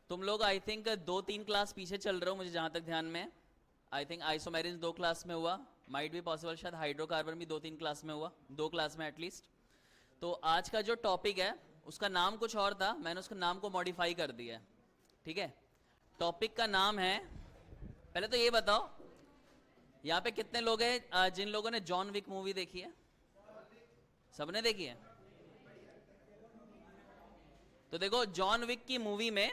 तुम लोग I think 2-3 class पीछे चल रहे हो मुझे जहां तक ध्यान में। आई थिंक आइसोमेरिन 2 क्लास में हुआ, माइट भी पॉसिबल शायद हाइड्रोकार्बन भी 2-3 क्लास में हुआ, 2 क्लास में एटलीस्ट। तो आज का जो टॉपिक है उसका नाम कुछ और था, मैंने उसका नाम को मॉडिफाई कर दिया है। ठीक है, टॉपिक का नाम है, पहले तो ये बताओ यहाँ पे कितने लोग हैं जिन लोगों ने जॉन विक मूवी देखी है? सबने देखी है? तो देखो जॉन विक की मूवी में,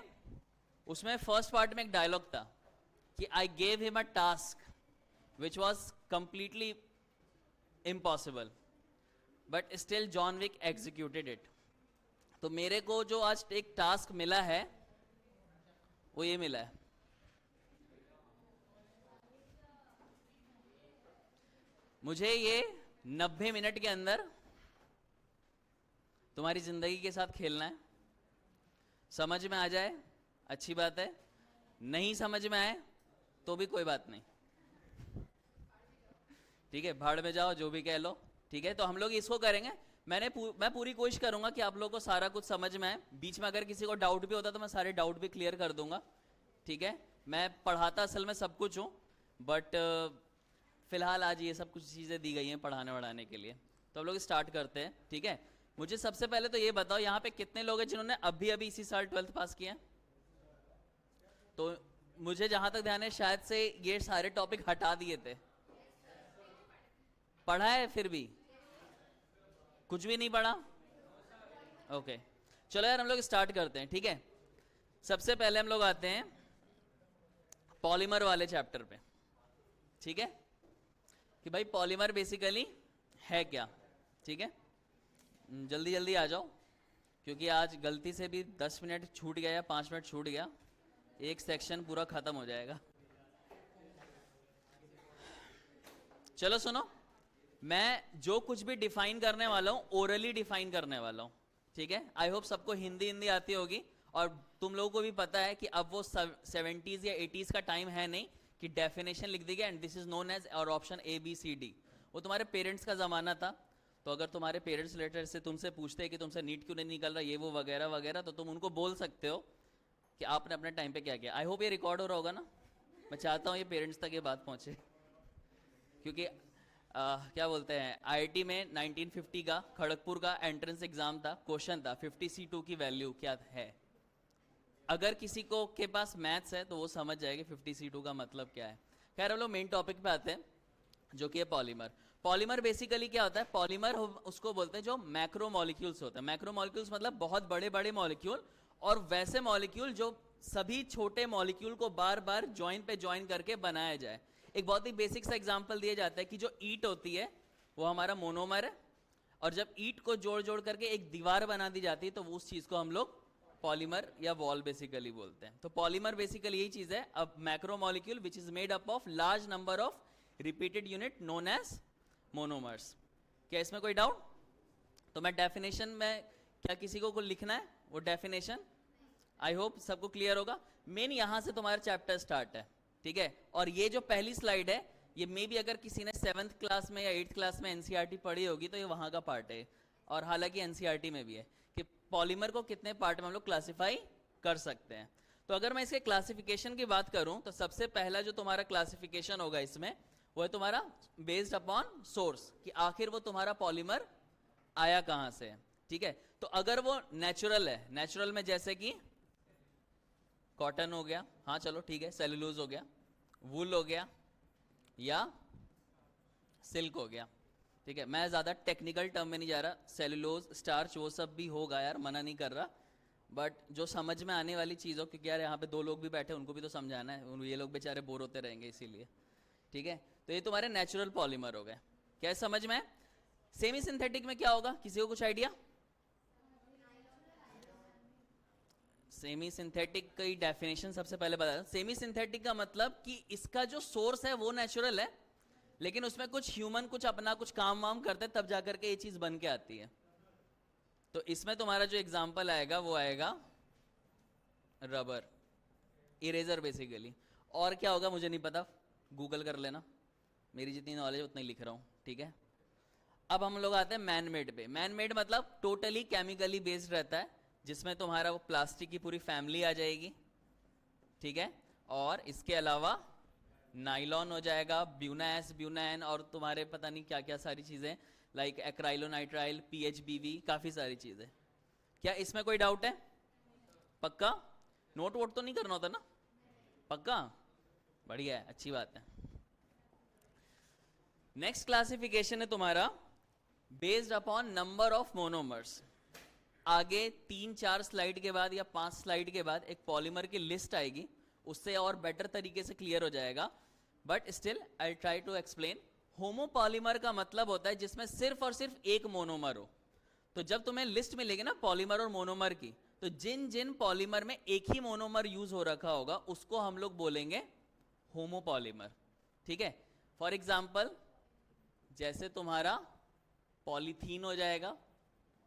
उसमें फर्स्ट पार्ट में एक डायलॉग था कि I gave him a task which was completely impossible but still John Wick executed it. तो मेरे को जो आज एक टास्क मिला है वो ये मिला है, मुझे ये 90 मिनट के अंदर तुम्हारी जिंदगी के साथ खेलना है। समझ में आ जाए अच्छी बात है, नहीं समझ में आए तो भी कोई बात नहीं, ठीक है, भाड़ में जाओ जो भी कह लो। ठीक है, तो हम लोग इसको करेंगे। मैं पूरी कोशिश करूंगा कि आप लोगों को सारा कुछ समझ में आए। बीच में अगर किसी को डाउट भी होता तो मैं सारे डाउट भी क्लियर कर दूंगा। ठीक है, मैं पढ़ाता असल में सब कुछ हूँ, बट फिलहाल आज ये सब कुछ चीज़ें दी गई हैं पढ़ाने वढ़ाने के लिए। तो हम लोग स्टार्ट करते हैं। ठीक है, मुझे सबसे पहले तो ये बताओ यहाँ पे कितने लोग हैं जिन्होंने अभी अभी इसी साल 12th पास किया है? तो मुझे जहां तक ध्यान है शायद से ये सारे टॉपिक हटा दिए थे। पढ़ा है फिर भी कुछ भी नहीं पढ़ा? ओके, चलो यार हम लोग स्टार्ट करते हैं। ठीक है, सबसे पहले हम लोग आते हैं पॉलीमर वाले चैप्टर पे। ठीक है, कि भाई पॉलीमर बेसिकली है क्या। ठीक है, जल्दी जल्दी आ जाओ क्योंकि आज गलती से भी 10 मिनट छूट गया या 5 मिनट छूट गया, एक सेक्शन पूरा खत्म हो जाएगा। चलो सुनो, मैं जो कुछ भी डिफाइन करने वाला हूं ओरली डिफाइन करने वाला हूं। ठीक है, आई होप सबको हिंदी हिंदी आती होगी और तुम लोगों को भी पता है कि अब वो 70s या 80s का टाइम है नहीं कि डेफिनेशन लिख दी गया and this is known as और ऑप्शन ABCD। वो तुम्हारे पेरेंट्स का जमाना था। तो अगर तुम्हारे पेरेंट्स लेटर से तुमसे पूछते हैं कि तुमसे नीट क्यों नहीं निकल रहा ये वो वगैरह वगैरह, तो तुम उनको बोल सकते हो कि आपने अपने टाइम पे क्या किया। आई होप ये रिकॉर्ड हो रहा होगा ना, मैं चाहता हूँ ये पेरेंट्स तक ये बात पहुँचे, क्योंकि क्या बोलते हैं IIT में 1950 का खड़गपुर का एंट्रेंस एग्जाम था, क्वेश्चन था 50C2 की वैल्यू क्या है। अगर किसी को के पास मैथ्स है तो वो समझ जाएगा 50C2 का मतलब क्या है। खैर हम लोग मेन टॉपिक पे आते हैं जो कि है पॉलीमर। पॉलीमर बेसिकली क्या होता है? पॉलीमर उसको बोलते हैं जो मैक्रो मॉलिक्यूल्स होते हैं। मैक्रो मॉलिक्यूल्स मतलब बहुत बड़े बड़े मॉलिक्यूल, और वैसे मॉलिक्यूल जो सभी छोटे मॉलिक्यूल को बार बार ज्वाइन पे ज्वाइन करके बनाया जाए। एक बहुत ही बेसिक सा एग्जांपल दिया जाता है कि जो ईंट होती है वो हमारा मोनोमर है, और जब ईंट को जोड़ जोड़ करके एक दीवार बना दी जाती है तो उस चीज को हम लोग पॉलीमर या वॉल बेसिकली बोलते हैं। तो पॉलीमर बेसिकली यही चीज है, अब macro molecule which is made up of large number of repeated unit known as monomers. क्या इसमें कोई डाउट? तो मैं डेफिनेशन में, क्या किसी को लिखना है वो डेफिनेशन? आई होप सबको क्लियर होगा। मेन यहां से तुम्हारा चैप्टर स्टार्ट है। ठीक है, और ये जो पहली स्लाइड है ये मे भी अगर किसी ने 7th क्लास में या 8th क्लास में NCERT पढ़ी होगी तो ये वहां का पार्ट है, और हालांकि NCERT में भी है कि पॉलीमर को कितने पार्ट में हम लोग क्लासिफाई कर सकते हैं। तो अगर मैं इसके क्लासिफिकेशन की बात करूं तो सबसे पहला जो तुम्हारा क्लासिफिकेशन होगा इसमें वो है तुम्हारा बेस्ड अपॉन सोर्स, कि आखिर वो तुम्हारा पॉलीमर आया कहां से है। ठीक है, तो अगर वो नेचुरल है, नेचुरल में जैसे कि कॉटन हो गया, हाँ चलो ठीक है, सेलुलोज हो गया, वूल हो गया, या सिल्क हो गया। ठीक है, मैं ज्यादा टेक्निकल टर्म में नहीं जा रहा, सेलुलोज स्टार्च वो सब भी होगा यार, मना नहीं कर रहा, बट जो समझ में आने वाली चीज हो, क्योंकि यार यहाँ पे 2 लोग भी बैठे उनको भी तो समझाना है, ये लोग बेचारे बोर होते रहेंगे इसीलिए। ठीक है, तो ये तुम्हारे नेचुरल पॉलीमर हो गए। क्या समझ में? सेमी सिंथेटिक में क्या होगा, किसी को कुछ आइडिया? सेमी सिंथेटिक की डेफिनेशन सबसे पहले बता दूं। सेमी सिंथेटिक का मतलब कि इसका जो सोर्स है वो नेचुरल है, लेकिन उसमें कुछ ह्यूमन कुछ अपना कुछ काम वाम करते हैं तब जाकर के ये चीज बन के आती है। तो इसमें तुम्हारा जो एग्जांपल आएगा वो आएगा रबर, इरेजर बेसिकली। और क्या होगा मुझे नहीं पता, गूगल कर लेना, मेरी जितनी नॉलेज उतना ही लिख रहा हूं। ठीक है, अब हम लोग आते हैं मैन मेड पे। मैन मेड मतलब टोटली केमिकली बेस्ड रहता है, जिसमें तुम्हारा वो प्लास्टिक की पूरी फैमिली आ जाएगी। ठीक है, और इसके अलावा नाइलॉन हो जाएगा, ब्यूनास, ब्यूनैन, और तुम्हारे पता नहीं क्या क्या सारी चीजें, लाइक एक्राइलोनाइट्राइल, पीएचबीवी, काफी सारी चीजें। क्या इसमें कोई डाउट है? पक्का? नोट वोट तो नहीं करना होता ना? पक्का? बढ़िया है, अच्छी बात है। नेक्स्ट क्लासिफिकेशन है तुम्हारा based upon number of monomers. आगे 3-4 स्लाइड के बाद या 5 स्लाइड के बाद एक पॉलीमर की लिस्ट आएगी, उससे और बेटर तरीके से क्लियर हो जाएगा, but still I try to explain. Homopolymer का मतलब होता है जिसमें सिर्फ और सिर्फ एक मोनोमर हो। तो जब तुम्हें लिस्ट मिलेगी ना पॉलीमर और मोनोमर की, तो जिन जिन पॉलीमर में एक ही मोनोमर यूज हो रखा होगा उसको हम लोग बोलेंगे होमोपॉलीमर। ठीक है, फॉर एग्जाम्पल जैसे तुम्हारा पॉलीथीन हो जाएगा।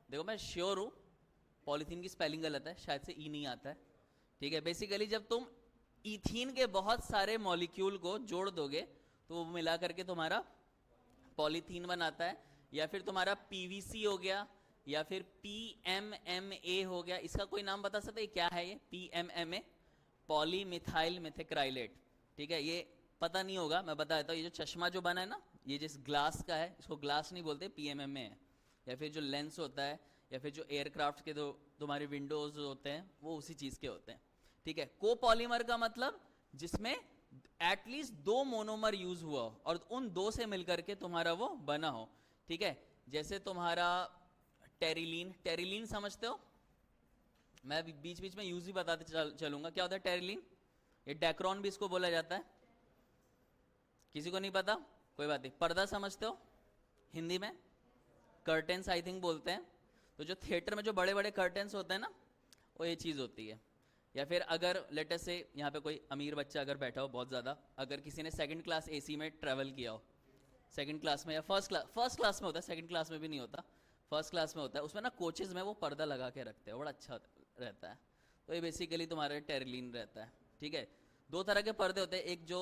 देखो मैं श्योर हूं पॉलीथीन की स्पेलिंग गलत है, शायद से ई नहीं आता है। ठीक है, बेसिकली जब तुम इथीन के बहुत सारे मॉलिक्यूल को जोड़ दोगे तो वो मिला करके तुम्हारा पॉलीथीन बनाता है। या फिर तुम्हारा पीवीसी हो गया, या फिर पीएमएमए हो गया। इसका कोई नाम बता सकते हैं क्या है ये पीएमएमए? पॉलीमिथाइल मिथेक्राइलेट। ठीक है, ये पता नहीं होगा, मैं बता देता हूँ। ये जो चश्मा जो बना है ना, ये जिस ग्लास का है, इसको ग्लास नहीं बोलते, पीएमएमए है। या फिर जो लेंस होता है, या फिर जो एयरक्राफ्ट के जो तुम्हारे विंडोज होते हैं, वो उसी चीज के होते हैं। ठीक है, कोपॉलीमर का मतलब जिसमें एटलीस्ट 2 मोनोमर यूज हुआ हो और उन 2 से मिलकर के तुम्हारा वो बना हो। ठीक है, जैसे तुम्हारा टेरिलीन। टेरिलीन समझते हो? मैं बीच बीच में यूज ही बताते चलूंगा। क्या होता है टेरिलीन? ये डेक्रॉन भी इसको बोला जाता है। किसी को नहीं पता? कोई बात नहीं। पर्दा समझते हो? हिंदी में कर्टेन्स आई थिंक बोलते हैं। तो जो थिएटर में जो बड़े बड़े कर्टेन्स होते हैं ना, वो ये चीज होती है। या फिर अगर लेटेस्ट से यहाँ पे कोई अमीर बच्चा अगर बैठा हो बहुत ज़्यादा, अगर किसी ने 2nd क्लास एसी में ट्रेवल किया हो, 2nd क्लास में या फर्स्ट क्लास में होता है, 2nd क्लास में भी नहीं होता, फर्स्ट क्लास में होता है, उसमें ना कोचेज में वो पर्दा लगा के रखते हैं, बड़ा अच्छा रहता है। तो ये बेसिकली तुम्हारा टेरिलीन रहता है। ठीक है, 2 तरह के पर्दे होते हैं। एक जो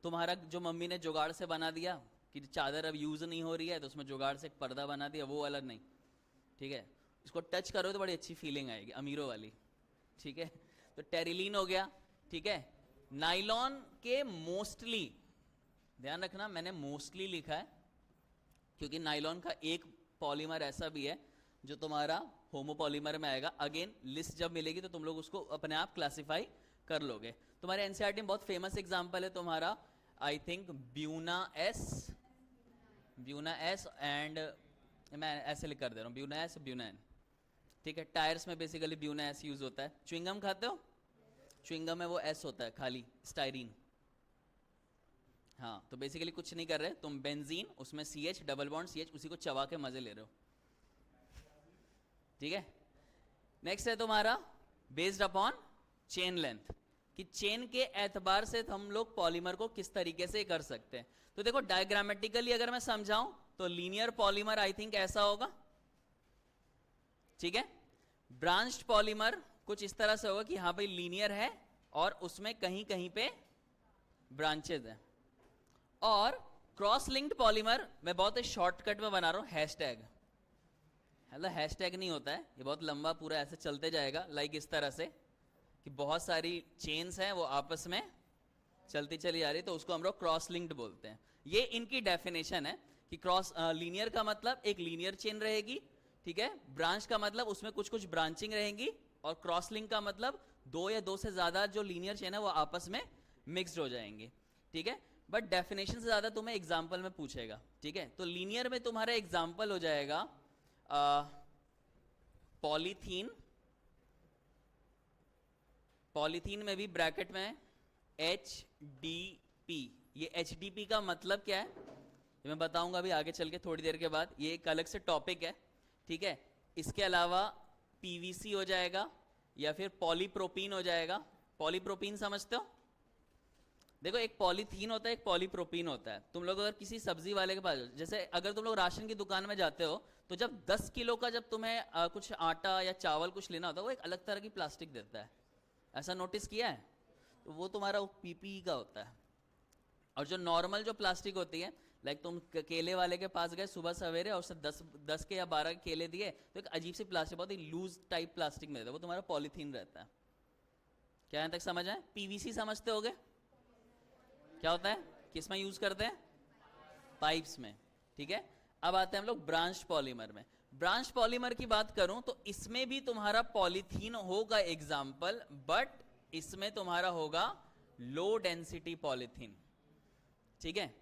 तुम्हारा जो मम्मी ने जुगाड़ से बना दिया कि चादर अब यूज़ नहीं हो रही है, तो उसमें जुगाड़ से एक पर्दा बना दिया, वो वाला नहीं। ठीक है, इसको टच करो तो बड़ी अच्छी फीलिंग आएगी, अमीरों वाली। ठीक है, तो टेरिलीन हो गया। ठीक है, नाइलॉन के मोस्टली, ध्यान रखना मैंने मोस्टली लिखा है क्योंकि नाइलॉन का एक पॉलीमर ऐसा भी है जो तुम्हारा होमोपॉलीमर में आएगा। अगेन लिस्ट जब मिलेगी तो तुम लोग उसको अपने आप क्लासिफाई कर लोगे। तुम्हारे एनसीईआरटी में बहुत फेमस एग्जांपल है तुम्हारा, I think Buena S and, मैं ऐसे लिख कर दे रहा हूँ, ब्यूना एस, ब्यूनैन। ठीक है, टायर्स में बेसिकली ब्यूना एस यूज होता है। च्युइंगम खाते हो? च्युइंगम में वो एस होता है खाली, स्टाइरीन। हाँ, तो बेसिकली कुछ नहीं कर रहे तुम, बेंजीन उसमें CH डबल बॉन्ड CH, उसी को चबा के मजे ले रहे हो। ठीक है, नेक्स्ट है तुम्हारा बेस्ड अपॉन चेन लेंथ, कि चेन के एतबार से हम लोग पॉलीमर को किस तरीके से कर सकते हैं। तो देखो डायग्रामेटिकली अगर मैं समझाऊं तो लीनियर पॉलीमर आई थिंक ऐसा होगा। ठीक है, ब्रांच्ड पॉलीमर कुछ इस तरह से होगा कि हाँ भाई लीनियर है और उसमें कहीं कहीं पे ब्रांचेज हैं। और क्रॉस लिंक्ड पॉलीमर मैं बहुत ही शॉर्टकट में बना रहा हूं, हैशटैग। मतलब हैशटैग नहीं होता है, ये बहुत लंबा पूरा ऐसे चलते जाएगा, लाइक इस तरह से कि बहुत सारी चेन्स हैं वो आपस में चलती चली जा रही, तो उसको हम लोग क्रॉस लिंक्ड बोलते हैं। ये इनकी डेफिनेशन है कि क्रॉस लीनियर का मतलब एक लीनियर चेन रहेगी। ठीक है, ब्रांच का मतलब उसमें कुछ कुछ ब्रांचिंग रहेंगी, और क्रॉस लिंक का मतलब 2 या 2 से ज्यादा जो लीनियर चेन है वो आपस में मिक्स्ड हो जाएंगे। ठीक है, बट डेफिनेशन से ज्यादा तुम्हें एग्जाम्पल में पूछेगा। ठीक है, तो लीनियर में तुम्हारा एग्जाम्पल हो जाएगा पॉलीथीन। पॉलीथीन में भी ब्रैकेट में HDP। ये HDP का मतलब क्या है ये मैं बताऊंगा अभी आगे चल के थोड़ी देर के बाद, ये एक अलग से टॉपिक है। ठीक है, इसके अलावा PVC हो जाएगा, या फिर पॉलीप्रोपीन हो जाएगा। पॉलीप्रोपीन समझते हो? देखो एक पॉलीथीन होता है, एक पॉलीप्रोपीन होता है। तुम लोग अगर किसी सब्जी वाले के पास, जैसे अगर तुम लोग राशन की दुकान में जाते हो, तो जब 10 किलो का जब तुम्हें कुछ आटा या चावल कुछ लेना होता है, वो एक अलग तरह की प्लास्टिक देता है। ऐसा नोटिस किया है? तो वो तुम्हारा PPE का होता है। और जो नॉर्मल जो प्लास्टिक होती है, लाइक तुम केले वाले के पास गए सुबह सवेरे और उससे 10 के या 12 के केले दिए, तो एक अजीब सी प्लास्टिक, बहुत ही लूज टाइप प्लास्टिक में देता है, वो तुम्हारा पॉलीथीन रहता है। क्या यहां तक समझ आए? पीवीसी समझते होगे क्या होता है, किस में यूज करते हैं? पाइप्स में। ठीक है, अब आते हैं हम लोग ब्रांच पॉलीमर में। ब्रांच पॉलीमर की बात करूं तो इसमें भी तुम्हारा पॉलीथीन होगा एग्जाम्पल, बट इसमें तुम्हारा होगा लो डेंसिटी पॉलीथीन। ठीक है,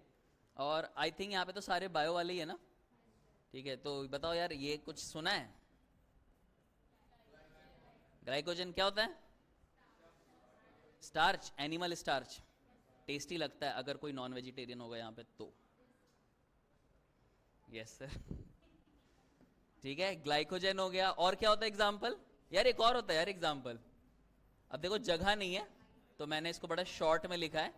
और आई थिंक यहां पे तो सारे बायो वाले ही है ना? ठीक है, तो बताओ यार, ये कुछ सुना है? ग्लाइकोजन क्या होता है? Starch, animal starch. टेस्टी लगता है अगर कोई नॉन वेजिटेरियन होगा यहाँ पे तो। Yes sir. ठीक है, ग्लाइकोजन हो गया। और क्या होता है एग्जाम्पल? यार एक और होता है यार एग्जाम्पल। अब देखो जगह नहीं है तो मैंने इसको बड़ा शॉर्ट में लिखा है,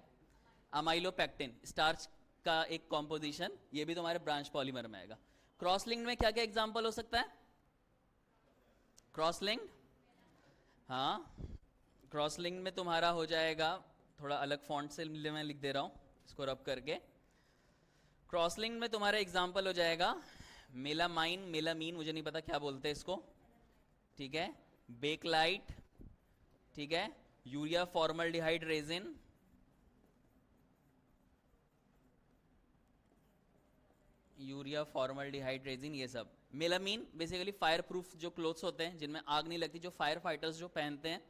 अमाइलोपेक्टिन, स्टार्च का एक कॉम्पोजिशन, ये भी तुम्हारे ब्रांच पॉलीमर में आएगा। क्रॉस लिंक्ड में क्या क्या एग्जाम्पल हो सकता है? क्रॉस लिंक्ड, हाँ, क्रॉस लिंक्ड में तुम्हारा हो जाएगा, थोड़ा अलग फॉन्ट से मैं लिख दे रहा हूं इसको रब करके। क्रॉस लिंक्ड में तुम्हारा एग्जाम्पल हो जाएगा मेलामाइन, मेलामीन, मुझे नहीं पता क्या बोलते हैं इसको। ठीक है, बेकलाइट, ठीक है, urea formaldehyde resin, urea formaldehyde resin, ये सब। मेलामीन बेसिकली फायर प्रूफ जो क्लोथ्स होते हैं जिनमें आग नहीं लगती, जो फायर फाइटर्स जो पहनते हैं,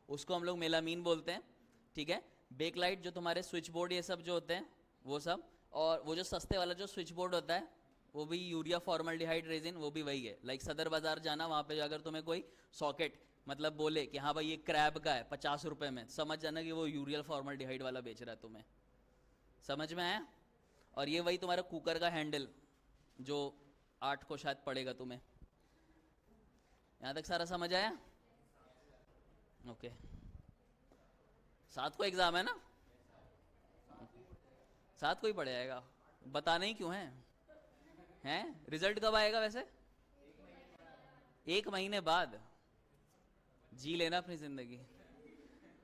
उसको हम लोग मेलामीन बोलते हैं। ठीक है, बेकलाइट जो तुम्हारे स्विच बोर्ड ये सब जो होते हैं वो सब, और वो जो सस्ते वाला जो स्विच बोर्ड होता है वो भी यूरिया फॉर्मल्डिहाइड रेजिन, वो भी वही है। लाइक सदर बाजार जाना, वहाँ पे अगर तुम्हें कोई सॉकेट मतलब बोले कि हाँ भाई ये क्रैब का है 50 रुपए में, समझ जाना कि वो यूरिया फॉर्मल्डिहाइड वाला बेच रहा है तुम्हें। समझ में आया? और ये वही तुम्हारा कुकर का हैंडल जो 8 को शायद पड़ेगा तुम्हें। यहां तक सारा समझ आया? ओके, 7 को एग्जाम है ना? 7 को ही पढ़ जाएगा, बताना ही क्यों है? हैं, रिजल्ट कब आएगा वैसे? 1 महीने बाद। जी लेना अपनी जिंदगी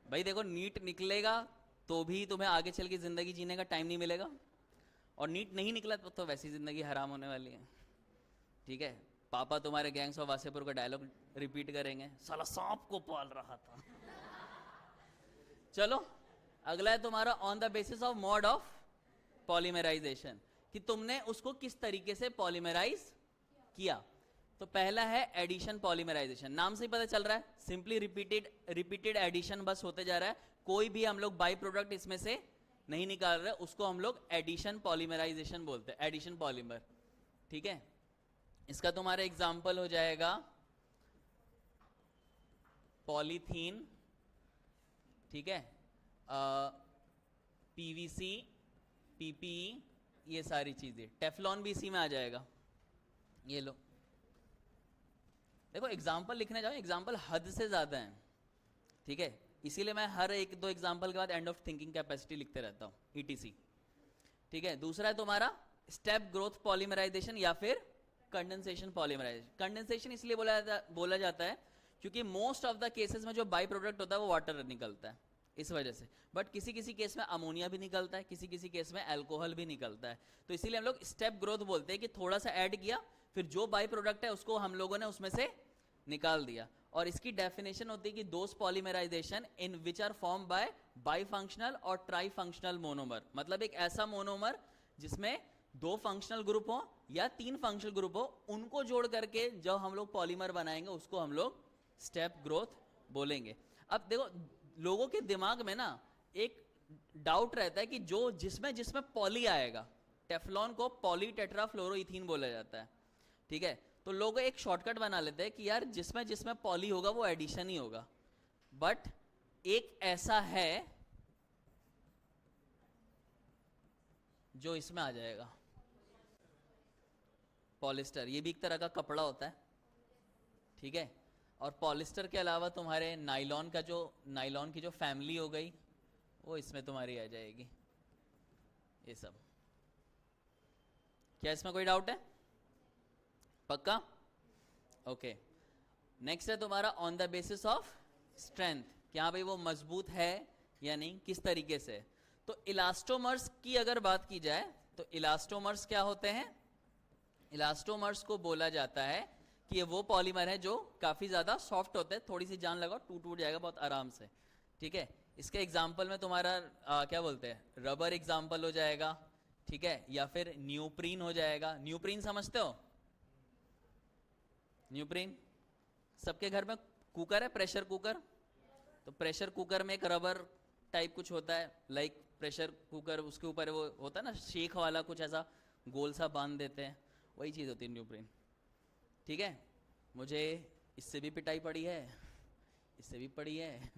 भाई। देखो नीट निकलेगा तो भी तुम्हें आगे चल के जिंदगी जीने का टाइम नहीं मिलेगा, और नीट नहीं निकला तो वैसी जिंदगी हराम होने वाली है। ठीक है, पापा तुम्हारे गैंग्स ऑफ वासेपुर का डायलॉग रिपीट करेंगे, साला सांप को पाल रहा था। चलो, अगला है तुम्हारा on the basis of mode of polymerization, कि तुमने उसको किस तरीके से पॉलीमराइज किया। तो पहला है एडिशन पॉलीमराइजेशन, नाम से ही पता चल रहा है, सिंपली रिपीटेड एडिशन बस होते जा रहा है, कोई भी हम लोग बाई प्रोडक्ट इसमें से नहीं निकाल रहे, उसको हम लोग एडिशन पॉलीमराइजेशन बोलते हैं, एडिशन पॉलीमर। ठीक है, इसका तुम्हारा एग्जाम्पल हो जाएगा पॉलीथीन, ठीक है, पीवीसी, पीपीई, ये सारी चीजें। टेफलॉन भी इसी में आ जाएगा। ये लो, देखो एग्जाम्पल लिखने जाओ, एग्जाम्पल हद से ज्यादा है। ठीक है, इसीलिए मैं हर 1-2 एग्जाम्पल के बाद एंड ऑफ थिंकिंग कैपेसिटी लिखते रहता हूँ, ईटीसी। ठीक है, दूसरा है तुम्हारा स्टेप ग्रोथ पॉलीमराइजेशन या फिर कंडेंसेशन पॉलीमराइजेशन। कंडेंसेशन इसलिए बोला जाता है क्योंकि मोस्ट ऑफ द केसेस में जो बाई प्रोडक्ट होता है वो वाटर निकलता है, इस वजह से। बट किसी किसी केस में अमोनिया भी निकलता है, किसी किसी केस में अल्कोहल भी निकलता है, तो इसीलिए हम लोग स्टेप ग्रोथ बोलते हैं कि थोड़ा सा ऐड किया, फिर जो बाई प्रोडक्ट है उसको हम लोगों ने उसमें से निकाल दिया। और इसकी डेफिनेशन होती है कि those polymerization in which are form by bi functional और ट्राई फंक्शनल मोनोमर, मतलब एक ऐसा मोनोमर जिसमें 2 फंक्शनल ग्रुप हो या 3 फंक्शनल ग्रुप हो, उनको जोड़ करके जो हम लोग पॉलीमर बनाएंगे उसको हम लोग स्टेप ग्रोथ बोलेंगे। अब देखो लोगों के दिमाग में ना एक डाउट रहता है कि जो जिसमें जिसमें पॉली आएगा, टेफ्लॉन को पॉली टेट्राफ्लोरोइथीन बोला जाता है। ठीक है, तो लोग एक शॉर्टकट बना लेते हैं कि यार जिसमें जिसमें पॉली होगा वो एडिशन ही होगा, बट एक ऐसा है जो इसमें आ जाएगा, पॉलिस्टर। ये भी एक तरह का कपड़ा होता है। ठीक है, और पॉलिस्टर के अलावा तुम्हारे नायलॉन का जो नायलॉन की जो फैमिली हो गई वो इसमें तुम्हारी आ जाएगी, ये सब। क्या इसमें कोई डाउट है? पक्का? ओके, नेक्स्ट है तुम्हारा on the basis of strength, क्या भाई वो मजबूत है या नहीं, किस तरीके से। तो इलास्टोमर्स की अगर बात की जाए तो इलास्टोमर्स क्या होते हैं? इलास्टोमर्स को बोला जाता है कि ये वो पॉलीमर है जो काफी ज्यादा सॉफ्ट होते हैं, थोड़ी सी जान लगाओ टूट जाएगा बहुत आराम से। ठीक है, इसके एग्जाम्पल में तुम्हारा क्या बोलते हैं, रबर एग्जाम्पल हो जाएगा, ठीक है, या फिर न्यूप्रीन हो जाएगा। न्यूप्रीन समझते हो? न्यूप्रीन, सबके घर में कुकर है, प्रेशर कुकर। तो प्रेशर कुकर में एक रबर टाइप कुछ होता है, लाइक प्रेशर कुकर, उसके ऊपर वो होता है ना शेक वाला, कुछ ऐसा गोल सा बांध देते हैं, वही चीज़ होती है न्यूप्रीन। ठीक है, मुझे इससे भी पिटाई पड़ी है, इससे भी पड़ी है।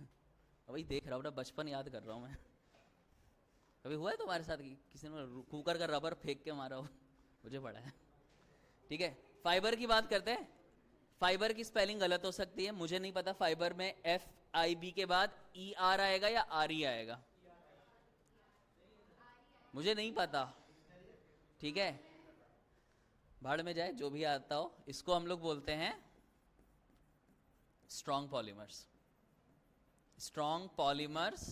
वही देख रहा हूँ ना, बचपन याद कर रहा हूँ मैं। कभी हुआ है तुम्हारे साथ कि किसी ने कुकर का रबर फेंक के मारा हो? मुझे पड़ा है। ठीक है, फाइबर की बात करते हैं। फाइबर की स्पेलिंग गलत हो सकती है, मुझे नहीं पता फाइबर में FIB के बाद ER आएगा या RE आएगा, मुझे नहीं पता। ठीक है, भाड़ में जाए जो भी आता हो। इसको हम लोग बोलते हैं strong polymers. Strong polymers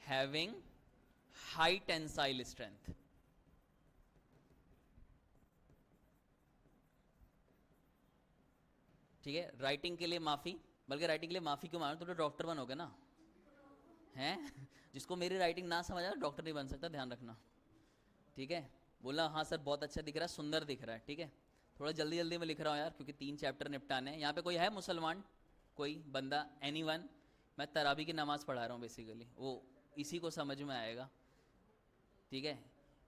having high tensile strength. ठीक है, राइटिंग के लिए माफी, बल्कि राइटिंग के लिए माफी क्यों मानो, तुम तो डॉक्टर बनोगे ना, हैं? जिसको मेरी राइटिंग ना समझ आए डॉक्टर नहीं बन सकता, ध्यान रखना। ठीक है, बोला हाँ सर बहुत अच्छा दिख रहा है, सुंदर दिख रहा है। ठीक है, थोड़ा जल्दी जल्दी में लिख रहा हूँ यार, क्योंकि 3 चैप्टर निपटाने हैं। यहाँ पे कोई है मुसलमान, कोई बंदा, एनीवन? मैं तरावी की नमाज पढ़ा रहा हूँ बेसिकली, वो इसी को समझ में आएगा। ठीक है,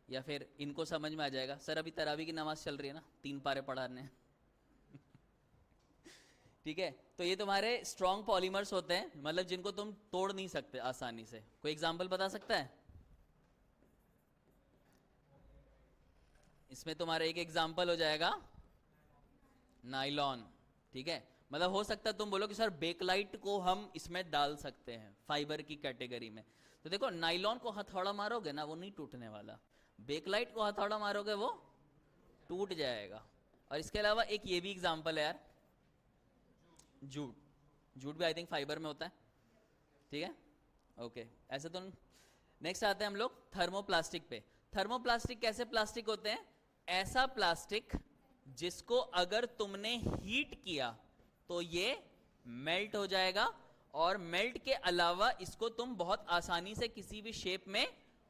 या फिर इनको समझ में आ जाएगा, सर अभी तरावी की नमाज चल रही है ना, 3 पारे पढ़ाने। ठीक है, तो ये तुम्हारे स्ट्रॉन्ग पॉलीमर्स होते हैं, मतलब जिनको तुम तोड़ नहीं सकते आसानी से। कोई एग्जांपल बता सकता है? इसमें तुम्हारा एक एग्जांपल हो जाएगा नाइलॉन। ठीक है, मतलब हो सकता है तुम बोलो कि सर बेकलाइट को हम इसमें डाल सकते हैं फाइबर की कैटेगरी में। तो देखो, नाइलॉन को हथौड़ा मारोगे ना, वो नहीं टूटने वाला। बेकलाइट को हथौड़ा मारोगे वो टूट जाएगा। और इसके अलावा एक ये भी एग्जांपल है यार, जूट। जूट भी आई थिंक फाइबर में होता है। ठीक है, ओके, ऐसे तो। नेक्स्ट आते हैं हम लोग थर्मोप्लास्टिक पे। थर्मोप्लास्टिक कैसे प्लास्टिक होते हैं? ऐसा प्लास्टिक जिसको अगर तुमने हीट किया तो ये मेल्ट हो जाएगा, और मेल्ट के अलावा इसको तुम बहुत आसानी से किसी भी शेप में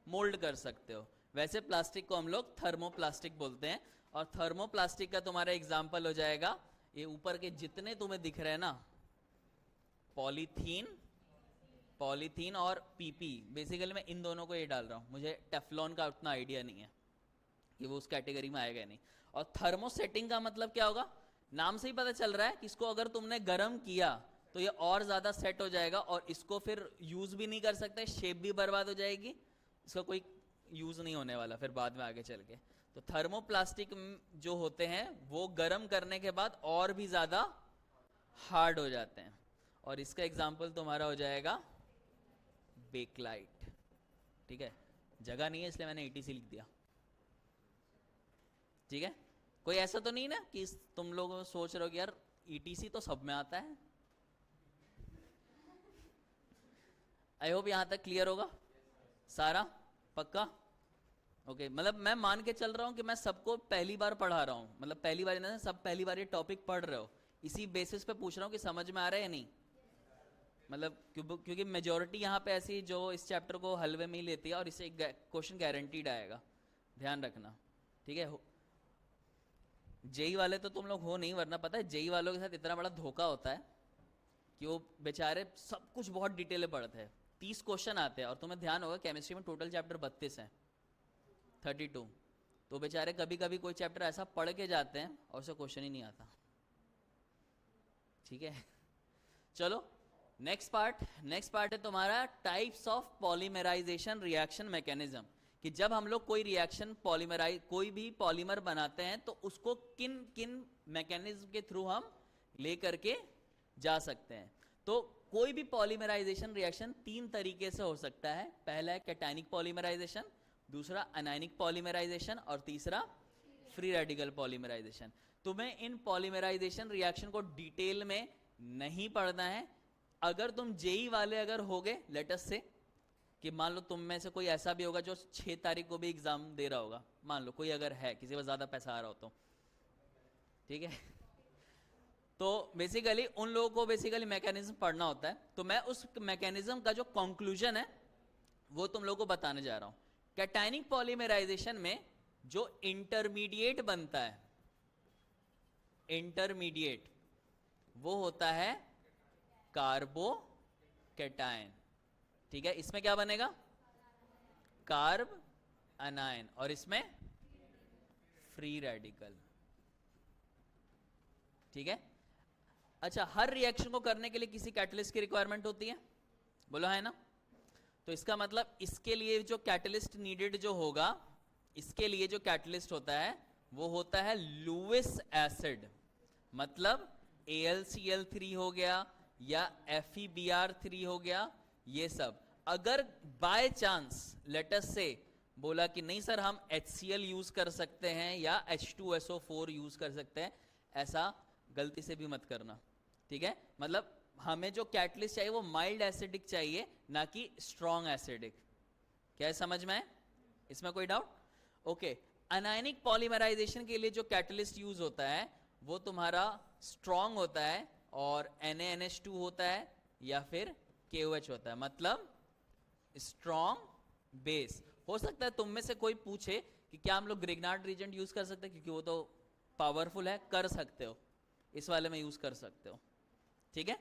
मोल्ड कर सकते हो। वैसे प्लास्टिक को हम लोग थर्मोप्लास्टिक बोलते हैं। और थर्मोप्लास्टिक का तुम्हारा एग्जाम्पल हो जाएगा ये ऊपर के जितने तुम्हें दिख रहे हैं ना, पॉलीथीन, पॉलीथीन और PP। बेसिकली मैं इन दोनों को ये डाल रहा हूं, मुझे टेफ्लॉन का उतना आइडिया नहीं है कि वो उस कैटेगरी में आएगा नहीं। और थर्मोसेटिंग का मतलब क्या होगा? नाम से ही पता चल रहा है कि इसको अगर तुमने गर्म किया तो ये और ज्यादा सेट हो जाएगा, और इसको फिर यूज भी नहीं कर सकते, शेप भी बर्बाद हो जाएगी, इसका कोई यूज नहीं होने वाला फिर बाद में आगे चल के। तो थर्मोप्लास्टिक जो होते हैं वो गर्म करने के बाद और भी ज्यादा हार्ड हो जाते हैं। और इसका एग्जाम्पल तुम्हारा हो जाएगा बेकलाइट। ठीक है, जगह नहीं है इसलिए मैंने ETC लिख दिया। ठीक है, कोई ऐसा तो नहीं ना कि तुम लोग सोच रहे हो कि यार ETC तो सब में आता है। आई होप यहां तक क्लियर होगा सारा, पक्का? ओके, मतलब मैं मान के चल रहा हूं कि मैं सबको पहली बार पढ़ा रहा हूं, मतलब पहली बार ना, सब पहली बार ये टॉपिक पढ़ रहे हो, इसी बेसिस पे पूछ रहा हूं कि समझ में आ रहा है या नहीं। मतलब क्योंकि मेजोरिटी यहाँ पे ऐसी जो इस चैप्टर को हलवे में ही लेती है, और इससे क्वेश्चन गारंटीड आएगा, ध्यान रखना। ठीक है, जेई वाले तो तुम लोग हो नहीं, वरना पता है जेई वालों के साथ इतना बड़ा धोखा होता है कि वो बेचारे सब कुछ बहुत डिटेल में पढ़ते हैं। 30 क्वेश्चन आते हैं, और तुम्हें ध्यान होगा केमिस्ट्री में टोटल चैप्टर 32 हैं, 32। तो बेचारे कभी कभी कोई चैप्टर ऐसा पढ़ के जाते हैं और उसे क्वेश्चन ही नहीं आता। ठीक है, चलो नेक्स्ट पार्ट है तुम्हारा types of polymerization reaction mechanism. कि जब हम लोग कोई रिएक्शन कोई भी पॉलीमर बनाते हैं तो उसको किन किन मैकेनिज्म के थ्रू हम ले करके जा सकते हैं। तो कोई भी पॉलीमराइजेशन रिएक्शन 3 तरीके से हो सकता है। पहला है कैटायनिक पॉलीमराइजेशन, दूसरा अनायनिक पॉलीमराइजेशन, और तीसरा फ्री रेडिकल पॉलीमराइजेशन। तुम्हें इन पॉलीमराइजेशन रिएक्शन को डिटेल में नहीं पढ़ना है। अगर तुम जेई वाले अगर होगे, लेटस से कि मान लो तुम में से कोई ऐसा भी होगा जो 6 तारीख को भी एग्जाम दे रहा होगा, मान लो कोई अगर है, किसी पर ज्यादा पैसा आ रहा हो तो, ठीक है, तो बेसिकली उन लोगों को बेसिकली मैकेनिज्म पढ़ना होता है, तो मैं उस मैकेनिज्म का जो कंक्लूजन है वो तुम लोगों को बताने जा रहा हूं। कैटायनिक पॉलीमराइजेशन में जो इंटरमीडिएट बनता है, इंटरमीडिएट, वो होता है कार्बोकैटायन। ठीक है, इसमें क्या बनेगा? कार्ब अनायन, और इसमें फ्री रेडिकल। ठीक है, अच्छा, हर रिएक्शन को करने के लिए किसी कैटलिस्ट की रिक्वायरमेंट होती है, बोलो है ना? तो इसका मतलब इसके लिए जो कैटलिस्ट नीडेड जो होगा, इसके लिए जो कैटलिस्ट होता है वो होता है लुईस एसिड। मतलब AlCl3 हो गया या FeBr3 हो गया, ये सब। अगर बाय चांस लेट अस से बोला कि नहीं सर हम HCl यूज कर सकते हैं या H2SO4 यूज कर सकते हैं, ऐसा गलती से भी मत करना। ठीक है, मतलब हमें जो कैटलिस्ट चाहिए वो माइल्ड एसिडिक चाहिए, ना कि स्ट्रॉन्ग एसिडिक। क्या है, समझ में है? इसमें कोई डाउट? ओके, अनायनिक पॉलीमराइजेशन के लिए जो कैटलिस्ट यूज होता है वो तुम्हारा स्ट्रॉन्ग होता है, और NaNH2 होता है या फिर KOH होता है, मतलब स्ट्रॉन्ग बेस। हो सकता है तुम में से कोई पूछे कि क्या हम लोग ग्रिग्नार्ड रीजेंट यूज कर सकते हैं, क्योंकि वो तो पावरफुल है, कर सकते हो, इस वाले में यूज कर सकते हो। ठीक है,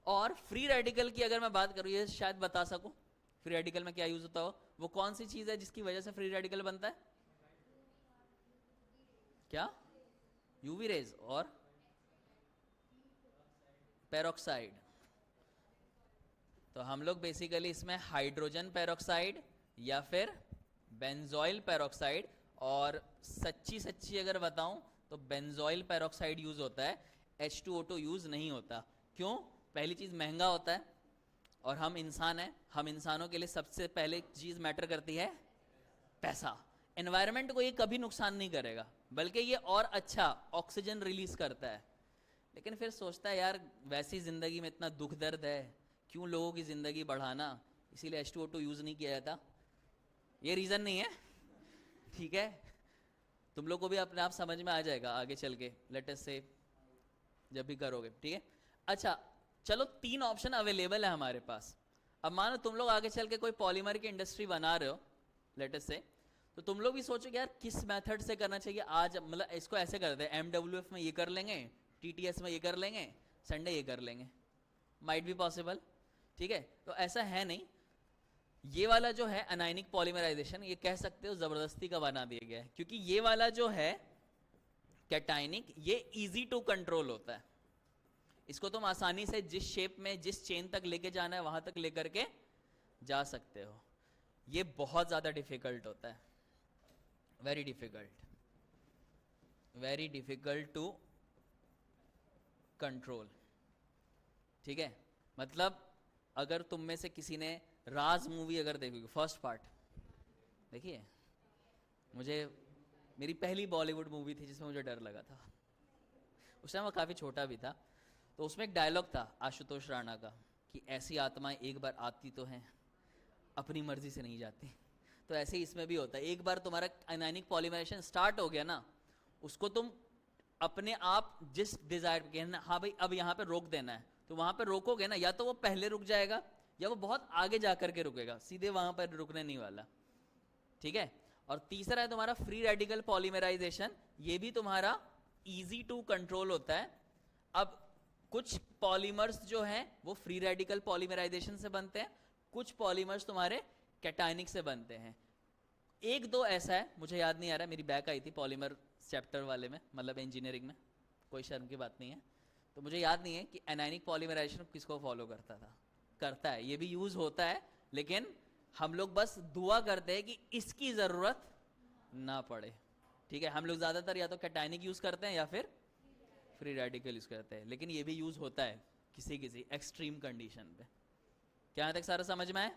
और फ्री रेडिकल की अगर मैं बात करूं, ये शायद बता सकूं फ्री रेडिकल में क्या यूज होता हो। वो कौन सी चीज है जिसकी वजह से फ्री रेडिकल बनता है? क्या? यूवी रेज और पेरोक्साइड। तो हम लोग बेसिकली इसमें हाइड्रोजन पेरोक्साइड या फिर बेंजोइल पेरोक्साइड, और सच्ची सच्ची अगर बताऊं तो बेंजोइल पेरोक्साइड यूज होता है, H2O2 यूज नहीं होता। क्यों? पहली चीज महंगा होता है, और हम इंसान हैं, हम इंसानों के लिए सबसे पहले चीज मैटर करती है पैसा। एनवायरनमेंट को ये कभी नुकसान नहीं करेगा, बल्कि ये और अच्छा ऑक्सीजन रिलीज करता है। लेकिन फिर सोचता है यार वैसी जिंदगी में इतना दुख दर्द है, क्यों लोगों की जिंदगी बढ़ाना, इसीलिए H2O2 यूज नहीं किया जाता। ये रीजन नहीं है। ठीक है, तुम लोग को भी अपने आप समझ में आ जाएगा आगे चल के, लेट अस से जब भी करोगे। ठीक है, अच्छा चलो, 3 ऑप्शन अवेलेबल है हमारे पास। अब मानो तुम लोग आगे चल के कोई पॉलीमर की इंडस्ट्री बना रहे हो, लेट अस से, तो तुम लोग भी सोचोगे यार किस मेथड से करना चाहिए। आज मतलब इसको ऐसे करते हैं, MWF में ये कर लेंगे, TTS में ये कर लेंगे, संडे ये कर लेंगे, माइट बी पॉसिबल। ठीक है, तो ऐसा है नहीं। ये वाला जो है अनायनिक पॉलीमराइजेशन, ये कह सकते हो जबरदस्ती का बना दिया गया है, क्योंकि ये वाला जो है कैटायनिक, ये इजी टू कंट्रोल होता है। इसको तुम आसानी से जिस शेप में, जिस चेन तक लेके जाना है वहां तक लेकर के जा सकते हो। ये बहुत ज्यादा डिफिकल्ट होता है, very difficult, very difficult to control. ठीक है, मतलब अगर तुम में से किसी ने राज मूवी अगर देखोगे, फर्स्ट पार्ट देखिए, मुझे मेरी पहली बॉलीवुड मूवी थी जिसमें मुझे डर लगा था। उस टाइम वो काफ़ी छोटा भी था। तो उसमें एक डायलॉग था आशुतोष राणा का कि ऐसी आत्माएं एक बार आती तो हैं, अपनी मर्जी से नहीं जाती। तो ऐसे ही इसमें भी होता है, एक बार तुम्हारा अनायनिक पॉलीमराइजेशन स्टार्ट हो गया ना, उसको तुम अपने आप जिस डिजायर कहना हाँ भाई अब यहाँ पे रोक देना है, तो वहां पे रोकोगे ना, या तो वो पहले रुक जाएगा या वो बहुत आगे जा करके रुकेगा, सीधे वहां पर रुकने नहीं वाला। ठीक है, और तीसरा है तुम्हारा फ्री रेडिकल पॉलीमराइजेशन, ये भी तुम्हारा इजी टू कंट्रोल होता है। अब कुछ पॉलीमर्स जो हैं वो फ्री रेडिकल पॉलीमराइजेशन से बनते हैं, कुछ पॉलीमर्स तुम्हारे कैटायनिक से बनते हैं। एक दो ऐसा है, मुझे याद नहीं आ रहा, मेरी बैक आई थी पॉलीमर चैप्टर वाले में, मतलब इंजीनियरिंग में, कोई शर्म की बात नहीं है। तो मुझे याद नहीं है कि एनायनिक पॉलीमराइजेशन किसको फॉलो करता था, करता है, ये भी यूज होता है, लेकिन हम लोग बस दुआ करते हैं कि इसकी जरूरत ना पड़े। ठीक है, हम लोग ज्यादातर या तो कैटायनिक यूज करते हैं या फिर फ्री रेडिकल यूज करते हैं, लेकिन ये भी यूज होता है किसी किसी एक्सट्रीम कंडीशन पे। क्या यहां तक सारा समझ में आए?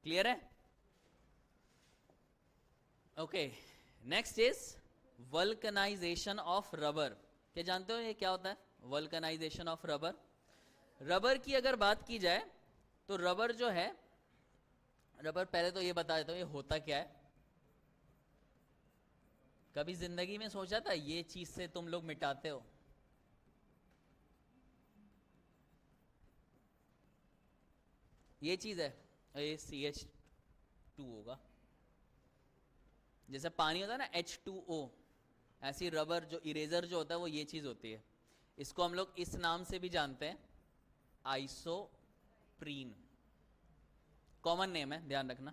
क्लियर है? Okay, next is vulcanization of rubber. क्या जानते हो ये क्या होता है, वल्कनाइजेशन ऑफ रबर? रबर की अगर बात की जाए तो रबर जो है, रबर पहले तो ये बता देता हूं ये होता क्या है। कभी जिंदगी में सोचा था ये चीज से तुम लोग मिटाते हो? ये चीज है, ये CH2 होगा, जैसे पानी होता है ना H2O, ऐसी रबर जो इरेजर जो होता है वो ये चीज होती है। इसको हम लोग इस नाम से भी जानते हैं, आइसोप्रीन, कॉमन नेम है, ध्यान रखना,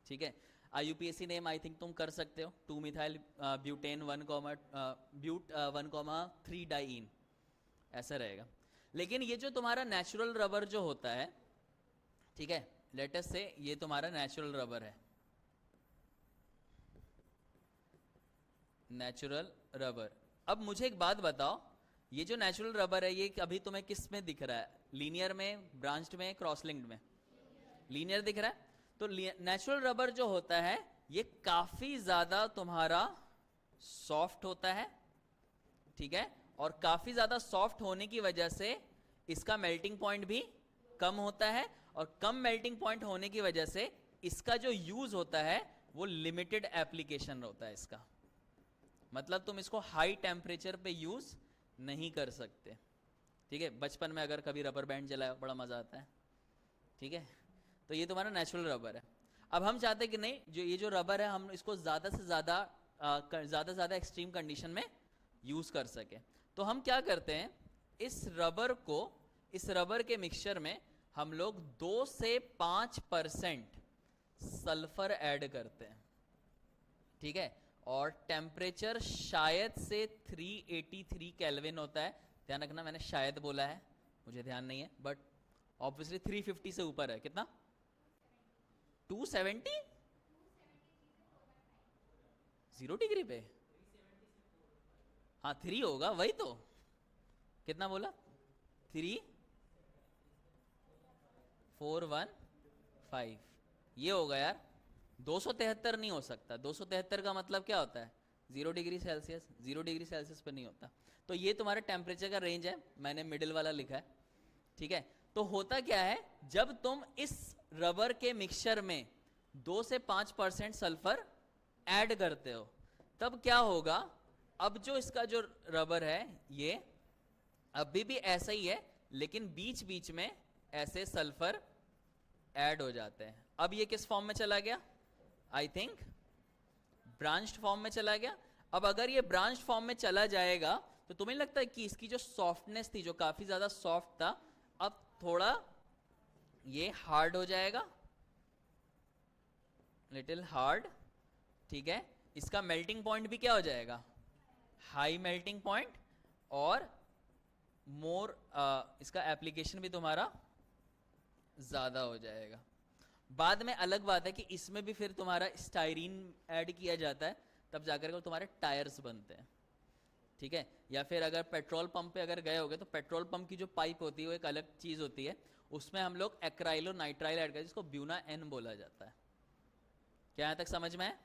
ठीक है। IUPAC नेम आई थिंक तुम कर सकते हो, 2 मिथाइल ब्यूटेन 1,3 डाइईन, ऐसा रहेगा। लेकिन ये जो तुम्हारा नेचुरल रबर जो होता है, ठीक है, लेटेस्ट से ये तुम्हारा नेचुरल रबर है, नेचुरल रबर। अब मुझे एक बात बताओ, ये जो नेचुरल रबर है ये अभी तुम्हें किस में दिख रहा है, लीनियर में, ब्रांच्ड में, क्रॉस लिंक्ड में? लीनियर दिख रहा है। तो नेचुरल रबर जो होता है ये काफी ज्यादा तुम्हारा सॉफ्ट होता है, ठीक है, और काफी ज्यादा सॉफ्ट होने की वजह से इसका मेल्टिंग पॉइंट भी कम होता है, और कम मेल्टिंग पॉइंट होने की वजह से इसका जो यूज होता है वो लिमिटेड एप्लीकेशन होता है इसका, मतलब तुम इसको हाई टेम्परेचर पे यूज नहीं कर सकते, ठीक है। बचपन में अगर कभी रबर बैंड जलाया, बड़ा मजा आता है, ठीक है। तो ये तुम्हारा नेचुरल रबर है। अब हम चाहते हैं कि नहीं, जो ये जो रबर है हम इसको ज्यादा से ज्यादा एक्सट्रीम कंडीशन में यूज कर सके। तो हम क्या करते हैं, इस रबर के मिक्सचर में हम लोग 2 से 5% सल्फर ऐड करते हैं, ठीक है, और टेम्परेचर शायद से 383 केल्विन होता है, ध्यान रखना मैंने शायद बोला है, मुझे ध्यान नहीं है, बट ऑब्वियसली 350 से ऊपर है। कितना? 270? 0 डिग्री पे? हाँ 3 होगा, वही तो, कितना बोला? 3415 ये होगा यार। 273 नहीं हो सकता, 273 का मतलब क्या होता है? 0 डिग्री सेल्सियस, 0 डिग्री सेल्सियस पे नहीं होता। तो ये तुम्हारा टेम्परेचर का रेंज है, मैंने मिडिल वाला लिखा है, ठीक है। तो होता क्या है, जब तुम इस रबर के मिक्सचर में 2 से 5% सल्फर ऐड करते हो तब क्या होगा, अब जो इसका जो रबर है ये अभी भी ऐसा ही है, लेकिन बीच बीच में ऐसे सल्फर ऐड हो जाते हैं। अब ये किस फॉर्म में चला गया? आई थिंक ब्रांच्ड फॉर्म में चला गया। अब अगर ये ब्रांच्ड फॉर्म में चला जाएगा तो तुम्हें लगता है कि इसकी जो सॉफ्टनेस थी, जो काफी ज्यादा सॉफ्ट था, अब थोड़ा ये हार्ड हो जाएगा, लिटिल हार्ड, ठीक है। इसका मेल्टिंग पॉइंट भी क्या हो जाएगा? हाई मेल्टिंग पॉइंट, और मोर इसका एप्लीकेशन भी तुम्हारा ज्यादा हो जाएगा। बाद में अलग बात है कि इसमें भी फिर तुम्हारा स्टाइरीन ऐड किया जाता है, तब जाकर के तुम्हारे टायर्स बनते हैं, ठीक है। या फिर अगर पेट्रोल पंप पे अगर गए होगे तो पेट्रोल पंप की जो पाइप होती है वो एक अलग चीज होती है, उसमें हम लोग एक्राइलो नाइट्राइल ऐड करते हैं, जिसको ब्यूना एन बोला जाता है। क्या यहाँ तक समझ में है?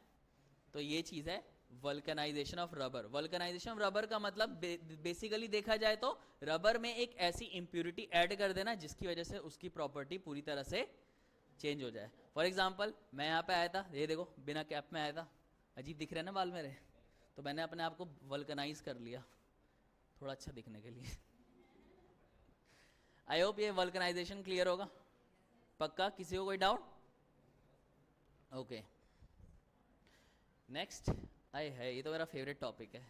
तो ये चीज है vulcanization of rubber. Vulcanization of rubber का मतलब बेसिकली देखा जाए तो रबर में एक ऐसी इंप्यूरिटी ऐड कर देना जिसकी वजह से उसकी प्रॉपर्टी पूरी तरह से चेंज हो जाए। फॉर एग्जाम्पल मैं यहाँ पे आया था, ये देखो बिना कैप में आया था, अजीब दिख रहे हैं ना बाल मेरे, तो मैंने अपने आप को वल्कनाइज कर लिया थोड़ा अच्छा दिखने के लिए। आई होप ये वल्कनाइजेशन क्लियर होगा। पक्का? किसी को कोई डाउट? ओके नेक्स्ट आई है, ये तो मेरा फेवरेट टॉपिक है,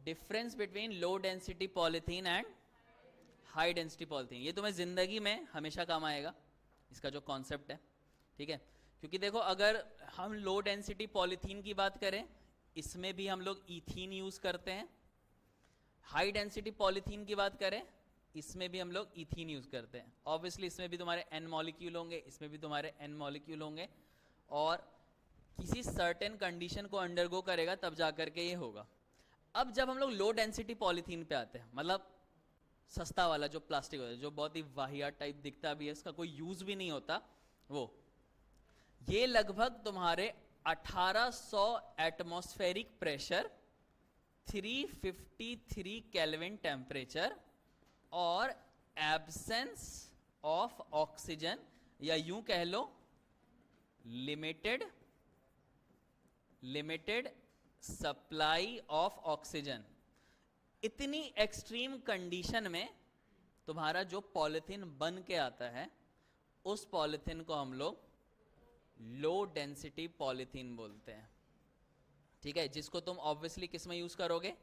difference between low density polythene and high density polythene. ये तुम्हें जिंदगी में हमेशा काम आएगा, इसका जो कॉन्सेप्ट है, ठीक है। क्योंकि देखो अगर हम लो डेंसिटी पॉलिथीन की बात करें, इसमें भी हम लोग इथीन यूज करते हैं। हाई डेंसिटी पॉलिथीन की बात करें, इसमें भी हम लोग इथीन यूज करते हैं। ऑब्वियसली इसमें भी तुम्हारे एन मॉलिक्यूल होंगे, इसमें भी तुम्हारे एन मॉलिक्यूल होंगे, और किसी सर्टेन कंडीशन को अंडरगो करेगा तब जाकर के ये होगा। अब जब हम लोग लो डेंसिटी पॉलिथीन पे आते हैं, मतलब सस्ता वाला जो प्लास्टिक होता है, जो बहुत ही वाहियात टाइप दिखता भी है, इसका कोई यूज भी नहीं होता, वो ये लगभग तुम्हारे 1800 एटमॉस्फेरिक प्रेशर, 353 केल्विन टेम्परेचर और एब्सेंस ऑफ ऑक्सीजन, या यूं कह लो लिमिटेड सप्लाई ऑफ ऑक्सीजन, इतनी एक्सट्रीम कंडीशन में तुम्हारा जो पॉलिथीन बन के आता है उस पॉलिथीन को हम लोग लो डेंसिटी पॉलिथीन बोलते हैं, ठीक है, जिसको तुम ऑब्वियसली किस में यूज करोगे,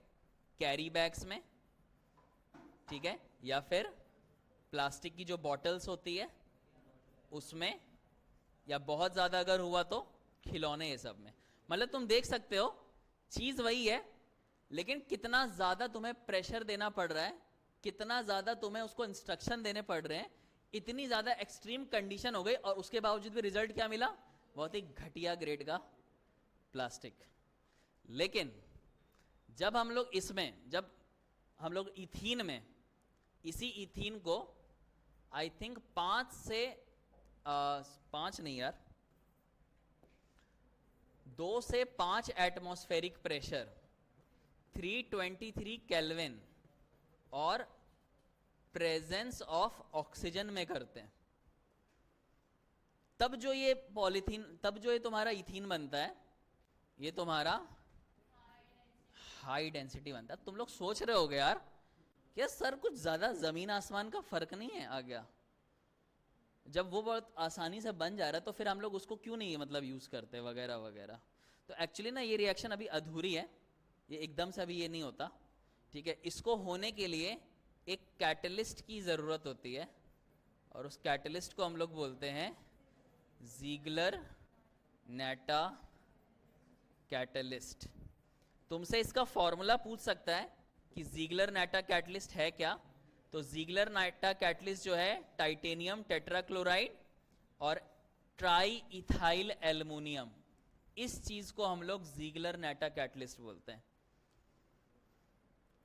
कैरी बैग्स में, ठीक है, या फिर प्लास्टिक की जो बॉटल्स होती है उसमें, या बहुत ज्यादा अगर हुआ तो खिलौने, ये सब में। मतलब तुम देख सकते हो चीज वही है, लेकिन कितना ज्यादा तुम्हें प्रेशर देना पड़ रहा है, कितना ज्यादा तुम्हें उसको इंस्ट्रक्शन देने पड़ रहे हैं, इतनी ज्यादा एक्सट्रीम कंडीशन हो गई, और उसके बावजूद भी रिजल्ट क्या मिला, बहुत ही घटिया ग्रेड का प्लास्टिक। लेकिन जब हम लोग इसमें, जब हम लोग इथीन में, इसी इथीन को आई थिंक 5 नहीं यार, 2 से 5 एटमॉस्फेरिक प्रेशर, 323 केल्विन और प्रेजेंस ऑफ ऑक्सीजन में करते हैं, तब जो ये पॉलीथीन, तब जो ये तुम्हारा इथीन बनता है, ये तुम्हारा हाई डेंसिटी बनता है। तुम लोग सोच रहे होगे यार क्या सर कुछ ज्यादा जमीन आसमान का फर्क नहीं है आ गया, जब वो बहुत आसानी से बन जा रहा है तो फिर हम लोग उसको क्यों नहीं मतलब यूज करते वगैरह वगैरह। तो एक्चुअली ना ये रिएक्शन अभी अधूरी है, ये एकदम से अभी ये नहीं होता, ठीक है। इसको होने के लिए एक कैटलिस्ट की जरूरत होती है, और उस कैटलिस्ट को हम लोग बोलते हैं ज़ीगलर नैटा कैटलिस्ट। तुमसे इसका फॉर्मूला पूछ सकता है कि ज़ीगलर नैटा कैटलिस्ट है क्या, तो ज़ीगलर नैटा कैटलिस्ट जो है टाइटेनियम टेट्राक्लोराइड और ट्राई इथाइल एल्युमिनियम, इस चीज को हम लोग ज़ीगलर नैटा कैटलिस्ट बोलते हैं।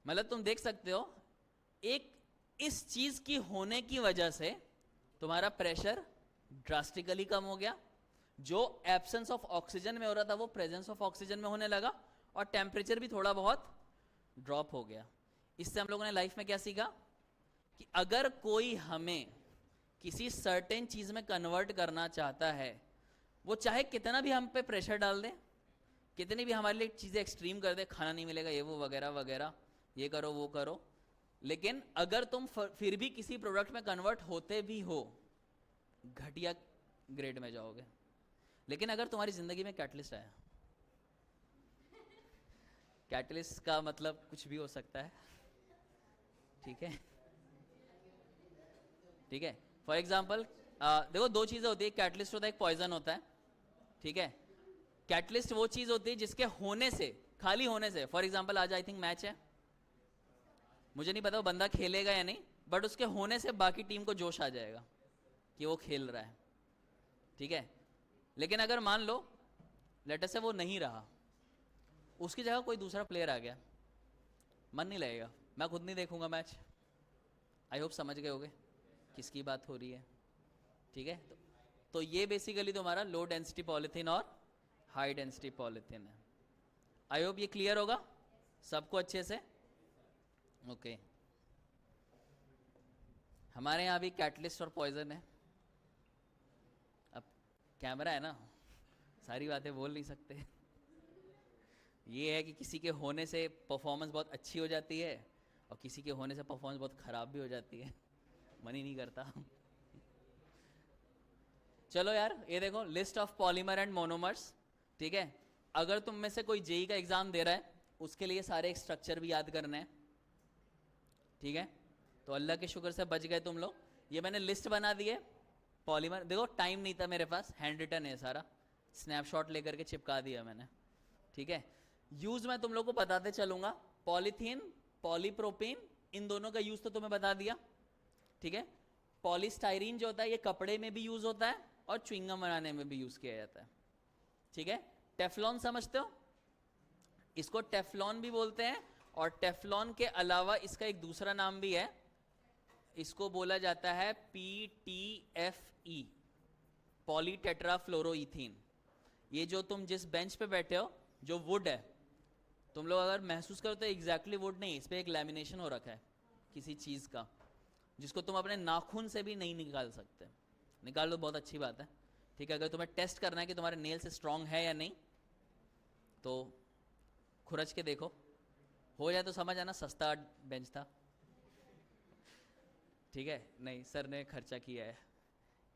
मतलब तुम देख सकते हो एक इस चीज की होने की वजह से तुम्हारा प्रेशर ड्रास्टिकली कम हो गया, जो एब्सेंस ऑफ ऑक्सीजन में हो रहा था वो प्रेजेंस ऑफ ऑक्सीजन में होने लगा, और टेम्परेचर भी थोड़ा बहुत ड्रॉप हो गया। इससे हम लोगों ने लाइफ में क्या सीखा कि अगर कोई हमें किसी सर्टेन चीज में कन्वर्ट करना चाहता है, वो चाहे कितना भी हम पे प्रेशर डाल दे, कितनी भी हमारे लिए चीजें एक्सट्रीम कर दे, खाना नहीं मिलेगा ये वो वगैरह वगैरह, ये करो वो करो, लेकिन अगर तुम फिर भी किसी प्रोडक्ट में कन्वर्ट होते भी हो, घटिया ग्रेड में जाओगे। लेकिन अगर तुम्हारी जिंदगी में कैटलिस्ट आया, कैटलिस्ट का मतलब कुछ भी हो सकता है, ठीक है, ठीक है। फॉर एग्जाम्पल देखो दो चीजें होती है, कैटलिस्ट होता है, एक पॉइजन होता है, ठीक है। कैटलिस्ट वो चीज होती है जिसके होने से, खाली होने से, फॉर एग्जाम्पल आज आई थिंक मैच है, मुझे नहीं पता वो बंदा खेलेगा या नहीं, बट उसके होने से बाकी टीम को जोश आ जाएगा कि वो खेल रहा है, ठीक है। लेकिन अगर मान लो लेटर से वो नहीं रहा, उसकी जगह कोई दूसरा प्लेयर आ गया, मन नहीं लगेगा, मैं खुद नहीं देखूंगा मैच। आई होप समझ गए होगे किसकी बात हो रही है, ठीक है। तो ये बेसिकली तुम्हारा लो डेंसिटी पॉलिथीन और हाई डेंसिटी पॉलिथीन है। आई होप ये क्लियर होगा सबको अच्छे से, ओके। हमारे यहाँ भी कैटलिस्ट और पॉइजन है। अब कैमरा है ना, सारी बातें बोल नहीं सकते। ये है कि किसी के होने से परफॉर्मेंस बहुत अच्छी हो जाती है, और किसी के होने से परफॉर्मेंस बहुत खराब भी हो जाती है, मन ही नहीं करता। चलो यार ये देखो list of polymer and monomers, ठीक है। अगर तुम में से कोई जेई का एग्जाम दे रहा है, उसके लिए सारे स्ट्रक्चर भी याद करने हैं, ठीक है। तो अल्लाह के शुक्र से बच गए तुम लोग। ये मैंने लिस्ट बना दी है पॉलीमर, देखो टाइम नहीं था मेरे पास, हैंड रिटन है सारा, स्नैपशॉट लेकर के चिपका दिया मैंने, ठीक है। यूज मैं तुम लोग को बताते चलूंगा, पॉलीथीन, पॉलीप्रोपीन, इन दोनों का यूज तो तुम्हें बता दिया, ठीक है। पॉलीस्टाइरीन जो होता है ये कपड़े में भी यूज होता है और च्युइंगम बनाने में भी यूज किया जाता है, ठीक है। टेफ्लॉन समझते हो, इसको टेफ्लॉन भी बोलते हैं, और टेफ्लॉन के अलावा इसका एक दूसरा नाम भी है, इसको बोला जाता है PTFE, पॉलीटेट्राफ्लोरोइथीन। ये जो तुम जिस बेंच पे बैठे हो, जो वुड है, तुम लोग अगर महसूस करो तो एग्जैक्टली वुड नहीं, इस पे एक लैमिनेशन हो रखा है किसी चीज का, जिसको तुम अपने नाखून से भी नहीं निकाल सकते। निकाल लो बहुत अच्छी बात है, ठीक है। अगर तुम्हें टेस्ट करना है कि तुम्हारे नेल से स्ट्रांग है या नहीं, तो खुरच के देखो, हो जाए तो समझ आना सस्ता बेंच था। ठीक है, नहीं सर ने खर्चा किया है।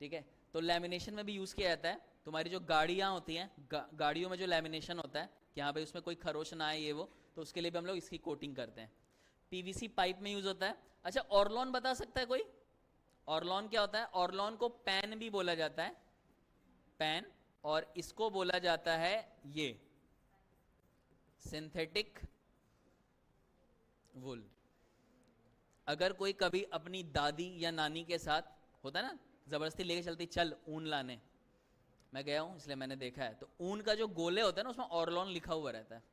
ठीक है, तो लैमिनेशन में भी यूज़ किया जाता है। तुम्हारी जो गाड़ियाँ होती हैं, गाड़ियों में जो लैमिनेशन होता है कि हाँ भाई उसमें कोई खरोच ना आए ये वो, तो उसके लिए भी हम लोग इसकी कोटिंग करते हैं। पीवीसी पाइप में यूज़ होता है। अच्छा, ऑर्लॉन बता सकता है कोई? ऑर्लॉन क्या होता है? ऑर्लॉन को पैन भी बोला जाता है, पैन, और इसको बोला जाता है ये सिंथेटिक वुल। अगर कोई कभी अपनी दादी या नानी के साथ होता है ना, जबरदस्ती लेके चलती चल ऊन लाने, मैं गया हूं इसलिए मैंने देखा है, तो ऊन का जो गोले होता है ना उसमें ऑर्लॉन लिखा हुआ रहता है,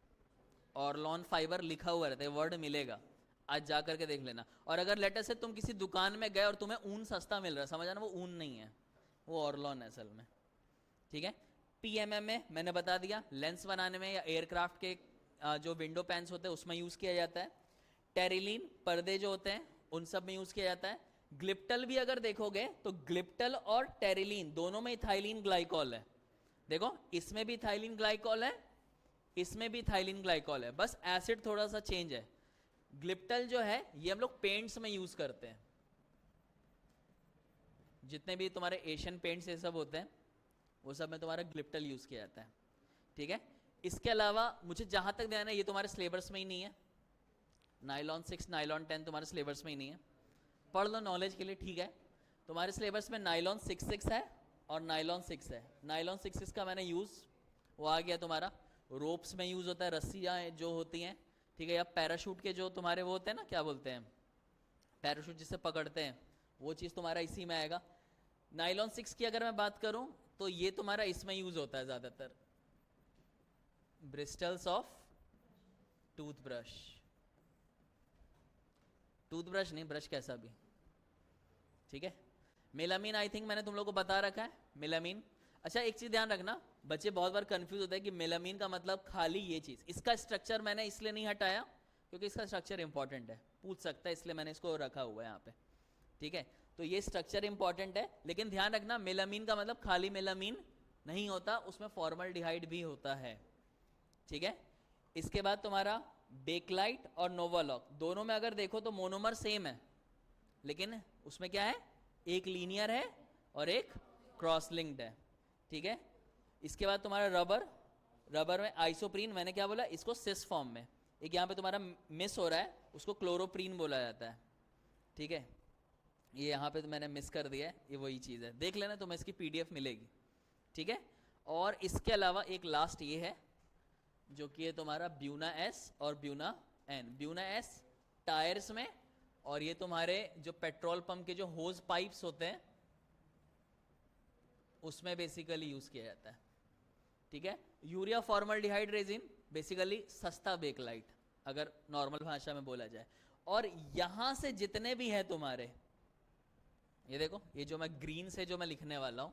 ऑर्लॉन फाइबर लिखा हुआ रहता है, वर्ड मिलेगा, आज जा करके देख लेना। और अगर लेटर से तुम किसी दुकान में गए और तुम्हें ऊन सस्ता मिल रहा है, समझ आना वो ऊन नहीं है, वो ऑर्लॉन है असल में। ठीक है, पीएमएम में मैंने बता दिया, लेंस बनाने में या एयरक्राफ्ट के जो विंडो पैन्स होते हैं उसमें यूज किया जाता है। टेरिलीन पर्दे जो होते हैं उन सब में यूज किया जाता है। ग्लिप्टल भी अगर देखोगे तो ग्लिप्टल और टेरिलीन दोनों में इथाइलिन ग्लाइकॉल है। देखो इसमें भी इथाइलिन ग्लाइकॉल है, इसमें भी इथाइलिन ग्लाइकॉल है, बस एसिड थोड़ा सा चेंज है। ग्लिप्टल जो है ये हम लोग पेंट्स में यूज करते हैं, जितने भी तुम्हारे एशियन पेंट्स ये सब होते हैं वो सब में तुम्हारा ग्लिप्टल यूज किया जाता है। ठीक है, इसके अलावा मुझे जहां तक ध्यान है ये तुम्हारे सिलेबस में ही नहीं है, नाइलॉन 6 नाइलॉन 10 तुम्हारे सिलेबस में ही नहीं है, पढ़ लो नॉलेज के लिए। ठीक है, तुम्हारे सिलेबस में नाइलॉन 6 है और नाइलॉन 6 है। नाइलॉन 6 का मैंने यूज वो आ गया तुम्हारा, रोप्स में यूज होता है, रस्सियाँ जो होती हैं। ठीक है, या पैराशूट के जो तुम्हारे वो होते हैं ना, क्या बोलते हैं, पैराशूट जिससे पकड़ते हैं, वो चीज़ तुम्हारा इसी में आएगा। नाइलॉन 6 की अगर मैं बात करूं तो ये तुम्हारा इसमें यूज होता है ज़्यादातर, ब्रिस्टल्स ऑफ टूथब्रश, टूथब्रश नहीं ब्रश कैसा भी। ठीक है, मेलामीन आई थिंक मैंने तुम लोग को बता रखा है, मेलामीन। अच्छा एक चीज ध्यान रखना, बच्चे बहुत बार कंफ्यूज होते हैं कि मेलामीन का मतलब खाली ये चीज, इसका स्ट्रक्चर मैंने इसलिए नहीं हटाया क्योंकि इसका स्ट्रक्चर इंपॉर्टेंट है, पूछ सकता है, इसलिए मैंने इसको रखा हुआ है यहाँ पे। ठीक है, तो ये स्ट्रक्चर इंपॉर्टेंट है, लेकिन ध्यान रखना मेलामीन का मतलब खाली मेलामीन नहीं होता, उसमें फॉर्मल्डिहाइड भी होता है। ठीक है, इसके बाद तुम्हारा बेकलाइट और नोवालॉक, दोनों में अगर देखो तो मोनोमर सेम है, लेकिन उसमें क्या है, एक लीनियर है और एक क्रॉस लिंक्ड है। ठीक है, इसके बाद तुम्हारा रबर, रबर में आइसोप्रीन, मैंने क्या बोला इसको सिस फॉर्म में, एक यहाँ पे तुम्हारा मिस हो रहा है उसको क्लोरोप्रीन बोला जाता है। ठीक है, ये यहाँ पे तो मैंने मिस कर दिया है, ये वही चीज़ है, देख लेना तुम्हें इसकी पीडीएफ मिलेगी। ठीक है, और इसके अलावा एक लास्ट ये है जो कि है तुम्हारा ब्यूना एस और Buna N. Buna S tyres में, और ये तुम्हारे जो पेट्रोल पंप के जो होज पाइप्स होते हैं उसमें बेसिकली यूज किया जाता है। ठीक है, यूरिया फॉर्मल्डिहाइड रेजिन बेसिकली सस्ता बेकलाइट अगर नॉर्मल भाषा में बोला जाए। और यहां से जितने भी है तुम्हारे, ये देखो ये जो मैं ग्रीन से जो मैं लिखने वाला हूं,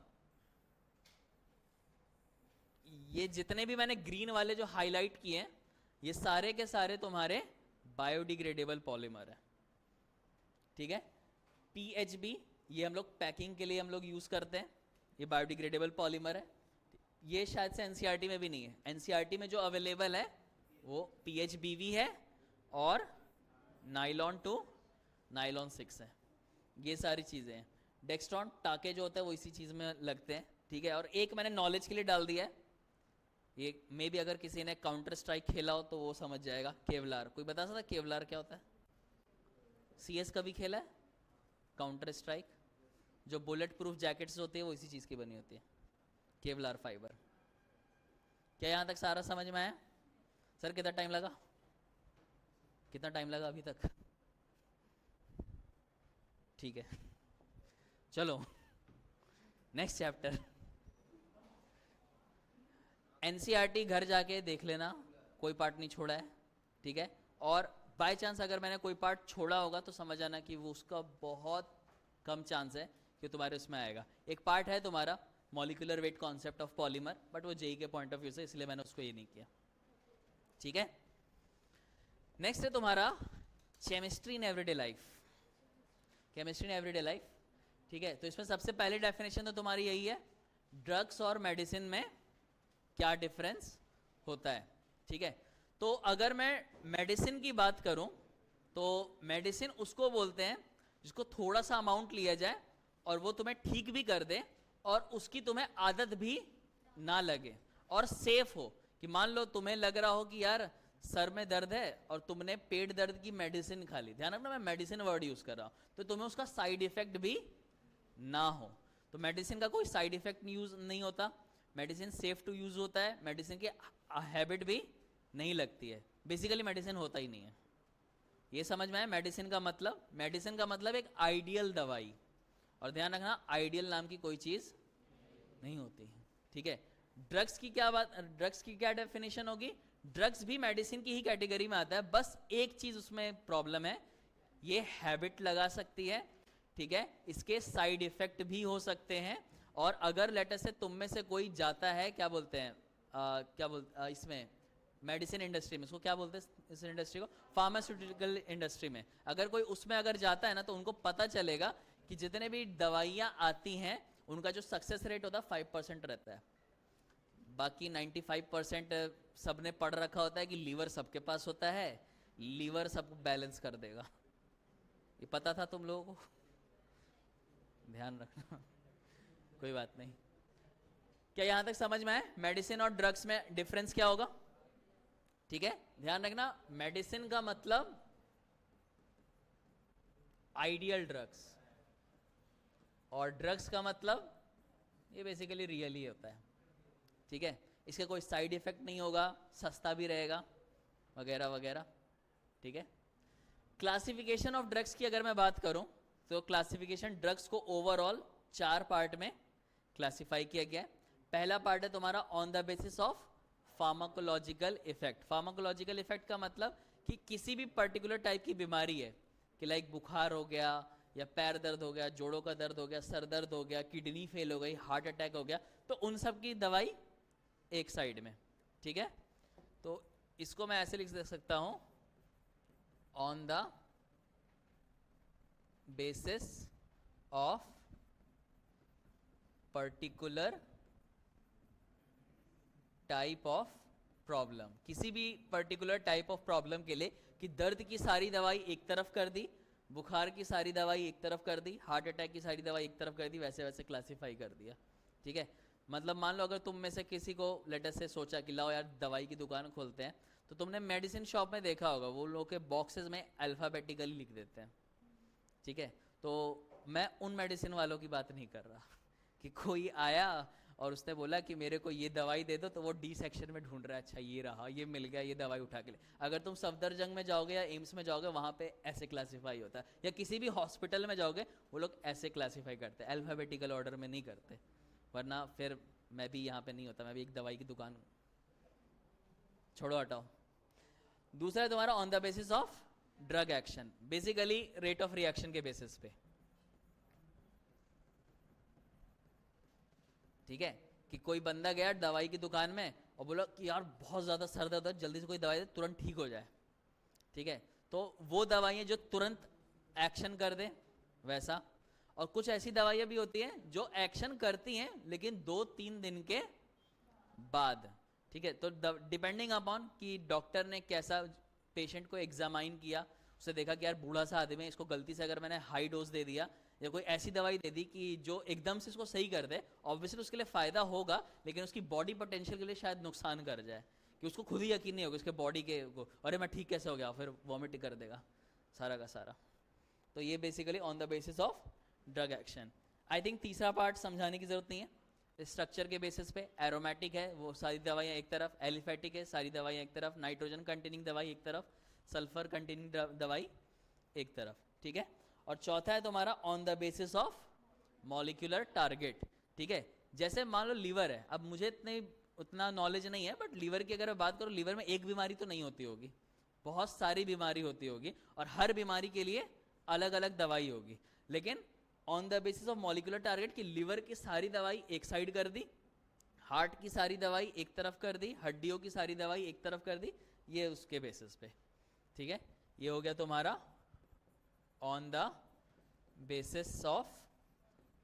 ये जितने भी मैंने ग्रीन वाले जो हाईलाइट किए हैं ये सारे के सारे तुम्हारे बायोडिग्रेडेबल पॉलीमर है। ठीक है, पीएचबी ये हम लोग पैकिंग के लिए हम लोग यूज करते हैं, ये बायोडिग्रेडेबल पॉलीमर है। ये शायद से एनसीईआरटी में भी नहीं है, एनसीईआरटी में जो अवेलेबल है वो पीएचबीवी है और नाइलॉन 2 नाइलॉन 6 है, ये सारी चीजें हैं। डेक्स्ट्रॉन टाके जो होता है वो इसी चीज में लगते हैं। ठीक है, और एक मैंने नॉलेज के लिए डाल दिया है, ये मे भी अगर किसी ने काउंटर स्ट्राइक खेला हो तो वो समझ जाएगा, केवलार। कोई बता सकता केवलार क्या होता है? सीएस कभी खेला है? काउंटर स्ट्राइक, जो बुलेट प्रूफ जैकेट्स होती है वो इसी चीज की बनी होती है, केवलार फाइबर। क्या यहां तक सारा समझ में आया? सर कितना टाइम लगा, कितना टाइम लगा अभी तक? ठीक है, चलो नेक्स्ट चैप्टर। एनसीईआरटी घर जाके देख लेना, कोई पार्ट नहीं छोड़ा है। ठीक है, और बाय चांस अगर मैंने कोई पार्ट छोड़ा होगा तो समझ आना कि वो उसका बहुत कम चांस है कि तुम्हारे उसमें आएगा। एक पार्ट है तुम्हारा molecular weight concept of polymer, but वो जेई के पॉइंट ऑफ व्यू से, इसलिए मैंने उसको ये नहीं किया। ठीक है, नेक्स्ट है तुम्हारा chemistry in everyday life, chemistry in everyday life. ठीक है, तो इसमें सबसे पहले डेफिनेशन तो तुम्हारी यही है, ड्रग्स और मेडिसिन में क्या डिफरेंस होता है। ठीक है, तो अगर मैं मेडिसिन की बात करूं तो मेडिसिन उसको बोलते हैं जिसको थोड़ा सा अमाउंट लिया जाए और वो तुम्हें ठीक भी कर दे और उसकी तुम्हें आदत भी ना लगे और सेफ हो। कि मान लो तुम्हें लग रहा हो कि यार सर में दर्द है और तुमने पेट दर्द की मेडिसिन खा ली, ध्यान रखना मैं मेडिसिन वर्ड यूज कर रहा हूं, तो तुम्हें उसका साइड इफेक्ट भी ना हो। तो मेडिसिन का कोई साइड इफेक्ट यूज नहीं होता, मेडिसिन सेफ टू यूज होता है, मेडिसिन की हैबिट भी नहीं लगती है, बेसिकली मेडिसिन होता ही नहीं है। ये समझ में आया मेडिसिन का मतलब? मेडिसिन का मतलब एक आइडियल दवाई, और ध्यान रखना आइडियल नाम की कोई चीज नहीं होती, ठीक है। ड्रग्स की क्या बात, ड्रग्स की क्या डेफिनेशन होगी? ड्रग्स भी मेडिसिन की ही कैटेगरी में आता है, बस एक चीज उसमें प्रॉब्लम है, ये हैबिट लगा सकती है, ठीक है, इसके साइड इफेक्ट भी हो सकते हैं। और अगर लेटर से तुम में से कोई जाता है, क्या बोलते हैं इसमें मेडिसिन इंडस्ट्री में, इसको क्या बोलते हैं इस इंडस्ट्री को, फार्मास्यूटिकल इंडस्ट्री में, अगर कोई उसमें अगर जाता है ना तो उनको पता चलेगा कि जितने भी दवाइयां आती हैं उनका जो सक्सेस रेट होता है 5% रहता है, बाकी 95% सबने पढ़ रखा होता है कि लीवर सबके पास होता है, लीवर सबको बैलेंस कर देगा। ये पता था तुम लोगों को? ध्यान रखना कोई बात नहीं। क्या यहां तक समझ में आए मेडिसिन और ड्रग्स में डिफरेंस क्या होगा? ठीक है, ध्यान रखना मेडिसिन का मतलब आइडियल ड्रग्स और ड्रग्स का मतलब ये बेसिकली रियल ही होता है, ठीक है, इसके कोई साइड इफेक्ट नहीं होगा, सस्ता भी रहेगा वगैरह वगैरह, ठीक है। क्लासिफिकेशन ऑफ ड्रग्स की अगर मैं बात करूं तो क्लासिफिकेशन ड्रग्स को ओवरऑल 4 पार्ट में क्लासिफाई किया गया है। पहला पार्ट है तुम्हारा on the basis of pharmacological effect. Pharmacological effect का मतलब कि किसी भी पर्टिकुलर टाइप की बीमारी है कि लाइक बुखार हो गया या पैर दर्द हो गया, जोड़ों का दर्द हो गया, सर दर्द हो गया, किडनी फेल हो गई, हार्ट अटैक हो गया, तो उन सब की दवाई एक साइड में, ठीक है। तो इसको मैं ऐसे लिख सकता हूं on the basis of particular type of problem. किसी भी पर्टिकुलर टाइप ऑफ प्रॉब्लम के लिए कि दर्द की सारी दवाई एक तरफ कर दी, बुखार की सारी दवाई एक तरफ कर दी, हार्ट अटैक की सारी दवाई एक तरफ कर दी, वैसे वैसे क्लासिफाई कर दिया, ठीक है। मतलब मान लो अगर तुम में से किसी को लेटर से सोचा कि लाओ यार दवाई की दुकान खोलते हैं, तो तुमने मेडिसिन शॉप में देखा होगा वो लोग के बॉक्सेस में अल्फाबेटिकली लिख देते हैं, ठीक है। तो मैं उन मेडिसिन वालों की बात नहीं कर रहा कि कोई आया और उसने बोला कि मेरे को ये दवाई दे दो, तो वो डी सेक्शन में ढूंढ रहा है, अच्छा ये रहा, ये मिल गया, ये दवाई उठा के ले। अगर तुम सफदरजंग में जाओगे या एम्स में जाओगे वहां पे ऐसे क्लासिफाई होता है, या किसी भी हॉस्पिटल में जाओगे वो लोग ऐसे क्लासिफाई करते हैं, अल्फाबेटिकल ऑर्डर में नहीं करते, वरना फिर मैं भी यहाँ पे नहीं होता, मैं भी एक दवाई की दुकान, छोड़ो हटाओ। दूसरा है तुम्हारा on the basis of drug action, basically rate of reaction के बेसिस पे, ठीक है। कि कोई बंदा गया दवाई की दुकान में और बोला कि यार बहुत ज्यादा सर दर्द है, जल्दी से कोई दवाई दे तुरंत ठीक हो जाए, ठीक है। तो वो दवाइयां जो तुरंत एक्शन कर दे वैसा, और कुछ ऐसी दवाइयां भी होती हैं जो एक्शन करती हैं लेकिन 2-3 दिन के बाद, ठीक है। तो डिपेंडिंग अपॉन कि डॉक्टर ने कैसा पेशेंट को एग्जामाइन किया, उसे देखा कि यार बूढ़ा सा आदमी है, इसको गलती से अगर मैंने हाई डोज दे दिया या कोई ऐसी दवाई दे दी कि जो एकदम से इसको सही कर दे, ऑब्वियसली उसके लिए फायदा होगा लेकिन उसकी बॉडी पोटेंशियल के लिए शायद नुकसान कर जाए, कि उसको खुद ही यकीन नहीं होगा उसके बॉडी के को, अरे मैं ठीक कैसे हो गया, फिर वॉमिट कर देगा सारा का सारा। तो ये basically on the basis of drug action. I think तीसरा पार्ट समझाने की जरूरत नहीं है। स्ट्रक्चर के बेसिस पे एरोमेटिक है वो सारी दवाइयाँ एक तरफ, एलिफेटिक है सारी दवाइयाँ एक तरफ, नाइट्रोजन कंटेनिंग दवाई एक तरफ, सल्फर कंटेनिंग दवाई एक तरफ, ठीक है। और चौथा है तुम्हारा on the basis of molecular target, ठीक है। जैसे मान लो लीवर है, अब मुझे उतना नॉलेज नहीं है, बट लीवर की अगर मैं बात करूं, लीवर में एक बीमारी तो नहीं होती होगी, बहुत सारी बीमारी होती होगी और हर बीमारी के लिए अलग अलग दवाई होगी, लेकिन on the basis of molecular target की लीवर की सारी दवाई एक साइड कर दी, हार्ट की सारी दवाई एक तरफ कर दी, हड्डियों की सारी दवाई एक तरफ कर दी, ये उसके बेसिस पे, ठीक है। ये हो गया तुम्हारा on the basis of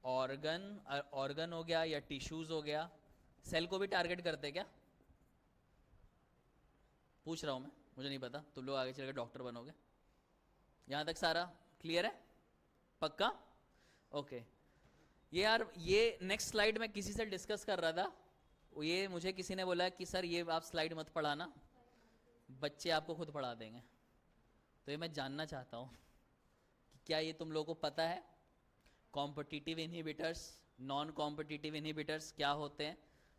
organ हो गया या टिश्यूज हो गया। सेल को भी टारगेट करते क्या? पूछ रहा हूं मैं, मुझे नहीं पता, तुम लोग आगे चलकर डॉक्टर बनोगे। यहां तक सारा क्लियर है? पक्का? ओके। ये यार, ये नेक्स्ट स्लाइड में किसी से डिस्कस कर रहा था, ये मुझे किसी ने बोला कि सर ये आप स्लाइड मत पढ़ाना, बच्चे आपको खुद पढ़ा देंगे। तो ये मैं जानना चाहता हूँ कि क्या ये तुम लोगों को पता है competitive inhibitors, non competitive inhibitors क्या होते हैं?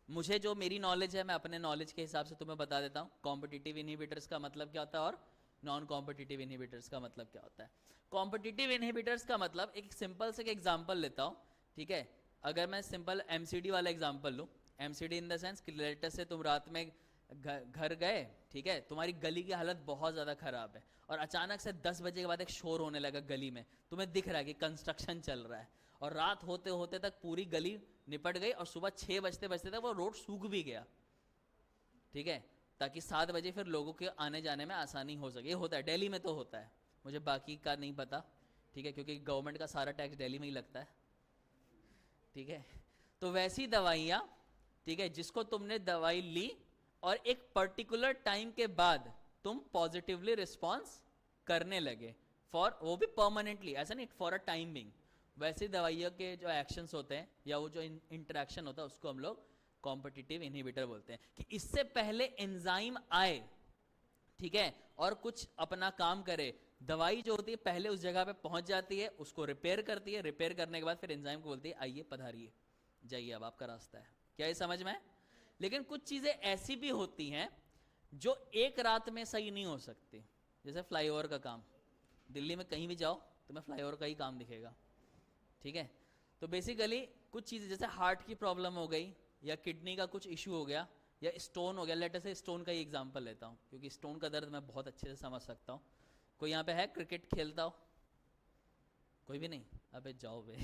मुझे जो मेरी नॉलेज है मैं अपने नॉलेज के हिसाब से तुम्हें बता देता हूँ कॉम्पिटिटिव इनहिबिटर्स का मतलब क्या होता है और नॉन कॉम्पिटिटिव इनहिबिटर्स का मतलब क्या होता है। कॉम्पिटिटिव इनहिबिटर्स का मतलब, एक सिंपल से एग्जांपल लेता हूँ, ठीक है? अगर मैं सिंपल एमसीडी वाला एग्जांपल लूँ, एमसीडी इन द सेंस कि लेटेस्ट से तुम रात में घर गए, ठीक है, तुम्हारी गली की हालत बहुत ज़्यादा ख़राब है और अचानक से 10 बजे के बाद एक शोर होने लगा गली में, तुम्हें दिख रहा है कि कंस्ट्रक्शन चल रहा है और रात होते होते तक पूरी गली निपट गई और सुबह 6 बजते बजते तक वो रोड सूख भी गया, ठीक है, ताकि 7 बजे फिर लोगों के आने जाने में आसानी हो सके। ये होता है, दिल्ली में तो होता है, मुझे बाकी का नहीं पता, ठीक है, क्योंकि गवर्नमेंट का सारा टैक्स दिल्ली में ही लगता है, ठीक है। तो वैसी दवाइयाँ, ठीक है, जिसको तुमने दवाई ली और एक पर्टिकुलर टाइम के बाद तुम पॉजिटिवली रिस्पॉन्स करने लगे, फॉर वो भी परमानेंटली, ऐसा नहीं, फॉर अ टाइम बिंग, वैसी दवाइयों के जो एक्शंस होते हैं या वो जो इंटरेक्शन होता है उसको हम लोग कॉम्पिटिटिव इनहिबिटर बोलते हैं। कि इससे पहले एंजाइम आए, ठीक है, और कुछ अपना काम करे, दवाई जो होती है पहले उस जगह पे पहुंच जाती है, उसको रिपेयर करती है, रिपेयर करने के बाद फिर एंजाइम को बोलती है आइए पधारिए, जाइए अब आपका रास्ता है। क्या ये समझ में है? लेकिन कुछ चीजें ऐसी भी होती हैं जो एक रात में सही नहीं हो सकती, जैसे फ्लाईओवर का काम, दिल्ली में कहीं भी जाओ तुम्हें फ्लाईओवर का ही काम दिखेगा, ठीक है। तो बेसिकली कुछ चीजें, जैसे हार्ट की प्रॉब्लम हो गई या किडनी का कुछ इशू हो गया या स्टोन हो गया, लेटर से स्टोन का ही एग्जांपल लेता हूँ क्योंकि स्टोन का दर्द मैं बहुत अच्छे से समझ सकता हूँ। कोई यहाँ पे है क्रिकेट खेलता हो? कोई भी नहीं? अबे जाओ बे।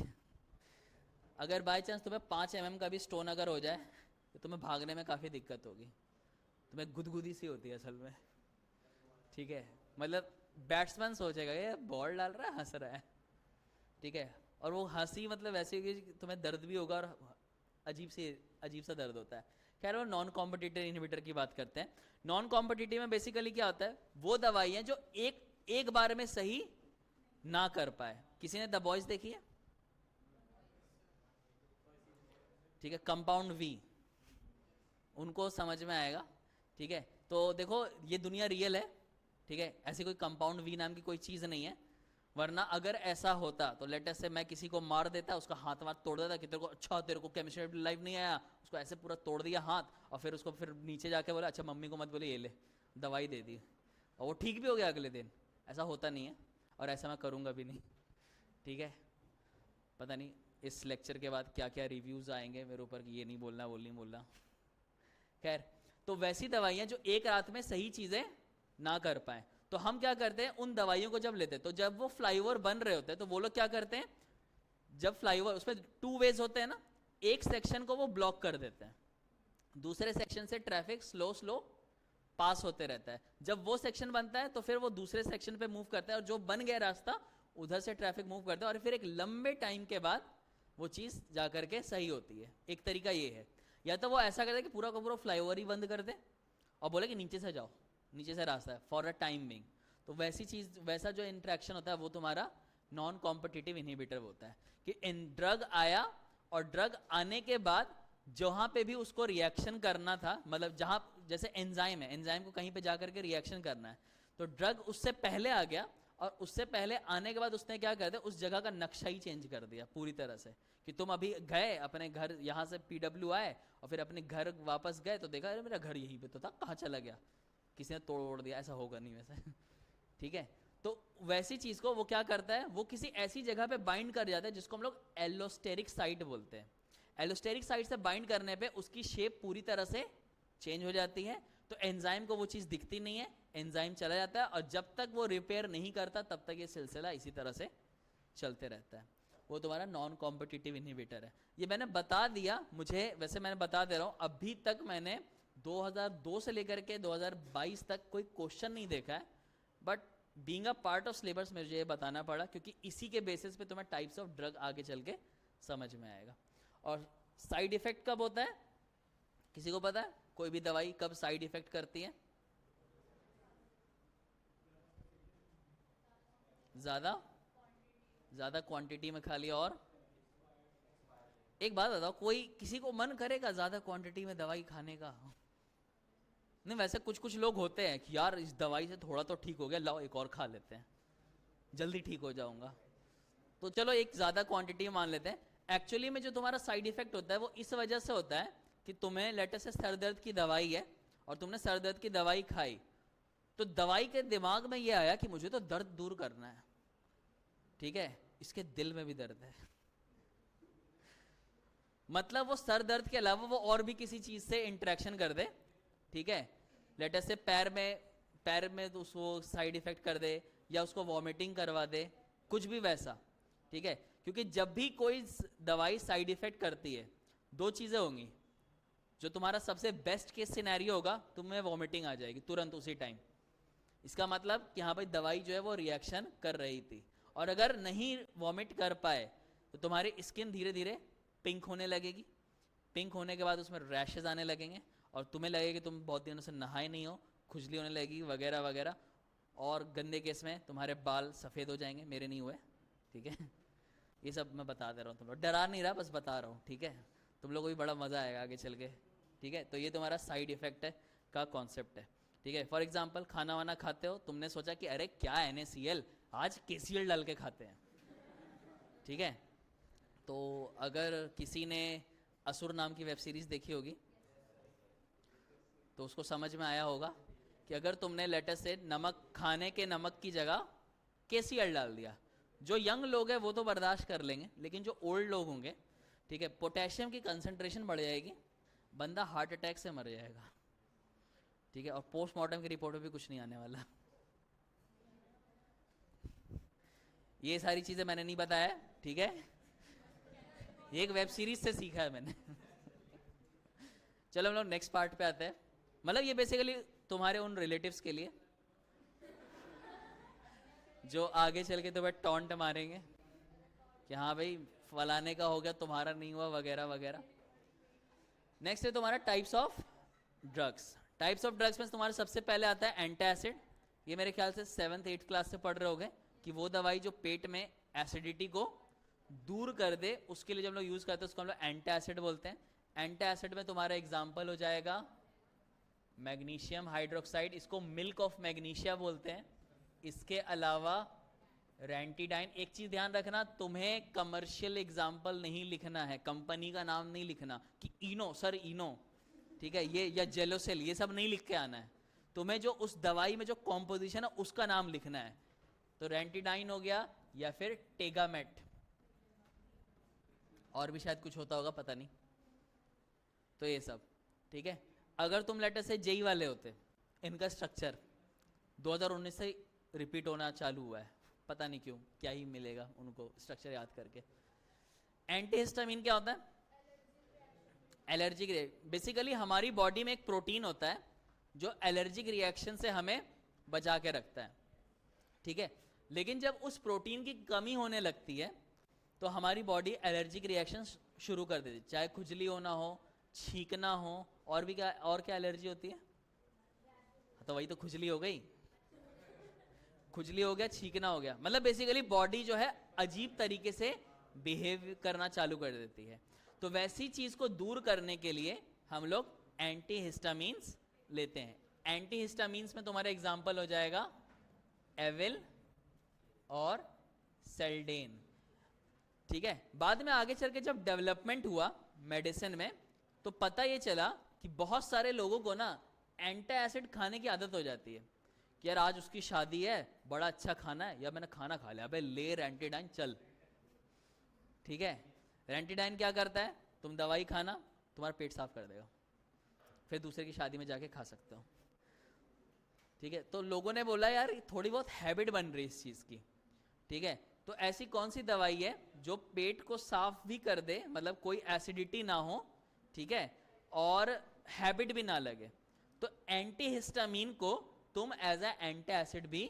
अगर बाई चांस तुम्हें 5 mm का भी स्टोन अगर हो जाए तो तुम्हें भागने में काफ़ी दिक्कत होगी, तुम्हें गुदगुदी सी होती है असल में, ठीक है। मतलब बैट्समैन सोचेगा ये बॉल डाल रहा है, हंस रहा है, ठीक है, और वो हंसी मतलब ऐसी होगी कि तुम्हें दर्द भी होगा और अजीब सा दर्द होता है। खैर वो नॉन कॉम्पिटिटिव इनहिबिटर की बात करते हैं। नॉन कॉम्पिटिटिव में बेसिकली क्या होता है, वो दवाइयाँ जो एक बार में सही ना कर पाए। किसी ने द बॉयज देखी है? ठीक है, कंपाउंड वी, उनको समझ में आएगा, ठीक है। तो देखो ये दुनिया रियल है, ठीक है, ऐसी कोई कंपाउंड वी नाम की कोई चीज़ नहीं है, वरना अगर ऐसा होता तो लेटेस्ट से मैं किसी को मार देता, उसका हाथ वाथ तोड़ देता कि तेरे को, अच्छा तेरे को केमिस्ट्री लाइफ नहीं आया, उसको ऐसे पूरा तोड़ दिया हाथ और फिर उसको फिर नीचे जाके बोला अच्छा मम्मी को मत बोले, ये ले दवाई दे दी और वो ठीक भी हो गया अगले दिन। ऐसा होता नहीं है और ऐसा मैं करूँगा भी नहीं, ठीक है। पता नहीं इस लेक्चर के बाद क्या क्या रिव्यूज़ आएंगे मेरे ऊपर कि ये नहीं बोलना वो नहीं बोलना। खैर, तो वैसी दवाइयाँ जो एक रात में सही चीज़ें ना कर पाए, तो हम क्या करते हैं उन दवाइयों को जब लेते हैं, तो जब वो फ्लाईओवर बन रहे होते हैं तो वो लोग क्या करते हैं, जब फ्लाईओवर, उसमें 2 वेज होते हैं ना, एक सेक्शन को वो ब्लॉक कर देते हैं, दूसरे सेक्शन से ट्रैफिक स्लो पास होते रहता है। जब वो सेक्शन बनता है तो फिर वो दूसरे सेक्शन पे मूव करता है और जो बन गया रास्ता उधर से ट्रैफिक मूव करता है और फिर एक लंबे टाइम के बाद वो चीज़ जा करके सही होती है। एक तरीका ये है, या तो वो ऐसा करते कि पूरा का पूरा फ्लाईओवर ही बंद कर दे और बोले कि नीचे से जाओ, नीचे से रास्ता है फॉर अ टाइम बिंग। तो वैसी चीज़, वैसा जो इंटरेक्शन होता है वो तुम्हारा नॉन कॉम्पिटिटिव इनहिबिटर होता है कि ड्रग आया और ड्रग आने के बाद जहाँ पे भी उसको रिएक्शन करना था, मतलब जहाँ जैसे एंजाइम है, एंजाइम को कहीं पे जाकर के रिएक्शन करना है, तो ड्रग उससे पहले आ गया और उससे पहले आने के बाद उसने क्या कर दिया, उस जगह का नक्शा ही चेंज कर दिया पूरी तरह से। कि तुम अभी गए अपने घर, यहाँ से पीडब्ल्यू आए और फिर अपने घर वापस गए तो देखा अरे मेरा घर यहीं पे तो था, कहाँ चला गया, किसी ने तोड़ दिया, ऐसा होगा नहीं वैसे। ठीक है, तो वैसी चीज को वो क्या करता है, वो किसी ऐसी जगह पे बाइंड कर जाता है जिसको हम लोग एलोस्टेरिक साइट बोलते हैं। एलोस्टेरिक साइट से बाइंड करने पे उसकी शेप पूरी तरह से चेंज हो जाती है, तो एंजाइम को वो चीज दिखती नहीं है, एंजाइम चला जाता है और जब तक वो रिपेयर नहीं करता तब तक ये सिलसिला इसी तरह से चलते रहता है। वो तुम्हारा नॉन कॉम्पिटिटिव इनहिबिटर है। ये मैंने बता दिया, मुझे वैसे मैंने बता दे रहा हूँ, अभी तक मैंने 2002 से लेकर के 2022 तक कोई क्वेश्चन नहीं देखा है, but being a part of syllabus मुझे ये बताना पड़ा क्योंकि इसी के बेसिस पे तुम्हें टाइप्स ऑफ ड्रग आगे चल के समझ में आएगा। और साइड इफेक्ट कब होता है, किसी को पता है? कोई भी दवाई कब साइड इफेक्ट करती है? ज्यादा ज्यादा क्वांटिटी में खा लिया और एक बात बताओ, कोई किसी को मन करेगा ज्यादा क्वांटिटी में दवाई खाने का? नहीं, वैसे कुछ कुछ लोग होते हैं कि यार इस दवाई से थोड़ा तो ठीक हो गया, लाओ एक और खा लेते हैं, जल्दी ठीक हो जाऊंगा। तो चलो एक ज्यादा क्वांटिटी में मान लेते हैं। एक्चुअली में जो तुम्हारा साइड इफेक्ट होता है वो इस वजह से होता है कि तुम्हें लेटर से सर दर्द की दवाई है और तुमने सर दर्द की दवाई खाई, तो दवाई के दिमाग में ये आया कि मुझे तो दर्द दूर करना है, ठीक है, इसके दिल में भी दर्द है, मतलब वो सर दर्द के अलावा वो और भी किसी चीज से इंटरेक्शन कर दे, ठीक है, लेटर से पैर में तो उसको साइड इफेक्ट कर दे या उसको वॉमिटिंग करवा दे, कुछ भी वैसा, ठीक है। क्योंकि जब भी कोई दवाई साइड इफेक्ट करती है, दो चीजें होंगी। जो तुम्हारा सबसे बेस्ट केस सिनेरियो होगा, तुम्हें वॉमिटिंग आ जाएगी तुरंत उसी टाइम, इसका मतलब कि हाँ भाई दवाई जो है वो रिएक्शन कर रही थी। और अगर नहीं वॉमिट कर पाए तो तुम्हारी स्किन धीरे धीरे पिंक होने लगेगी, पिंक होने के बाद उसमें रैशेज आने लगेंगे और तुम्हें लगेगा कि तुम बहुत दिनों से नहाए नहीं हो, खुजली होने लगेगी वगैरह वगैरह, और गंदे केस में तुम्हारे बाल सफ़ेद हो जाएंगे, मेरे नहीं हुए, ठीक है। ये सब मैं बता दे रहा हूँ, तुम लोग डरा नहीं रहा, बस बता रहा हूँ, ठीक है, तुम लोगों को भी बड़ा मज़ा आएगा आगे चल के, ठीक है। तो ये तुम्हारा साइड इफेक्ट है का कॉन्सेप्ट है, ठीक है। फॉर एग्जाम्पल खाना वाना खाते हो, तुमने सोचा कि अरे क्या NaCl, आज KCl डाल के खाते हैं, ठीक है। तो अगर किसी ने असुर नाम की वेब सीरीज देखी होगी तो उसको समझ में आया होगा कि अगर तुमने लेटर से नमक, खाने के नमक की जगह KCl डाल दिया, जो यंग लोग हैं वो तो बर्दाश्त कर लेंगे, लेकिन जो ओल्ड लोग होंगे, ठीक है, पोटेशियम की कंसंट्रेशन बढ़ जाएगी, बंदा हार्ट अटैक से मर जाएगा, ठीक है। और पोस्टमार्टम की रिपोर्ट में भी कुछ नहीं आने वाला। ये सारी चीजें मैंने नहीं बताया, ठीक है, एक वेब सीरीज से सीखा है मैंने। चलो हम लोग नेक्स्ट पार्ट पे आते हैं। मतलब ये बेसिकली तुम्हारे उन रिलेटिव्स के लिए जो आगे चल के तुम्हें टॉन्ट मारेंगे कि हाँ भाई फलाने का हो गया तुम्हारा नहीं हुआ वगैरह वगैरह। नेक्स्ट है तुम्हारा types of drugs. Types of drugs में तुम्हारा सबसे पहले आता है एंटासिड। ये मेरे ख्याल से 7th 8th क्लास से पढ़ रहे होगे कि वो दवाई जो पेट में एसिडिटी को दूर कर दे, उसके लिए जब हम लोग यूज करते हैं उसको हम लोग एंटासिड बोलते हैं। एंटासिड में तुम्हारा एग्जाम्पल हो जाएगा मैग्नीशियम हाइड्रोक्साइड, इसको मिल्क ऑफ मैग्नीशिया बोलते हैं। इसके अलावा रेंटीडाइन। एक चीज ध्यान रखना, तुम्हें कमर्शियल एग्जाम्पल नहीं लिखना है, कंपनी का नाम नहीं लिखना कि इनो, सर इनो, ठीक है, ये या जेलोसेल, ये सब नहीं लिख के आना है। तुम्हें जो उस दवाई में जो कॉम्पोजिशन है उसका नाम लिखना है। तो रेंटीडाइन हो गया या फिर टेगामेट, और भी शायद कुछ होता होगा पता नहीं। तो ये सब, ठीक है। अगर तुम लेटर से जेई वाले होते, इनका स्ट्रक्चर 2019 से रिपीट होना चालू हुआ है, पता नहीं क्यों, क्या ही मिलेगा उनको स्ट्रक्चर याद करके। एंटीहिस्टामिन क्या होता है? एलर्जिक। बेसिकली हमारी बॉडी में एक प्रोटीन होता है जो एलर्जिक रिएक्शन से हमें बचा के रखता है, ठीक है। लेकिन जब उस प्रोटीन की कमी होने लगती है तो हमारी बॉडी एलर्जिक रिएक्शन शुरू कर देती है, चाहे खुजली होना हो, छींकना हो, और भी क्या, और क्या एलर्जी होती है? तो वही तो खुजली हो गई, खुजली हो गया, छींकना हो गया, मतलब बेसिकली बॉडी जो है अजीब तरीके से बिहेव करना चालू कर देती है। तो वैसी चीज को दूर करने के लिए हम लोग एंटीहिस्टामिन्स लेते हैं। एंटीहिस्टामिन्स में तुम्हारा एग्जांपल हो जाएगा एविल और सेल्डेन, ठीक है। बाद में आगे चल के जब डेवलपमेंट हुआ मेडिसिन में तो पता ये चला कि बहुत सारे लोगों को ना एंटासिड खाने की आदत हो जाती है कि यार आज उसकी शादी है, बड़ा अच्छा खाना है, या मैंने खाना खा लिया, अबे ले रेंटीडाइन चल, ठीक है। रेंटीडाइन क्या करता है? तुम दवाई खाना, तुम्हारा पेट साफ कर देगा, फिर दूसरे की शादी में जाके खा सकते हो, ठीक है। तो लोगों ने बोला यार थोड़ी बहुत हैबिट बन रही इस चीज की, ठीक है। तो ऐसी कौन सी दवाई है जो पेट को साफ भी कर दे, मतलब कोई एसिडिटी ना हो, ठीक है, और हैबिट भी ना लगे? तो एंटीहिस्टामिन को तुम एज ए एंटासिड भी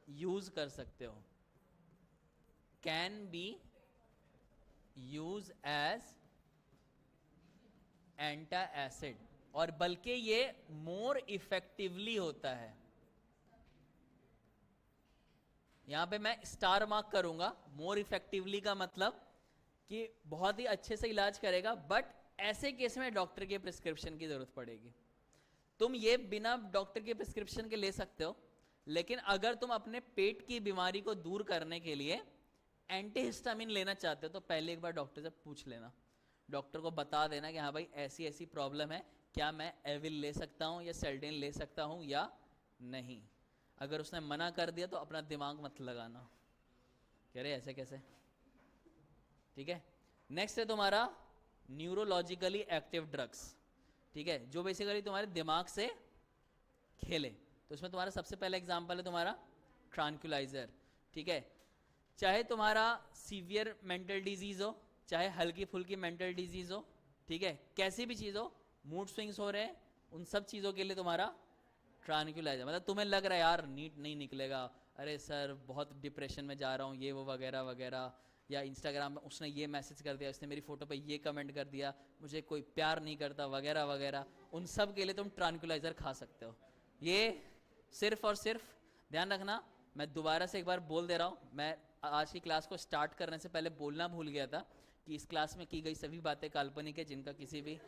यूज कर सकते हो, can be use as antacid, और बल्कि ये मोर इफेक्टिवली होता है। यहाँ पे मैं स्टार मार्क करूंगा। मोर इफेक्टिवली का मतलब कि बहुत ही अच्छे से इलाज करेगा, बट ऐसे केस में डॉक्टर के प्रिस्क्रिप्शन की जरूरत पड़ेगी। तुम ये बिना डॉक्टर के प्रिस्क्रिप्शन के ले सकते हो, लेकिन अगर तुम अपने पेट की बीमारी को दूर करने के लिए एंटीहिस्टामिन लेना चाहते हो तो पहले एक बार डॉक्टर से पूछ लेना। डॉक्टर को बता देना कि हाँ भाई ऐसी ऐसी प्रॉब्लम है, क्या मैं एविल ले सकता हूँ या सेल्डेन ले सकता हूँ या नहीं। अगर उसने मना कर दिया तो अपना दिमाग मत लगाना, कह रहे ऐसे कैसे। ठीक है, नेक्स्ट है तुम्हारा न्यूरोलॉजिकली एक्टिव ड्रग्स। ठीक है, जो बेसिकली तुम्हारे दिमाग से खेले। तो इसमें तुम्हारा सबसे पहला एग्जांपल है तुम्हारा ट्रांक्विलाइजर। ठीक है, चाहे तुम्हारा सीवियर मेंटल डिजीज हो, चाहे हल्की फुल्की मेंटल डिजीज हो, ठीक है, कैसी भी चीज हो, मूड स्विंग्स हो रहे हैं, उन सब चीजों के लिए तुम्हारा ट्रांक्विलाइजर। मतलब तुम्हें लग रहा है यार नीट नहीं निकलेगा, अरे सर बहुत डिप्रेशन में जा रहा हूँ, ये वो वगैरह वगैरह, या इंस्टाग्राम में उसने ये मैसेज कर दिया, उसने मेरी फोटो पे ये कमेंट कर दिया, मुझे कोई प्यार नहीं करता वगैरह वगैरह, उन सब के लिए तुम ट्रांक्विलाइजर खा सकते हो। ये सिर्फ और सिर्फ ध्यान रखना, मैं दोबारा से एक बार बोल दे रहा हूँ, मैं आज की क्लास को स्टार्ट करने से पहले बोलना भूल गया था कि इस क्लास में की गई सभी बातें काल्पनिक है, जिनका किसी भी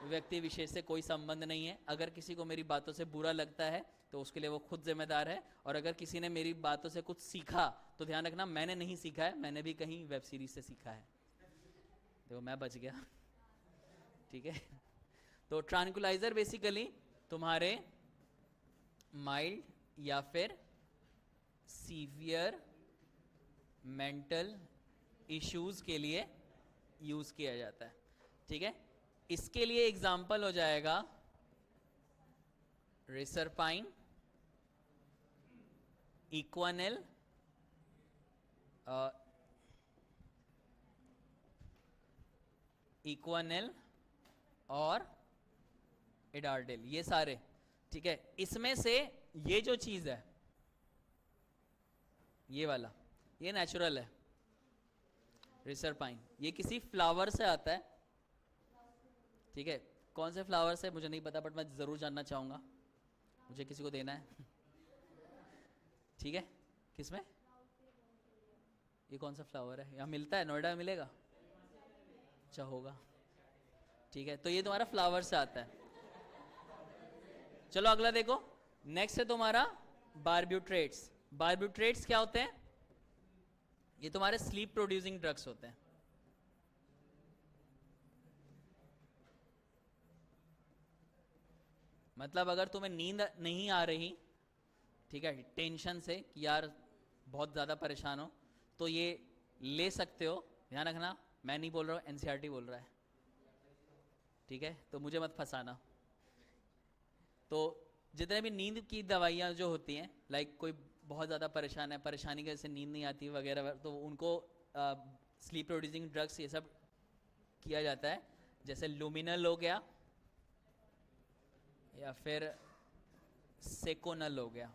व्यक्ति विशेष से कोई संबंध नहीं है। अगर किसी को मेरी बातों से बुरा लगता है तो उसके लिए वो खुद जिम्मेदार है, और अगर किसी ने मेरी बातों से कुछ सीखा तो ध्यान रखना मैंने नहीं सीखा है, मैंने भी कहीं वेब सीरीज से सीखा है। देखो मैं बच गया। ठीक है, तो ट्रांक्विलाइजर बेसिकली तुम्हारे माइल्ड या फिर सीवियर मेंटल इश्यूज के लिए यूज किया जाता है। ठीक है, इसके लिए एग्जाम्पल हो जाएगा रिसरपाइन, इक्वानेल, और इडार्डेल, ये सारे। ठीक है, इसमें से ये जो चीज है, ये वाला, ये नेचुरल है रिसरपाइन, ये किसी फ्लावर से आता है। ठीक है, कौन से फ्लावर से मुझे नहीं पता, बट मैं जरूर जानना चाहूंगा, मुझे किसी को देना है। ठीक है, किसमें, ये कौन सा फ्लावर है, यहाँ मिलता है, नोएडा में मिलेगा, अच्छा होगा। ठीक है, तो ये तुम्हारा फ्लावर से आता है। चलो अगला देखो, नेक्स्ट है तुम्हारा बारब्यूट्रेट्स। बारब्यूट्रेट्स क्या होते हैं, ये तुम्हारे स्लीप प्रोड्यूसिंग ड्रग्स होते हैं। मतलब अगर तुम्हें नींद नहीं आ रही, ठीक है, टेंशन से कि यार बहुत ज़्यादा परेशान हो, तो ये ले सकते हो। ध्यान रखना मैं नहीं बोल रहा हूँ, एनसीईआरटी बोल रहा है। ठीक है, तो मुझे मत फंसाना। तो जितने भी नींद की दवाइयाँ जो होती हैं, लाइक कोई बहुत ज़्यादा परेशान है, परेशानी की वजह से नींद नहीं आती वगैरह, तो उनको स्लीप प्रोड्यूसिंग ड्रग्स ये सब किया जाता है। जैसे लुमिनल हो गया या फिर सेकोनल हो गया।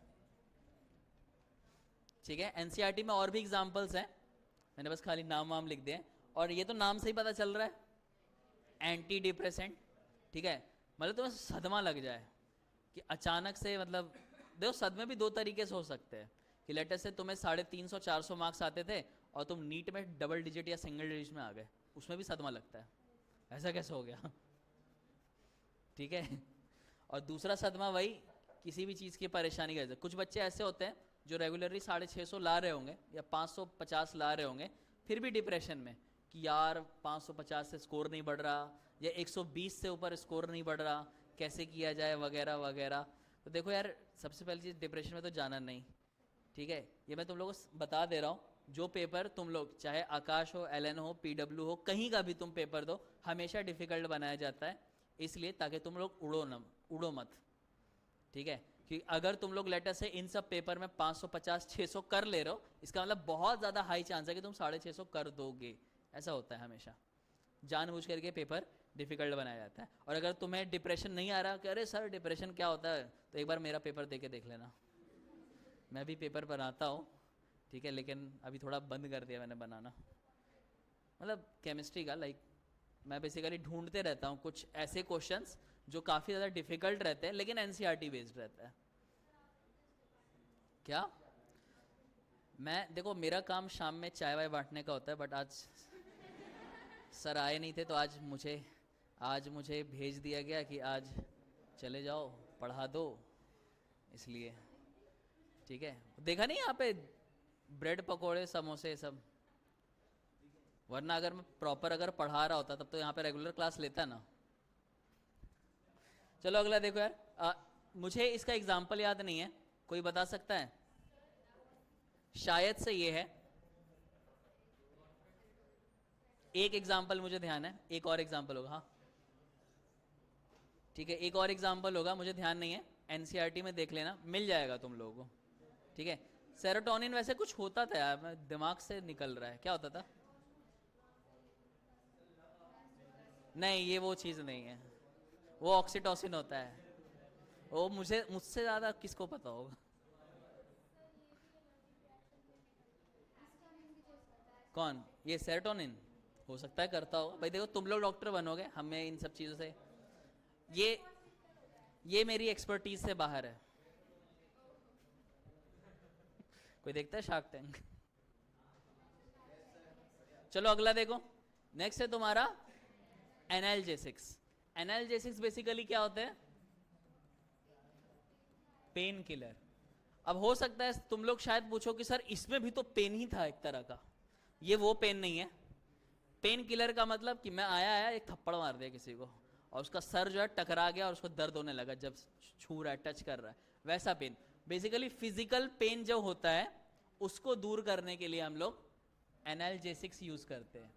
ठीक है, एनसीईआरटी में और भी एग्जांपल्स हैं, मैंने बस खाली नाम वाम लिख दिए। और ये तो नाम से ही पता चल रहा है एंटी डिप्रेसेंट। ठीक है, मतलब तुम्हें सदमा लग जाए कि अचानक से, मतलब देखो सदमे भी दो तरीके से हो सकते हैं कि लेटर से तुम्हें 350-400 मार्क्स आते थे और तुम नीट में डबल डिजिट या सिंगल डिजिट में आ गए, उसमें भी सदमा लगता है, ऐसा कैसे हो गया। ठीक है, और दूसरा सदमा वही किसी भी चीज़ की परेशानी का। कुछ बच्चे ऐसे होते हैं जो रेगुलरली 650 ला रहे होंगे या 550 ला रहे होंगे, फिर भी डिप्रेशन में कि यार 550 से स्कोर नहीं बढ़ रहा या 120 से ऊपर स्कोर नहीं बढ़ रहा, कैसे किया जाए वगैरह वगैरह। तो देखो यार, सबसे पहली चीज़ डिप्रेशन में तो जाना नहीं। ठीक है, ये मैं तुम लोगों को बता दे रहा हूँ, जो पेपर तुम लोग चाहे आकाश हो, एलएन हो, पीडब्ल्यू हो, कहीं का भी तुम पेपर दो, हमेशा डिफिकल्ट बनाया जाता है इसलिए ताकि तुम लोग उड़ो मत। ठीक है, कि अगर तुम लोग लेटर से इन सब पेपर में 550-600 कर ले रहे हो, इसका मतलब बहुत ज़्यादा हाई चांस है कि तुम 650 कर दोगे। ऐसा होता है हमेशा, जानबूझ करके पेपर डिफिकल्ट बनाया जाता है। और अगर तुम्हें डिप्रेशन नहीं आ रहा कि अरे सर डिप्रेशन क्या होता है, तो एक बार मेरा पेपर दे के देख लेना, मैं भी पेपर बनाता हूँ। ठीक है, लेकिन अभी थोड़ा बंद कर दिया मैंने बनाना, मतलब केमिस्ट्री का। लाइक मैं बेसिकली ढूंढते रहता हूँ कुछ ऐसे क्वेश्चंस जो काफ़ी ज़्यादा डिफिकल्ट रहते हैं लेकिन एनसीईआरटी बेस्ड रहता है। क्या मैं देखो, मेरा काम शाम में चाय वाय बांटने का होता है, बट आज सर आए नहीं थे, तो आज मुझे भेज दिया गया कि आज चले जाओ पढ़ा दो, इसलिए। ठीक है, देखा नहीं यहाँ पे ब्रेड पकोड़े समोसे सब। वरना अगर मैं प्रॉपर अगर पढ़ा रहा होता तब तो यहाँ पे रेगुलर क्लास लेता ना। चलो अगला देखो यार। मुझे इसका एग्जाम्पल याद नहीं है, कोई बता सकता है? शायद से ये है। एक एग्जाम्पल मुझे ध्यान है, एक और एग्जाम्पल होगा। हाँ ठीक है, एक और एग्जाम्पल होगा, मुझे ध्यान नहीं है। एनसीईआरटी में देख लेना, मिल जाएगा तुम लोगों को। ठीक है, सेरोटोनिन वैसे कुछ होता था यार, मैं दिमाग से निकल रहा है, क्या होता था? नहीं, ये वो चीज़ नहीं है, वो ऑक्सीटोसिन होता है। वो मुझसे ज़्यादा किसको पता होगा? कौन? ये सेरोटोनिन हो सकता है करता होगा भाई। देखो तुम लोग डॉक्टर बनोगे, हमें इन सब चीज़ों से ये ये मेरी एक्सपर्टीज से बाहर है। कोई देखता है शार्क टैंक? चलो अगला देखो। नेक्स्ट है तुम्हारा एनाल्जेसिक्स। एनाल्जेसिक्स बेसिकली क्या होते हैं? Pain killer. अब हो सकता है तुम लोग शायद पूछो कि सर इसमें भी तो पेन ही था एक तरह का। ये वो पेन नहीं है। पेन किलर का मतलब कि मैं आया एक थप्पड़ मार दिया किसी को और उसका सर जो है टकरा गया और उसको दर्द होने लगा जब छू रहा है, टच कर रहा है, वैसा पेन। बेसिकली फिजिकल पेन जो होता है उसको दूर करने के लिए हम लोग एनाल्जेसिक्स यूज करते हैं,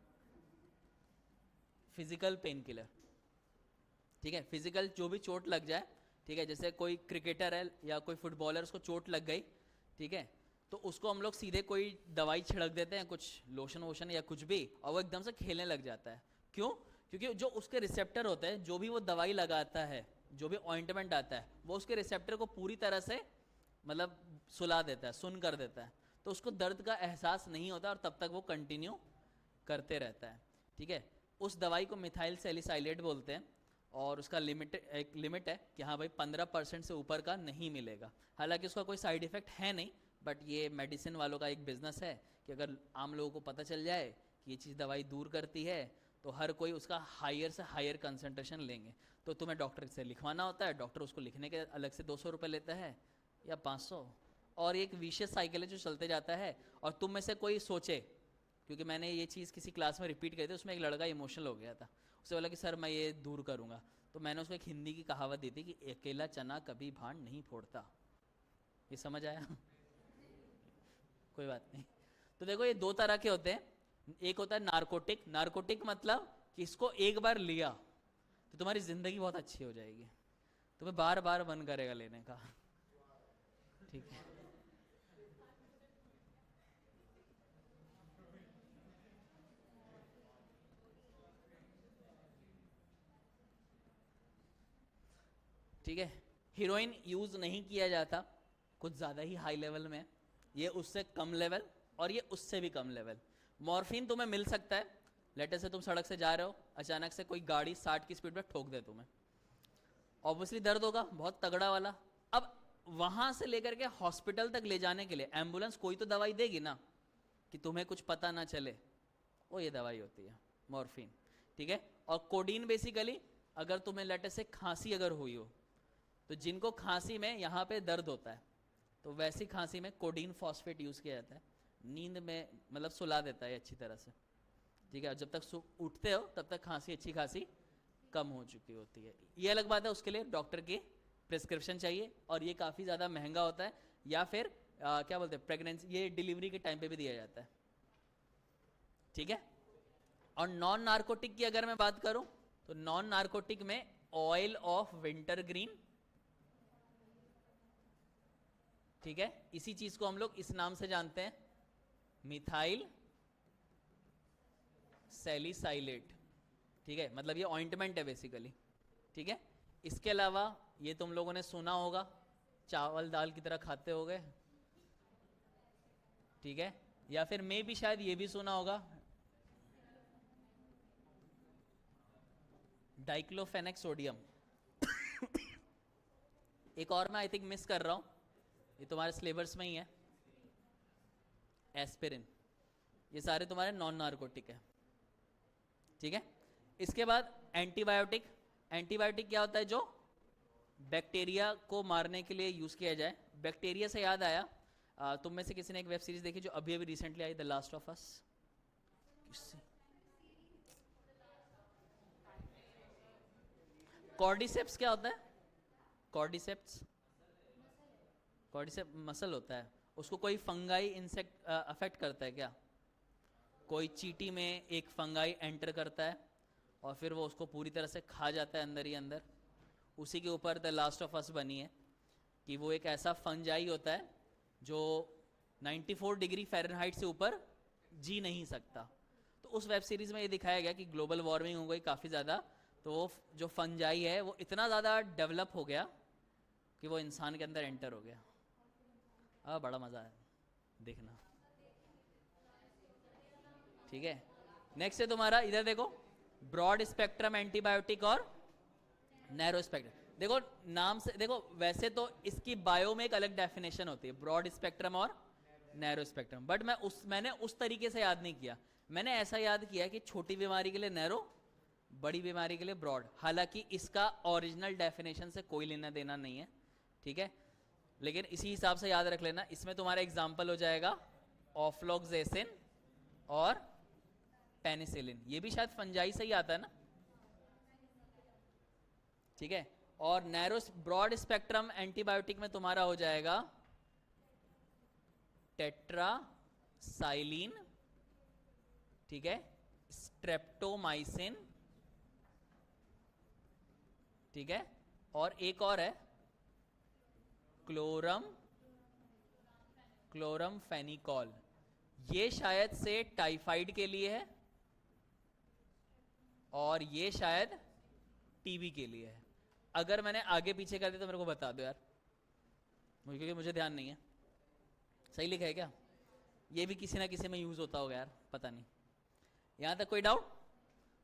फिजिकल पेन किलर। ठीक है, फिजिकल जो भी चोट लग जाए, ठीक है, जैसे कोई क्रिकेटर है या कोई फुटबॉलर, उसको चोट लग गई, ठीक है, तो उसको हम लोग सीधे कोई दवाई छिड़क देते हैं, कुछ लोशन वोशन या कुछ भी, और वो एकदम से खेलने लग जाता है। क्यों? क्योंकि जो उसके रिसेप्टर होते हैं, जो भी वो दवाई लगाता है, जो भी ऑइंटमेंट आता है, वो उसके रिसेप्टर को पूरी तरह से मतलब सुला देता है, सुन कर देता है, तो उसको दर्द का एहसास नहीं होता और तब तक वो कंटिन्यू करते रहता है। ठीक है, उस दवाई को मिथाइल सैलिसाइलेट बोलते हैं और उसका एक लिमिट है कि हाँ भाई 15% से ऊपर का नहीं मिलेगा। हालांकि उसका कोई साइड इफेक्ट है नहीं, बट ये मेडिसिन वालों का एक बिजनेस है कि अगर आम लोगों को पता चल जाए कि ये चीज़ दवाई दूर करती है तो हर कोई उसका हायर से हायर कंसंट्रेशन लेंगे। तो तुम्हें डॉक्टर से लिखवाना होता है, डॉक्टर उसको लिखने के अलग से 200 रुपये लेता है या 500, और एक विशेष साइकिल है जो चलते जाता है। और तुम में से कोई सोचे, क्योंकि मैंने ये चीज़ किसी क्लास में रिपीट करी थी, उसमें एक लड़का इमोशनल हो गया था, उससे बोला कि सर मैं ये दूर करूँगा, तो मैंने उसको एक हिंदी की कहावत दी थी कि अकेला चना कभी भांड नहीं फोड़ता। ये समझ आया? कोई बात नहीं। तो देखो ये दो तरह के होते हैं। एक होता है नारकोटिक। नारकोटिक मतलब कि इसको एक बार लिया तो तुम्हारी जिंदगी बहुत अच्छी हो जाएगी, तुम्हें बार बार मन करेगा लेने का। ठीक है, ठीक है। हीरोइन यूज नहीं किया जाता, कुछ ज्यादा ही हाई लेवल में, ये उससे कम लेवल और ये उससे भी कम लेवल। मॉर्फिन तुम्हें मिल सकता है, लेटर से तुम सड़क से जा रहे हो, अचानक से कोई गाड़ी 60 की स्पीड में ठोक दे तुम्हें, ऑब्वियसली दर्द होगा बहुत तगड़ा वाला। अब वहां से लेकर के हॉस्पिटल तक ले जाने के लिए एम्बुलेंस कोई तो दवाई देगी ना, कि तुम्हें कुछ पता ना चले, वो ये दवाई होती है मॉर्फिन। ठीक है, और कोडीन बेसिकली अगर तुम्हें लेटर से खांसी अगर हुई हो, तो जिनको खांसी में यहाँ पे दर्द होता है, तो वैसी खांसी में कोडीन फॉस्फेट यूज किया जाता है, नींद में मतलब सुला देता है अच्छी तरह से। ठीक है, जब तक उठते हो तब तक खांसी अच्छी खासी कम हो चुकी होती है। ये अलग बात है, उसके लिए डॉक्टर की प्रिस्क्रिप्शन चाहिए और ये काफ़ी ज़्यादा महंगा होता है, या फिर क्या बोलते हैं प्रेगनेंसी, ये डिलीवरी के टाइम पे भी दिया जाता है। ठीक है, और नॉन नार्कोटिक की अगर मैं बात करूं तो नॉन नार्कोटिक में ऑयल ऑफ विंटर ग्रीन, ठीक है, इसी चीज को हम लोग इस नाम से जानते हैं, मिथाइल सैलिसाइलेट। ठीक है, मतलब ये ऑइंटमेंट है बेसिकली। ठीक है, इसके अलावा ये तुम लोगों ने सुना होगा, चावल दाल की तरह खाते होगे, ठीक है, या फिर मैं भी शायद ये भी सुना होगा, डाइक्लोफेनेक सोडियम। एक और मैं आई थिंक मिस कर रहा हूं, ये तुम्हारे सिलेबस में ही है, एस्पिरिन, ये सारे तुम्हारे नॉन नार्कोटिक है, ठीक है। इसके बाद एंटीबायोटिक, एंटीबायोटिक क्या होता है, जो बैक्टीरिया को मारने के लिए यूज किया जाए। बैक्टीरिया से याद आया, तुम में से किसी ने एक वेब सीरीज देखी जो अभी अभी recently I, the last of us? Cordyceps क्या होता है? कॉर्डिसेप्स, कॉर्डिसेप्स मसल होता है, उसको कोई फंगाई इंसेक्ट अफेक्ट करता है क्या? कोई चींटी में एक फंगाई एंटर करता है और फिर वो उसको पूरी तरह से खा जाता है अंदर ही अंदर। उसी के ऊपर द लास्ट ऑफ अस बनी है कि वो एक ऐसा फंजाई होता है जो 94 डिग्री फ़ारेनहाइट से ऊपर जी नहीं सकता। तो उस वेब सीरीज़ में ये दिखाया गया कि ग्लोबल वार्मिंग हो गई काफ़ी ज़्यादा, तो वो जो फंजाई है वो इतना ज़्यादा डेवलप हो गया कि वो इंसान के अंदर एंटर हो गया। बड़ा मज़ा है देखना, ठीक है। नेक्स्ट है तुम्हारा, इधर देखो, ब्रॉड स्पेक्ट्रम एंटीबायोटिक और नैरो स्पेक्ट्रम। देखो नाम से देखो, वैसे तो इसकी बायो में एक अलग डेफिनेशन होती है, ब्रॉड स्पेक्ट्रम और नैरो स्पेक्ट्रम, बट मैंने उस तरीके से याद नहीं किया। मैंने ऐसा याद किया कि छोटी बीमारी के लिए नैरो, बड़ी बीमारी के लिए ब्रॉड। हालांकि इसका ओरिजिनल डेफिनेशन से कोई लेना देना नहीं है, ठीक है, लेकिन इसी हिसाब से याद रख लेना। इसमें तुम्हारा एग्जाम्पल हो जाएगा ऑफ्लॉक्सेसिन और पेनिसिलिन, ये भी शायद फंजाई से ही आता है ना, ठीक है। और नैरो ब्रॉड स्पेक्ट्रम एंटीबायोटिक में तुम्हारा हो जाएगा टेट्रासाइलिन, ठीक है, स्ट्रेप्टोमाइसिन, ठीक है, और एक और है क्लोरम फेनिकॉल, ये शायद से टाइफाइड के लिए है और ये शायद टीबी के लिए है। अगर मैंने आगे पीछे कर दिया तो मेरे को बता दो यार, क्योंकि मुझे ध्यान नहीं है। सही लिखा है क्या? ये भी किसी ना किसी में यूज होता होगा यार, पता नहीं। यहां तक कोई डाउट?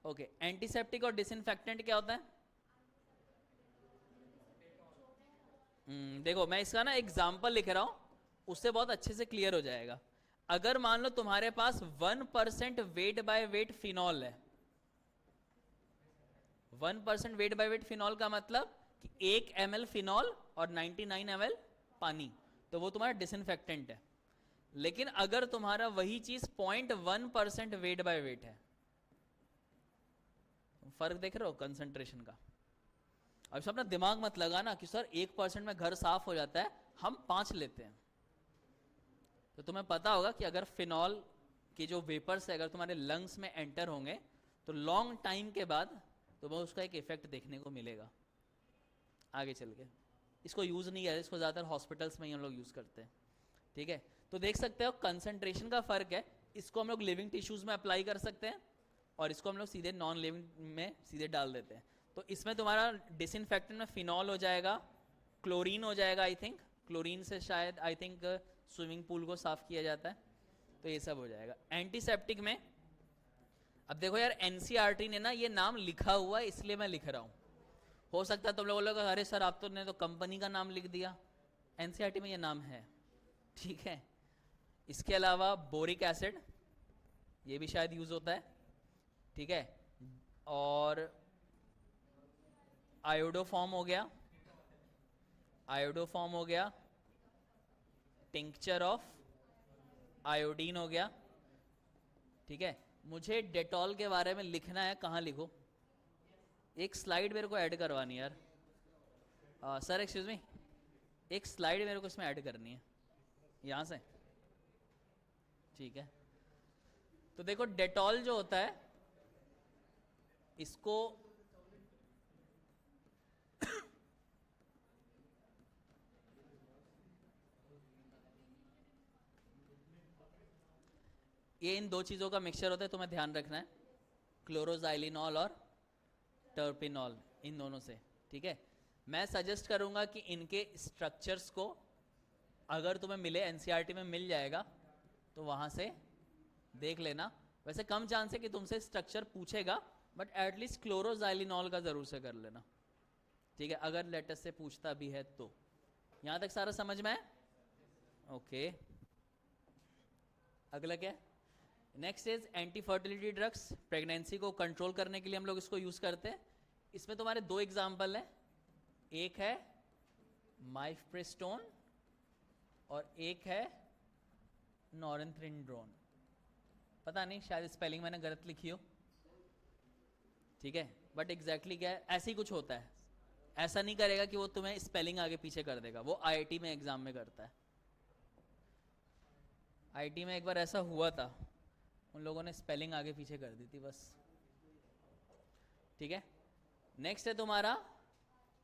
ओके। एंटीसेप्टिक और डिसइंफेक्टेंट क्या होता है? देखो मैं इसका ना एग्जाम्पल लिख रहा हूं, उससे बहुत अच्छे से क्लियर हो जाएगा। अगर मान लो तुम्हारे पास 1% वेट बाय वेट फिनॉल है, 1% वेट बाय वेट फिनॉल का मतलब कि 1 ml फिनॉल और 99 ml पानी, तो वो तुम्हारा डिसइंफेक्टेंट है। लेकिन अगर तुम्हारा वही चीज 0.1% वेट बाय वेट है, फर्क देख रहे हो कंसंट्रेशन का? अब अपना दिमाग मत लगाना कि सर 1% में घर साफ हो जाता है, हम 5 लेते हैं। तो तुम्हें पता होगा कि अगर फिनॉल के जो वेपर्स है अगर तुम्हारे लंग्स में एंटर होंगे तो लॉन्ग टाइम के बाद तुम्हें उसका एक इफेक्ट देखने को मिलेगा आगे चल के। इसको यूज नहीं है, इसको ज्यादातर हॉस्पिटल्स में ही हम लोग यूज करते हैं, ठीक है। तो देख सकते हो कंसंट्रेशन का फर्क है। इसको हम लोग लिविंग टिश्यूज में अप्लाई कर सकते हैं और इसको हम लोग सीधे नॉन लिविंग में सीधे डाल देते हैं। तो इसमें तुम्हारा डिसइंफेक्टेंट में फिनॉल हो जाएगा, क्लोरीन हो जाएगा, आई थिंक क्लोरीन से शायद आई थिंक स्विमिंग पूल को साफ किया जाता है, तो ये सब हो जाएगा। एंटीसेप्टिक में अब देखो यार, एनसीईआरटी ने ना ये नाम लिखा हुआ है इसलिए मैं लिख रहा हूँ। हो सकता है तुम लोग बोलोगे अरे सर आप तो ने तो कंपनी का नाम लिख दिया, एनसीईआरटी में ये नाम है, ठीक है। इसके अलावा बोरिक एसिड, ये भी शायद यूज होता है, ठीक है। और आयोडोफॉर्म हो गया, आयोडोफॉर्म हो गया, टिंक्चर ऑफ आयोडीन हो गया, ठीक है। मुझे डेटॉल के बारे में लिखना है, कहाँ लिखो? एक स्लाइड मेरे को ऐड करवानी है यार। सर एक्सक्यूज मी, एक स्लाइड मेरे को इसमें ऐड करनी है यहाँ से, ठीक है। तो देखो डेटॉल जो होता है इसको ये इन दो चीज़ों का मिक्सचर होता है, तुम्हें ध्यान रखना है, क्लोरोजाइलिनॉल और टर्पिनॉल, इन दोनों से, ठीक है। मैं सजेस्ट करूंगा कि इनके स्ट्रक्चर्स को अगर तुम्हें मिले, एनसीईआरटी में मिल जाएगा तो वहां से देख लेना। वैसे कम चांस है कि तुमसे स्ट्रक्चर पूछेगा, बट एटलीस्ट क्लोरोजाइलिनॉल का जरूर से कर लेना, ठीक है, अगर लेटेस्ट से पूछता भी है तो। यहां तक सारा समझ में है? ओके। अगला क्या है? Next is anti fertility drugs. Pregnancy को कंट्रोल करने के लिए हम लोग इसको यूज करते हैं। इसमें तुम्हारे दो एग्जाम्पल हैं, एक है माइफ्प्रेस्टोन और एक है नॉरेंथ्रिनड्रोन। पता नहीं, शायद स्पेलिंग मैंने गलत लिखी हो, ठीक है, बट एग्जैक्टली क्या है, ऐसे ही कुछ होता है। ऐसा नहीं करेगा कि वो तुम्हें स्पेलिंग आगे पीछे कर देगा, वो आईआईटी में एग्जाम में करता है। आईआईटी में एक बार ऐसा हुआ था, उन लोगों ने स्पेलिंग आगे पीछे कर दी थी बस, ठीक है। नेक्स्ट है तुम्हारा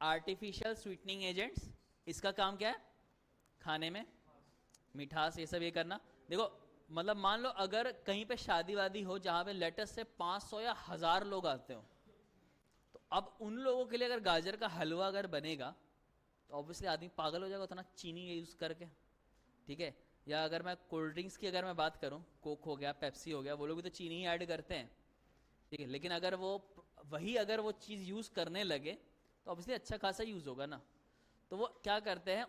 आर्टिफिशियल स्वीटनिंग एजेंट्स। इसका काम क्या है? खाने में मिठास ये सब ये करना। देखो मतलब मान लो अगर कहीं पे शादी वादी हो जहां पे लेटेस्ट से 500 या 1000 लोग आते हो, तो अब उन लोगों के लिए अगर गाजर का हलवा अगर बनेगा तो ऑब्वियसली आदमी पागल हो जाएगा उतना चीनी यूज करके, ठीक है। या अगर मैं कोल्ड ड्रिंक्स की अगर मैं बात करूं, कोक हो गया, पेप्सी हो गया, वो लोग भी तो चीनी ही ऐड करते हैं, ठीक है। लेकिन अगर वो चीज़ यूज़ करने लगे तो ऑब्वियसली अच्छा खासा यूज़ होगा ना। तो वो क्या करते हैं,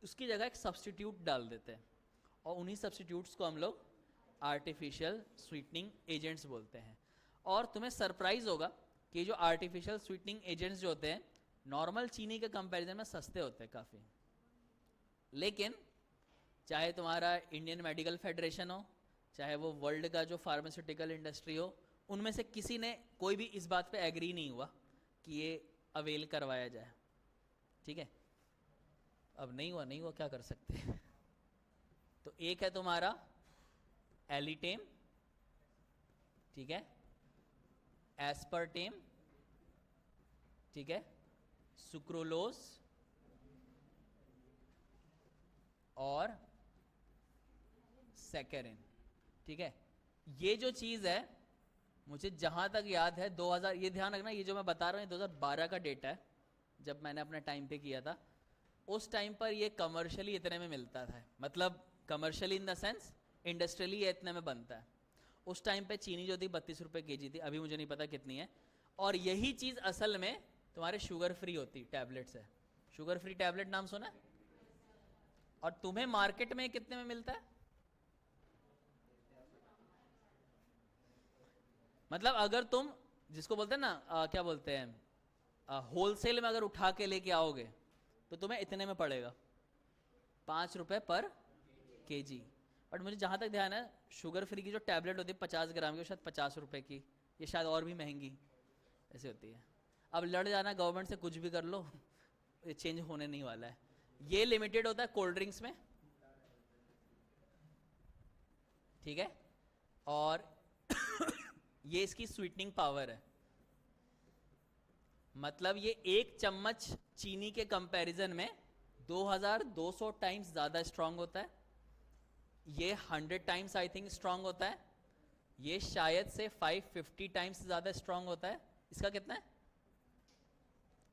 उसकी जगह एक सब्सटीट्यूट डाल देते हैं, और उन्हीं सब्सटीट्यूट्स को हम लोग आर्टिफिशियल स्वीटनिंग एजेंट्स बोलते हैं। और तुम्हें सरप्राइज होगा कि जो आर्टिफिशियल स्वीटनिंग एजेंट्स जो होते हैं नॉर्मल चीनी के कंपैरिजन में सस्ते होते हैं काफ़ी। लेकिन चाहे तुम्हारा इंडियन मेडिकल फेडरेशन हो, चाहे वो वर्ल्ड का जो फार्मास्यूटिकल इंडस्ट्री हो, उनमें से किसी ने कोई भी इस बात पे एग्री नहीं हुआ कि ये अवेल करवाया जाए, ठीक है। अब नहीं हुआ क्या कर सकते हैं। तो एक है तुम्हारा एलिटेम, ठीक है, एस्पर्टेम, ठीक है, सुक्रोलोज और सैकरिन, ठीक है। ये जो चीज है मुझे जहां तक याद है 2000, ये ध्यान रखना, ये जो मैं बता रहा हूँ 2012 का डेटा है, जब मैंने अपने टाइम पे किया था। उस टाइम पर ये कमर्शियली इतने में मिलता था, मतलब commercially in the sense industrially ये इतने में बनता है। उस टाइम पे चीनी जो थी 32 रुपये kg थी, अभी मुझे नहीं पता कितनी है। और यही चीज़ असल में तुम्हारे शुगर फ्री होती टैबलेट्स है। शुगर फ्री टैबलेट नाम सुना है? और तुम्हें मार्केट में कितने में मिलता है? मतलब अगर तुम जिसको बोलते हैं ना क्या बोलते हैं, होलसेल में अगर उठा के लेके आओगे तो तुम्हें इतने में पड़ेगा, 5 रुपए पर kg। बट मुझे जहां तक ध्यान है शुगर फ्री की जो टैबलेट होती है 50 ग्राम की, शायद 50 रुपए की, ये शायद और भी महंगी ऐसे होती है। अब लड़ जाना गवर्नमेंट से कुछ भी कर लो, ये चेंज होने नहीं वाला है। ये लिमिटेड होता है कोल्ड ड्रिंक्स में, ठीक है। और ये इसकी स्वीटनिंग पावर है, मतलब ये एक चम्मच चीनी के कंपैरिजन में 2200 टाइम्स ज्यादा स्ट्रांग होता है। ये 100 टाइम्स आई थिंक स्ट्रांग होता है। ये शायद से 550 टाइम्स ज्यादा स्ट्रांग होता है। इसका कितना है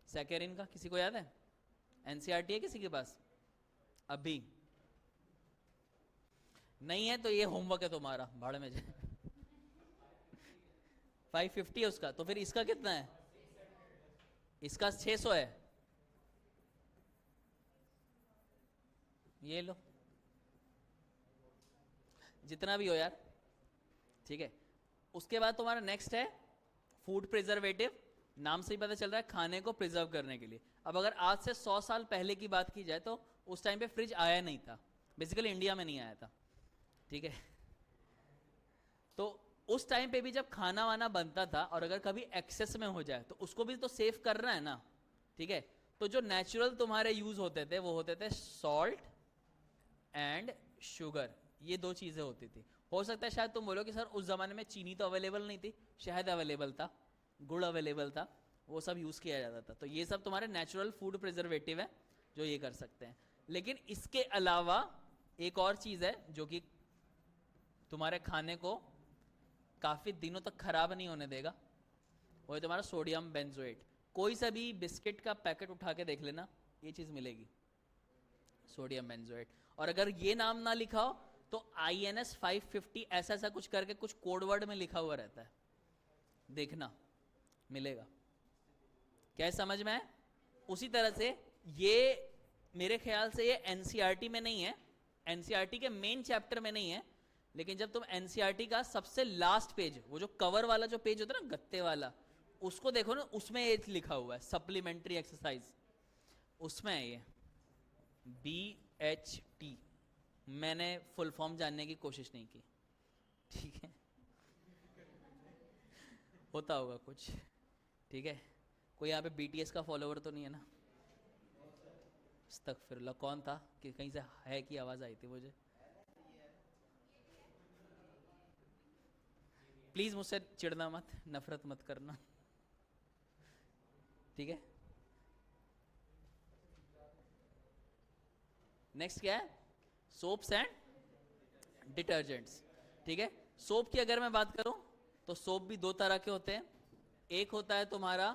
सैकरिन का, किसी को याद है? एनसीईआरटी है किसी के पास? अभी नहीं है तो ये होमवर्क है तुम्हारा, भाड़ में जाए। 550 है उसका, तो फिर इसका कितना है? इसका 600 है। ये लो, जितना भी हो यार, ठीक है। उसके बाद तुम्हारा नेक्स्ट है फूड प्रिजर्वेटिव। नाम से ही पता चल रहा है खाने को प्रिजर्व करने के लिए। अब अगर आज से 100 साल पहले की बात की जाए तो उस टाइम पे फ्रिज आया नहीं था, बेसिकली इंडिया में नहीं आया था, ठीक है। तो उस टाइम पे भी जब खाना वाना बनता था और अगर कभी एक्सेस में हो जाए तो उसको भी तो सेव करना है ना, ठीक है। तो जो नेचुरल तुम्हारे यूज होते थे वो होते थे सॉल्ट एंड शुगर, ये दो चीजें होती थी। हो सकता है शायद तुम बोलो कि सर उस जमाने में चीनी तो अवेलेबल नहीं थी, शहद अवेलेबल था, गुड़ अवेलेबल था, वो सब यूज किया जाता था। तो ये सब तुम्हारे नेचुरल फूड प्रिजर्वेटिव है जो ये कर सकते हैं। लेकिन इसके अलावा एक और चीज है जो कि तुम्हारे खाने को काफी दिनों तक खराब नहीं होने देगा, वो है तुम्हारा सोडियम बेंजोएट। कोई सा भी बिस्किट का पैकेट उठा के देख लेना, ये चीज मिलेगी, सोडियम बेंजोएट। और अगर ये नाम ना लिखा हो तो INS 550 ऐसा ऐसा कुछ करके कुछ कोड वर्ड में लिखा हुआ रहता है, देखना मिलेगा। क्या समझ में है? उसी तरह से ये मेरे ख्याल से ये एनसीईआरटी में नहीं है, एनसीईआरटी के मेन चैप्टर में नहीं है, लेकिन जब तुम एनसीईआरटी का सबसे लास्ट पेज, वो जो कवर वाला जो पेज होता है ना गत्ते वाला, उसको देखो ना, उसमें ये लिखा हुआ है सप्लीमेंट्री एक्सरसाइज, उसमें है ये BHT। मैंने फुल फॉर्म जानने की कोशिश नहीं की, ठीक है, होता होगा कुछ, ठीक है। कोई यहाँ पे BTS का फॉलोवर तो नहीं है ना? अस्तगफिरुल्लाह, कौन था कि कहीं से है की आवाज आई थी मुझे। प्लीज मुझसे चिढ़ना मत, नफरत मत करना, ठीक है। नेक्स्ट क्या है? सोप्स एंड डिटर्जेंट्स, ठीक है। सोप की अगर मैं बात करूं तो सोप भी दो तरह के होते हैं। एक होता है तुम्हारा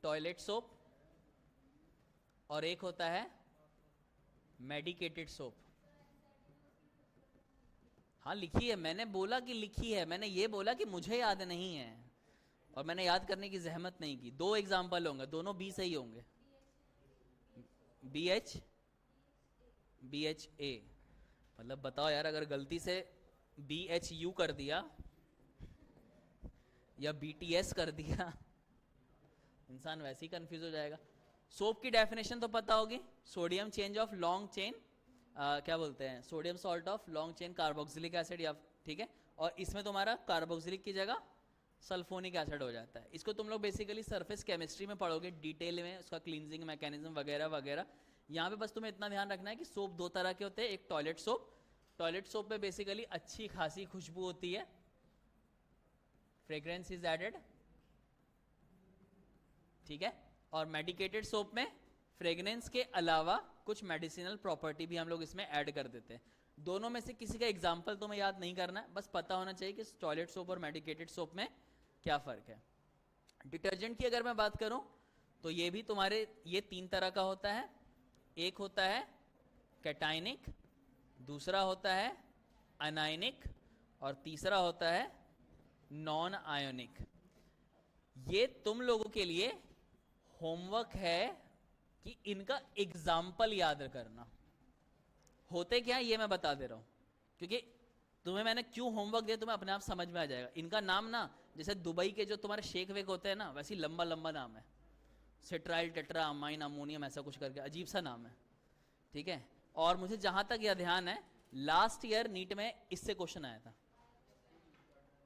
टॉयलेट सोप और एक होता है मेडिकेटेड सोप। हाँ लिखी है, मैंने बोला कि लिखी है, मैंने ये बोला कि मुझे याद नहीं है और मैंने याद करने की जहमत नहीं की। दो एग्जाम्पल होंगे, दोनों बी से ही होंगे। BHA, मतलब बताओ यार, अगर गलती से BHU कर दिया या BTS कर दिया, इंसान वैसे ही कंफ्यूज हो जाएगा। सोप की डेफिनेशन तो पता होगी, sodium change of long chain, क्या बोलते हैं, sodium salt of long chain carboxylic acid, या ठीक है। और इसमें तुम्हारा कार्बोक्सिलिक की जगह सल्फोनिक एसिड हो जाता है। इसको तुम लोग बेसिकली सरफेस केमिस्ट्री में पढ़ोगे डिटेल में, उसका क्लींजिंग मैकेनिज्म वगैरह वगैरह। यहाँ पे बस तुम्हें इतना ध्यान रखना है कि सोप दो तरह के होते हैं। एक टॉयलेट सोप, टॉयलेट सोप में बेसिकली अच्छी खासी खुशबू होती है, फ्रेग्रेंस इज एडेड, ठीक है। और मेडिकेटेड सोप में फ्रेग्रेंस के अलावा कुछ मेडिसिनल प्रॉपर्टी भी हम लोग इसमें ऐड कर देते हैं। दोनों में से किसी का एग्जाम्पल तुम्हें याद नहीं करना है, बस पता होना चाहिए कि टॉयलेट सोप और मेडिकेटेड सोप में क्या फर्क है। डिटर्जेंट की अगर मैं बात करूं तो ये भी तुम्हारे ये तीन तरह का होता है। एक होता है कैटाइनिक, दूसरा होता है अनायनिक और तीसरा होता है नॉन आयोनिक। ये तुम लोगों के लिए होमवर्क है कि इनका एग्जाम्पल याद करना। होते क्या है ये मैं बता दे रहा हूं, क्योंकि तुम्हें मैंने क्यों होमवर्क दिया तुम्हें अपने आप समझ में आ जाएगा। इनका नाम ना जैसे दुबई के जो तुम्हारे शेक वेक होते हैं ना, वैसे लंबा लंबा नाम है, सिट्राइल टेट्रा अमाइन अमोनियम ऐसा कुछ करके अजीब सा नाम है, ठीक है। और मुझे जहां तक यह ध्यान है लास्ट ईयर नीट में इससे क्वेश्चन आया था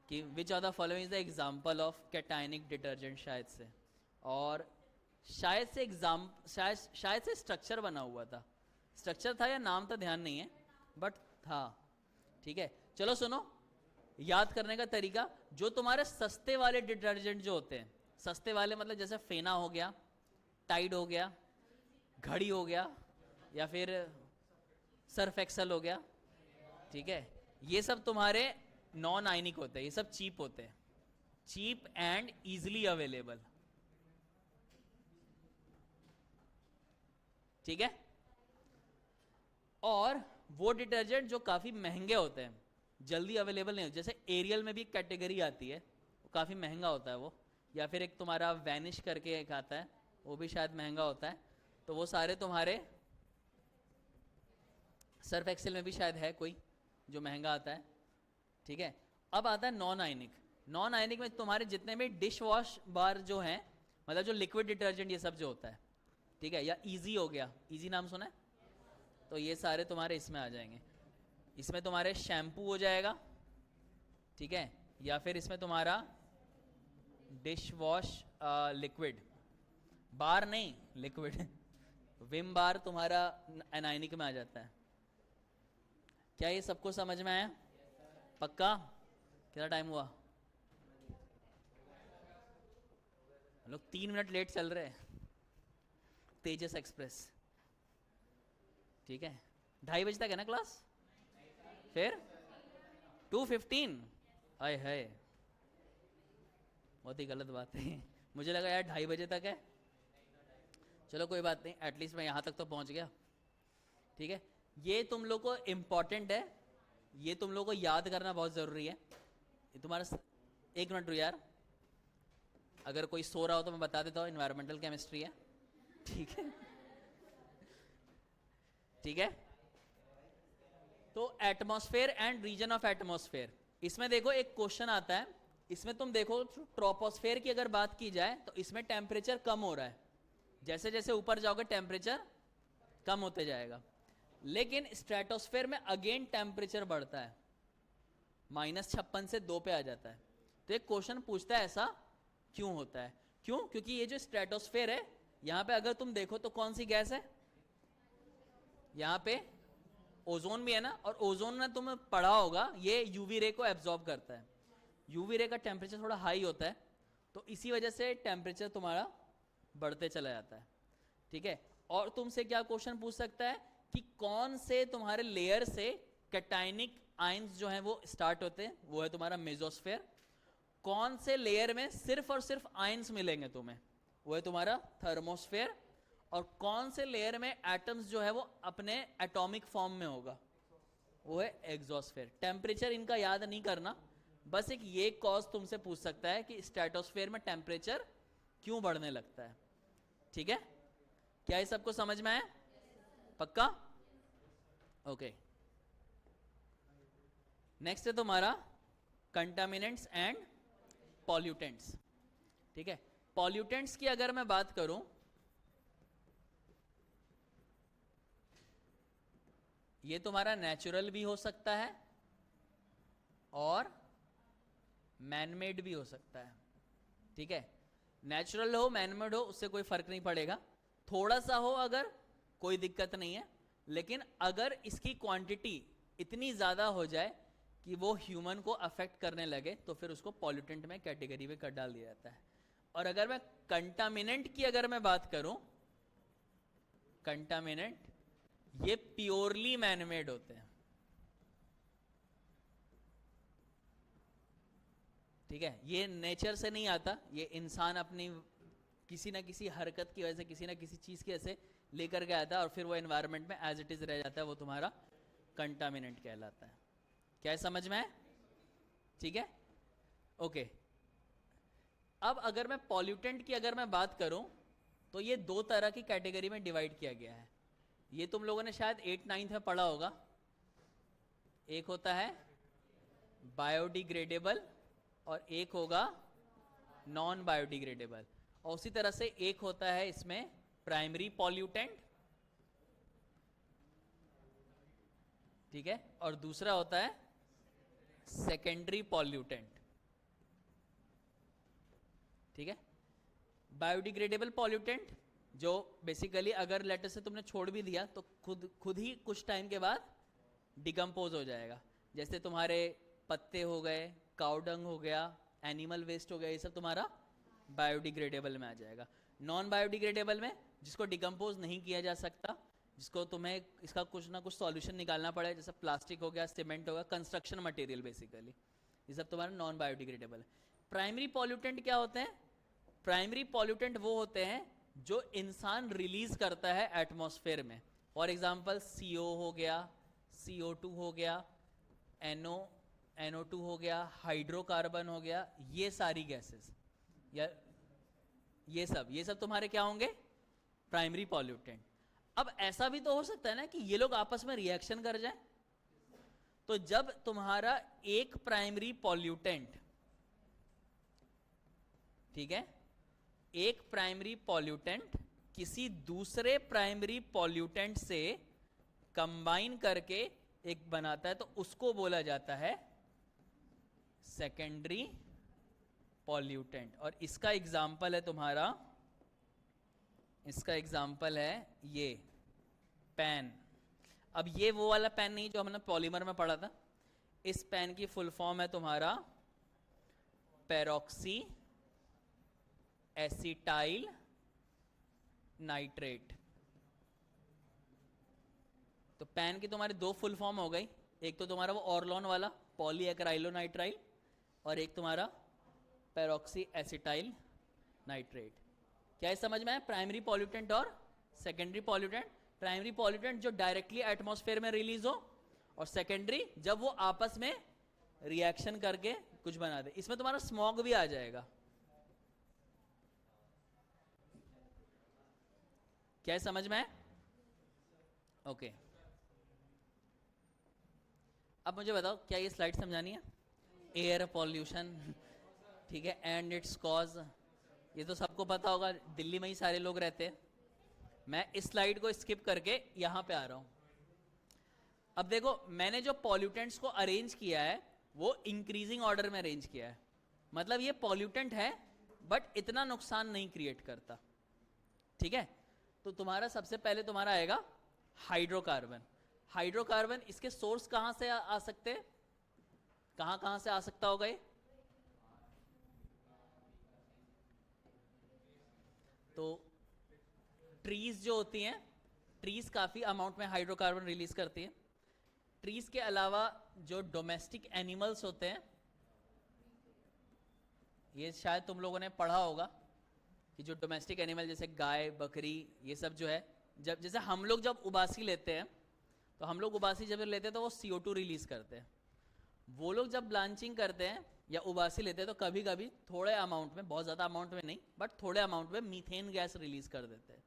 कि which are the following is the example of cationic detergent, शायद से। और शायद से स्ट्रक्चर बना हुआ था, स्ट्रक्चर था या नाम था ध्यान नहीं है, बट था, ठीक है। चलो सुनो, याद करने का तरीका, जो तुम्हारे सस्ते वाले डिटर्जेंट जो होते हैं, सस्ते वाले मतलब जैसे फेना हो गया, टाइड हो गया, घड़ी हो गया, या फिर सर्फ एक्सल हो गया, ठीक है, ये सब तुम्हारे नॉन आयनिक होते हैं, ये सब चीप होते हैं, चीप एंड इजिली अवेलेबल, ठीक है। और वो डिटर्जेंट जो काफी महंगे होते हैं, जल्दी अवेलेबल नहीं होते, जैसे एरियल में भी एक कैटेगरी आती है, वो काफी महंगा होता है वो, या फिर एक तुम्हारा वैनिश करके एक आता है, वो भी शायद महंगा होता है। तो वो सारे तुम्हारे, सर्फ एक्सेल में भी शायद है कोई जो महंगा आता है, ठीक है। अब आता है नॉन आयनिक। नॉन आयनिक में तुम्हारे जितने भी डिश वॉश बार जो हैं, मतलब जो लिक्विड डिटर्जेंट ये सब जो होता है, ठीक है, या इजी हो गया, इजी नाम सुना है, तो ये सारे तुम्हारे इसमें आ जाएंगे। इसमें तुम्हारे शैम्पू हो जाएगा, ठीक है, या फिर इसमें तुम्हारा डिश वॉश लिक्विड, बार नहीं लिक्विड विम बार तुम्हारा एनायनिक में आ जाता है। क्या ये सबको समझ में आया? पक्का? कितना टाइम हुआ? हम लोग 3 मिनट लेट चल रहे हैं, तेजस एक्सप्रेस, ठीक है। 2:30 बजे तक है ना क्लास, फिर 2:15, आए है, बहुत ही गलत बात है मुझे लगा यार 2:30 बजे तक है, चलो कोई बात नहीं, एटलीस्ट मैं यहाँ तक तो पहुँच गया, ठीक है। ये तुम लोग को इम्पॉर्टेंट है, ये तुम लोग को याद करना बहुत ज़रूरी है। ये तुम्हारा 1 मिनट रो यार, अगर कोई सो रहा हो तो मैं बता देता हूँ, इन्वायरमेंटल केमिस्ट्री है, ठीक है, ठीक है। तो atmosphere and region of atmosphere, इसमें देखो एक क्वेश्चन आता है, इसमें तुम देखो ट्रोपोस्फेयर की अगर बात की जाए तो इसमें टेम्परेचर कम हो रहा है, जैसे जैसे ऊपर जाओगे टेम्परेचर कम होते जाएगा। लेकिन स्ट्रेटोस्फेयर में अगेन टेम्परेचर बढ़ता है, -56 से 2 पे आ जाता है। तो एक क्वेश्चन पूछता है ऐसा क्यों होता है? क्यों? क्योंकि ये जो स्ट्रेटोस्फेयर है, यहां पे अगर तुम देखो तो कौन सी गैस है? यहां पे ओजोन भी है ना, और ओजोन ने तुम्हें पढ़ा होगा ये यूवी रे को एब्जॉर्ब करता है। यूवी रे का टेम्परेचर थोड़ा हाई होता है, तो इसी वजह से टेम्परेचर तुम्हारा बढ़ते चला जाता है। ठीक है, और तुमसे क्या क्वेश्चन पूछ सकता है कि कौन से तुम्हारे लेयर से कैटायनिक आयंस जो हैं वो स्टार्ट होते हैं, वो है तुम्हारा मेसोस्फेयर। कौन से लेयर में सिर्फ और सिर्फ आयंस मिलेंगे तुम्हें, वो है तुम्हारा थर्मोस्फेयर। और कौन से लेयर में एटम्स जो है वो अपने एटॉमिक फॉर्म में होगा, वो है एग्जोस्फेयर। टेम्परेचर इनका याद नहीं करना, बस एक ये कॉज तुमसे पूछ सकता है कि स्ट्रेटोस्फेयर में टेम्परेचर क्यों बढ़ने लगता है। ठीक है, क्या ये सबको समझ में आया? पक्का? ओके, नेक्स्ट है तुम्हारा कंटामिनेंट्स एंड पॉल्यूटेंट्स। ठीक है, पॉल्यूटेंट्स की अगर मैं बात करूं, ये तुम्हारा नेचुरल भी हो सकता है और मैनमेड भी हो सकता है। ठीक है, नेचुरल हो मैनमेड हो उससे कोई फर्क नहीं पड़ेगा, थोड़ा सा हो अगर कोई दिक्कत नहीं है। लेकिन अगर इसकी क्वांटिटी इतनी ज़्यादा हो जाए कि वो ह्यूमन को अफेक्ट करने लगे तो फिर उसको पॉल्यूटेंट में कैटेगरी में कर डाल दिया जाता है। और अगर मैं कंटामिनेंट की अगर मैं बात करूं, कंटामिनेंट ये प्योरली मैनमेड होते हैं। ठीक है, ये नेचर से नहीं आता, ये इंसान अपनी किसी ना किसी हरकत की वजह से, किसी ना किसी चीज की वजह से लेकर के आता है और फिर वो एनवायरनमेंट में एज इट इज रह जाता है, वो तुम्हारा कंटामिनेंट कहलाता है। क्या है, समझ में है? ठीक है, ओके। अब अगर मैं पॉल्यूटेंट की अगर मैं बात करूं तो ये दो तरह की कैटेगरी में डिवाइड किया गया है। ये तुम लोगों ने शायद 8-9 में पढ़ा होगा। एक होता है बायोडिग्रेडेबल और एक होगा नॉन बायोडिग्रेडेबल, और उसी तरह से एक होता है इसमें प्राइमरी पॉल्यूटेंट, ठीक है, और दूसरा होता है सेकेंडरी पॉल्यूटेंट। ठीक है, बायोडिग्रेडेबल पॉल्यूटेंट जो बेसिकली अगर लेटर से तुमने छोड़ भी दिया तो खुद खुद ही कुछ टाइम के बाद डिकम्पोज हो जाएगा। जैसे तुम्हारे पत्ते हो गए, काउडंग हो गया, एनिमल वेस्ट हो गया, ये सब तुम्हारा बायोडिग्रेडेबल में आ जाएगा। नॉन बायोडिग्रेडेबल में जिसको डिकम्पोज नहीं किया जा सकता, जिसको तुम्हें इसका कुछ ना कुछ सॉल्यूशन निकालना पड़े, जैसे प्लास्टिक हो गया, सीमेंट हो गया, कंस्ट्रक्शन मटेरियल बेसिकली, ये सब तुम्हारा नॉन बायोडिग्रेडेबल है। प्राइमरी पॉल्यूटेंट क्या होते हैं? प्राइमरी पॉल्यूटेंट वो होते हैं जो इंसान रिलीज करता है एटमॉस्फेयर में। फॉर एग्जांपल CO हो गया, CO2 हो गया, NO2 हो गया, हाइड्रोकार्बन हो गया, ये सारी गैसेस या ये सब तुम्हारे क्या होंगे? Primary pollutant. अब ऐसा भी तो हो सकता है ना कि ये लोग आपस में रिएक्शन कर जाए, तो जब तुम्हारा एक प्राइमरी पॉल्यूटेंट, ठीक है, एक प्राइमरी पॉल्यूटेंट किसी दूसरे प्राइमरी पॉल्यूटेंट से कंबाइन करके एक बनाता है तो उसको बोला जाता है सेकेंडरी पॉल्यूटेंट। और इसका एग्जाम्पल है तुम्हारा, इसका एग्जाम्पल है ये पेन। अब ये वो वाला पेन नहीं जो हमने पॉलीमर में पढ़ा था, इस पेन की फुल फॉर्म है तुम्हारा पेरोक्सी एसिटाइल नाइट्रेट। तो पेन की तुम्हारी दो फुल फॉर्म हो गई, एक तो तुम्हारा वो ऑर्लॉन वाला पॉलीएक्राइलोनाइट्राइल और एक तुम्हारा पेरोक्सी एसिटाइल नाइट्रेट। क्या ये समझ में है? प्राइमरी पॉल्यूटेंट और सेकेंडरी पॉल्यूटेंट। प्राइमरी पॉल्यूटेंट जो डायरेक्टली एटमॉस्फेयर में रिलीज हो, और सेकेंडरी जब वो आपस में रिएक्शन करके कुछ बना दे। इसमें तुम्हारा स्मॉग भी आ जाएगा। क्या समझ में है? ओके, अब मुझे बताओ क्या ये स्लाइड समझानी है? एयर पॉल्यूशन, ठीक है, एंड इट्स कॉज, ये तो सबको पता होगा, दिल्ली में ही सारे लोग रहते हैं। मैं इस स्लाइड को स्किप करके यहां पे आ रहा हूं। अब देखो, मैंने जो पॉल्यूटेंट्स को अरेंज किया है वो इंक्रीजिंग ऑर्डर में अरेंज किया है। मतलब ये पॉल्यूटेंट है बट इतना नुकसान नहीं क्रिएट करता, ठीक है। तो तुम्हारा सबसे पहले तुम्हारा आएगा हाइड्रोकार्बन। हाइड्रोकार्बन, इसके सोर्स कहां से आ सकते हैं? कहां कहां से आ सकता होगा ये? तो ट्रीज जो होती हैं, ट्रीज काफी अमाउंट में हाइड्रोकार्बन रिलीज करती है। ट्रीज के अलावा जो डोमेस्टिक एनिमल्स होते हैं, ये शायद तुम लोगों ने पढ़ा होगा कि जो डोमेस्टिक एनिमल जैसे गाय, बकरी, ये सब जो है, जब जैसे हम लोग जब उबासी लेते हैं, तो हम लोग उबासी जब लेते हैं तो वो CO2 रिलीज करते हैं। वो लोग जब ब्लांचिंग करते हैं या उबासी लेते हैं तो कभी कभी थोड़े अमाउंट में, बहुत ज़्यादा अमाउंट में नहीं, बट थोड़े अमाउंट में मीथेन गैस रिलीज कर देते हैं,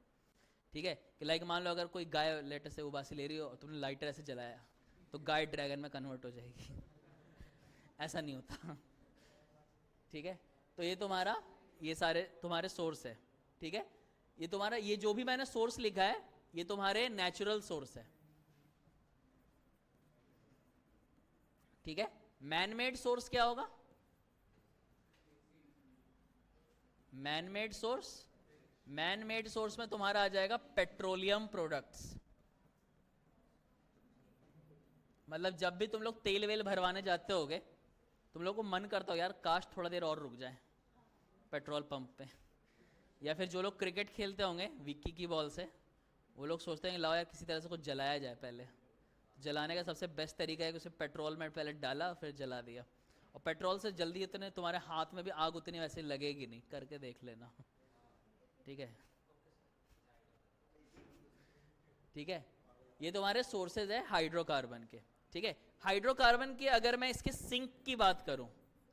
ठीक है। कि लाइक मान लो अगर कोई गाय लेटर से उबासी ले रही हो और तुमने लाइटर ऐसे जलाया तो गाय ड्रैगन में कन्वर्ट हो जाएगी। ऐसा नहीं होता, ठीक है। तो ये तुम्हारा, ये सारे तुम्हारे सोर्स है, ठीक है। ये तुम्हारा, ये जो भी मैंने सोर्स लिखा है ये तुम्हारे नेचुरल सोर्स है, ठीक है। मैनमेड सोर्स क्या होगा? मैनमेड सोर्स, मैनमेड सोर्स में तुम्हारा आ जाएगा पेट्रोलियम प्रोडक्ट्स। मतलब जब भी तुम लोग तेल वेल भरवाने जाते होगे, तुम लोग को मन करता हो यार काश थोड़ा देर और रुक जाए पेट्रोल पंप पे। या फिर जो लोग क्रिकेट खेलते होंगे विक्की की बॉल से, वो लोग सोचते हैं लाओ यार किसी तरह से कुछ जलाया जाए। पहले जलाने का सबसे बेस्ट तरीका है कि उसे पेट्रोल में पहले डाला फिर जला दिया। और पेट्रोल से जल्दी इतने तुम्हारे हाथ में भी आग उतनी वैसे लगेगी नहीं, करके देख लेना, ठीक है, ठीक है। ये तुम्हारे सोर्सेज है हाइड्रोकार्बन के, ठीक है। हाइड्रोकार्बन की अगर मैं इसके सिंक की बात करूं,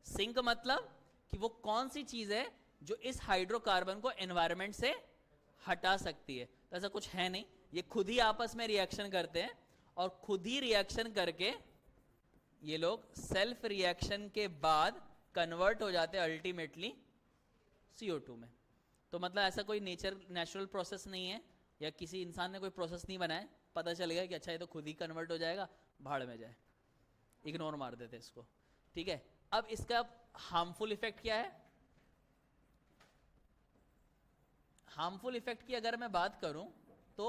सिंक मतलब कि वो कौन सी चीज है जो इस हाइड्रोकार्बन को एनवायरनमेंट से हटा सकती है। तो ऐसा कुछ है नहीं, ये खुद ही आपस में रिएक्शन करते हैं और खुद ही रिएक्शन करके ये लोग सेल्फ रिएक्शन के बाद कन्वर्ट हो जाते हैं अल्टीमेटली CO2 में। तो मतलब ऐसा कोई नेचुरल प्रोसेस नहीं है या किसी इंसान ने कोई प्रोसेस नहीं बनाया, पता चल गया कि अच्छा ये तो खुद ही कन्वर्ट हो जाएगा, भाड़ में जाए, इग्नोर मार देते इसको, ठीक है। अब इसका हार्मफुल इफेक्ट क्या है? हार्मफुल इफेक्ट की अगर मैं बात करूं तो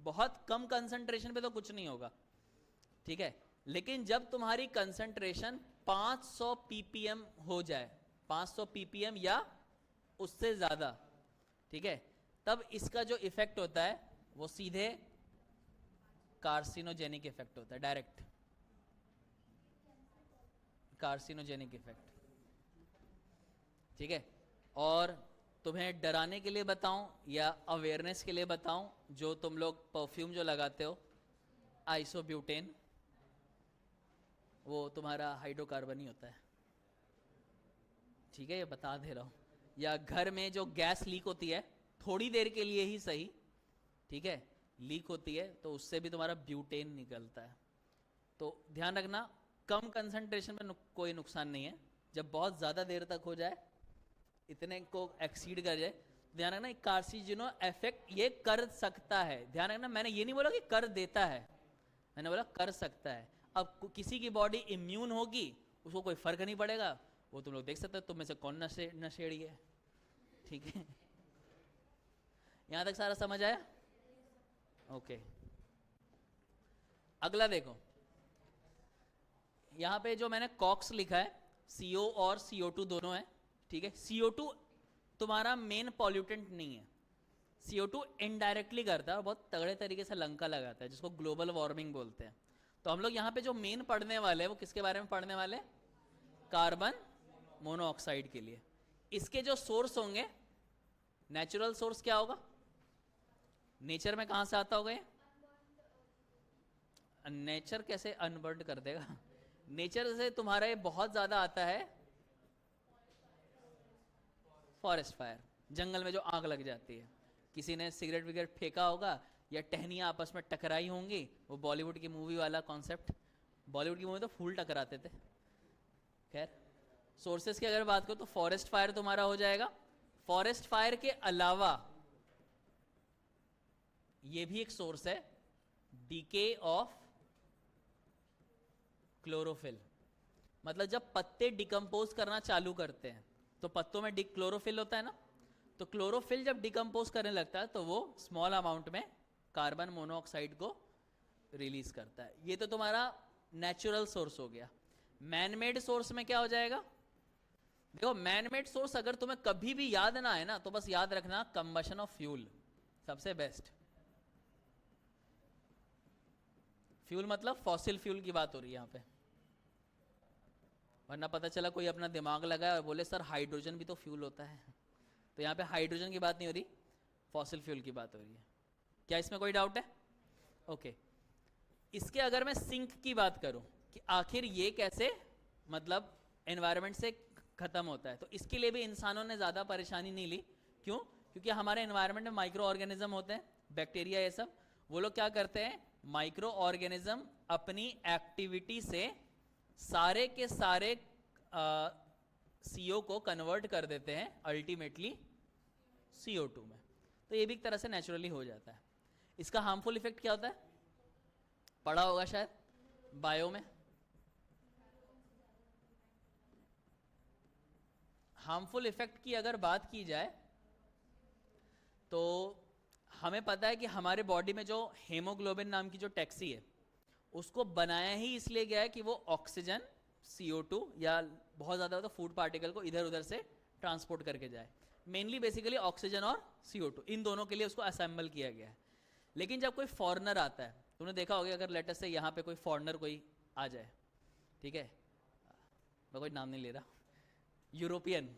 बहुत कम कंसंट्रेशन पे तो कुछ नहीं होगा, ठीक है। लेकिन जब तुम्हारी कंसंट्रेशन 500 ppm हो जाए, 500 ppm या उससे ज्यादा, ठीक है, तब इसका जो इफेक्ट होता है वो सीधे कार्सिनोजेनिक इफेक्ट होता है, डायरेक्ट कार्सिनोजेनिक इफेक्ट, ठीक है। और तुम्हें डराने के लिए बताऊं या अवेयरनेस के लिए बताऊं, जो तुम लोग परफ्यूम जो लगाते हो आइसोब्यूटेन, वो तुम्हारा हाइड्रोकार्बन ही होता है, ठीक है, ये बता दे रहा हूं। या घर में जो गैस लीक होती है, थोड़ी देर के लिए ही सही, ठीक है, लीक होती है तो उससे भी तुम्हारा ब्यूटेन निकलता है। तो ध्यान रखना, कम कंसंट्रेशन में कोई नुकसान नहीं है। जब बहुत ज़्यादा देर तक हो जाए, इतने को एक्सीड कर जाए, ध्यान रखना कार्सिनोजेनो इफेक्ट ये कर सकता है। ध्यान रखना, मैंने ये नहीं बोला कि कर देता है, मैंने बोला कर सकता है। अब किसी की बॉडी इम्यून होगी, उसको कोई फर्क नहीं पड़ेगा, वो तुम लोग देख सकते हो तुम में से कौन नशेड़ी है, ठीक है। यहां तक सारा समझ आया? ओके। अगला देखो, यहां पे जो मैंने कॉक्स लिखा है, CO और CO2 दोनों है, ठीक है। CO2 तुम्हारा मेन पॉल्यूटेंट नहीं है, CO2 इनडायरेक्टली करता है और बहुत तगड़े तरीके से लंका लगाता है, जिसको ग्लोबल वार्मिंग बोलते हैं। तो हम लोग यहाँ पे जो मेन पढ़ने वाले हैं वो किसके बारे में पढ़ने वाले? कार्बन मोनोऑक्साइड के लिए। इसके जो सोर्स होंगे, नेचुरल सोर्स क्या होगा? नेचर में कहां से आता होगा ये? नेचर कैसे अनबर्न कर देगा? नेचर से तुम्हारा ये बहुत ज्यादा आता है फॉरेस्ट फायर, जंगल में जो आग लग जाती है, किसी ने सिगरेट विगरेट फेंका होगा या टहनियां आपस में टकराई होंगी, वो बॉलीवुड की मूवी वाला कॉन्सेप्ट, बॉलीवुड की मूवी तो फूल टकराते थे। खैर, सोर्सेस की अगर बात करो तो फॉरेस्ट फायर तुम्हारा हो जाएगा। फॉरेस्ट फायर के अलावा ये भी एक सोर्स है, डीके ऑफ क्लोरोफिल। मतलब जब पत्ते डिकम्पोज करना चालू करते हैं तो पत्तों में क्लोरोफिल होता है ना, तो क्लोरोफिल जब डिकम्पोज करने लगता है तो वो स्मॉल अमाउंट में कार्बन मोनोऑक्साइड को रिलीज करता है। ये तो तुम्हारा नेचुरल सोर्स हो गया। मैनमेड सोर्स में क्या हो जाएगा? देखो, मैनमेड सोर्स अगर तुम्हें कभी भी याद ना आए ना तो बस याद रखना कंबशन ऑफ फ्यूल सबसे बेस्ट। फ्यूल मतलब फॉसिल फ्यूल की बात हो रही है यहां पे, वरना पता चला कोई अपना दिमाग लगाए और बोले सर हाइड्रोजन भी तो फ्यूल होता है। तो यहाँ पे हाइड्रोजन की बात नहीं हो रही, फॉसिल फ्यूल की बात हो रही है। क्या इसमें कोई डाउट है? ओके। इसके अगर मैं सिंक की बात करूं कि आखिर ये कैसे मतलब एनवायरनमेंट से खत्म होता है, तो इसके लिए भी इंसानों ने ज्यादा परेशानी नहीं ली। क्यों? क्योंकि हमारे एनवायरनमेंट में माइक्रो ऑर्गेनिज्म होते हैं, बैक्टीरिया ये सब। वो लोग क्या करते हैं, माइक्रो ऑर्गेनिज्म अपनी एक्टिविटी से सारे के सारे CO को कन्वर्ट कर देते हैं अल्टीमेटली CO2 में। तो ये भी एक तरह से नेचुरली हो जाता है। इसका हार्मफुल इफेक्ट क्या होता है? पढ़ा होगा शायद बायो में। हार्मफुल इफेक्ट की अगर बात की जाए तो हमें पता है कि हमारे बॉडी में जो हेमोग्लोबिन नाम की जो टैक्सी है उसको बनाया ही इसलिए गया है कि वो ऑक्सीजन, CO2 या बहुत ज़्यादा तो फूड पार्टिकल को इधर उधर से ट्रांसपोर्ट करके जाए। मेनली बेसिकली ऑक्सीजन और CO2 इन दोनों के लिए उसको असेंबल किया गया है। लेकिन जब कोई फॉरेनर आता है, तुमने देखा होगा अगर लेटर से यहाँ पे कोई फॉरेनर कोई आ जाए, ठीक है, मैं कोई नाम नहीं ले रहा, यूरोपियन,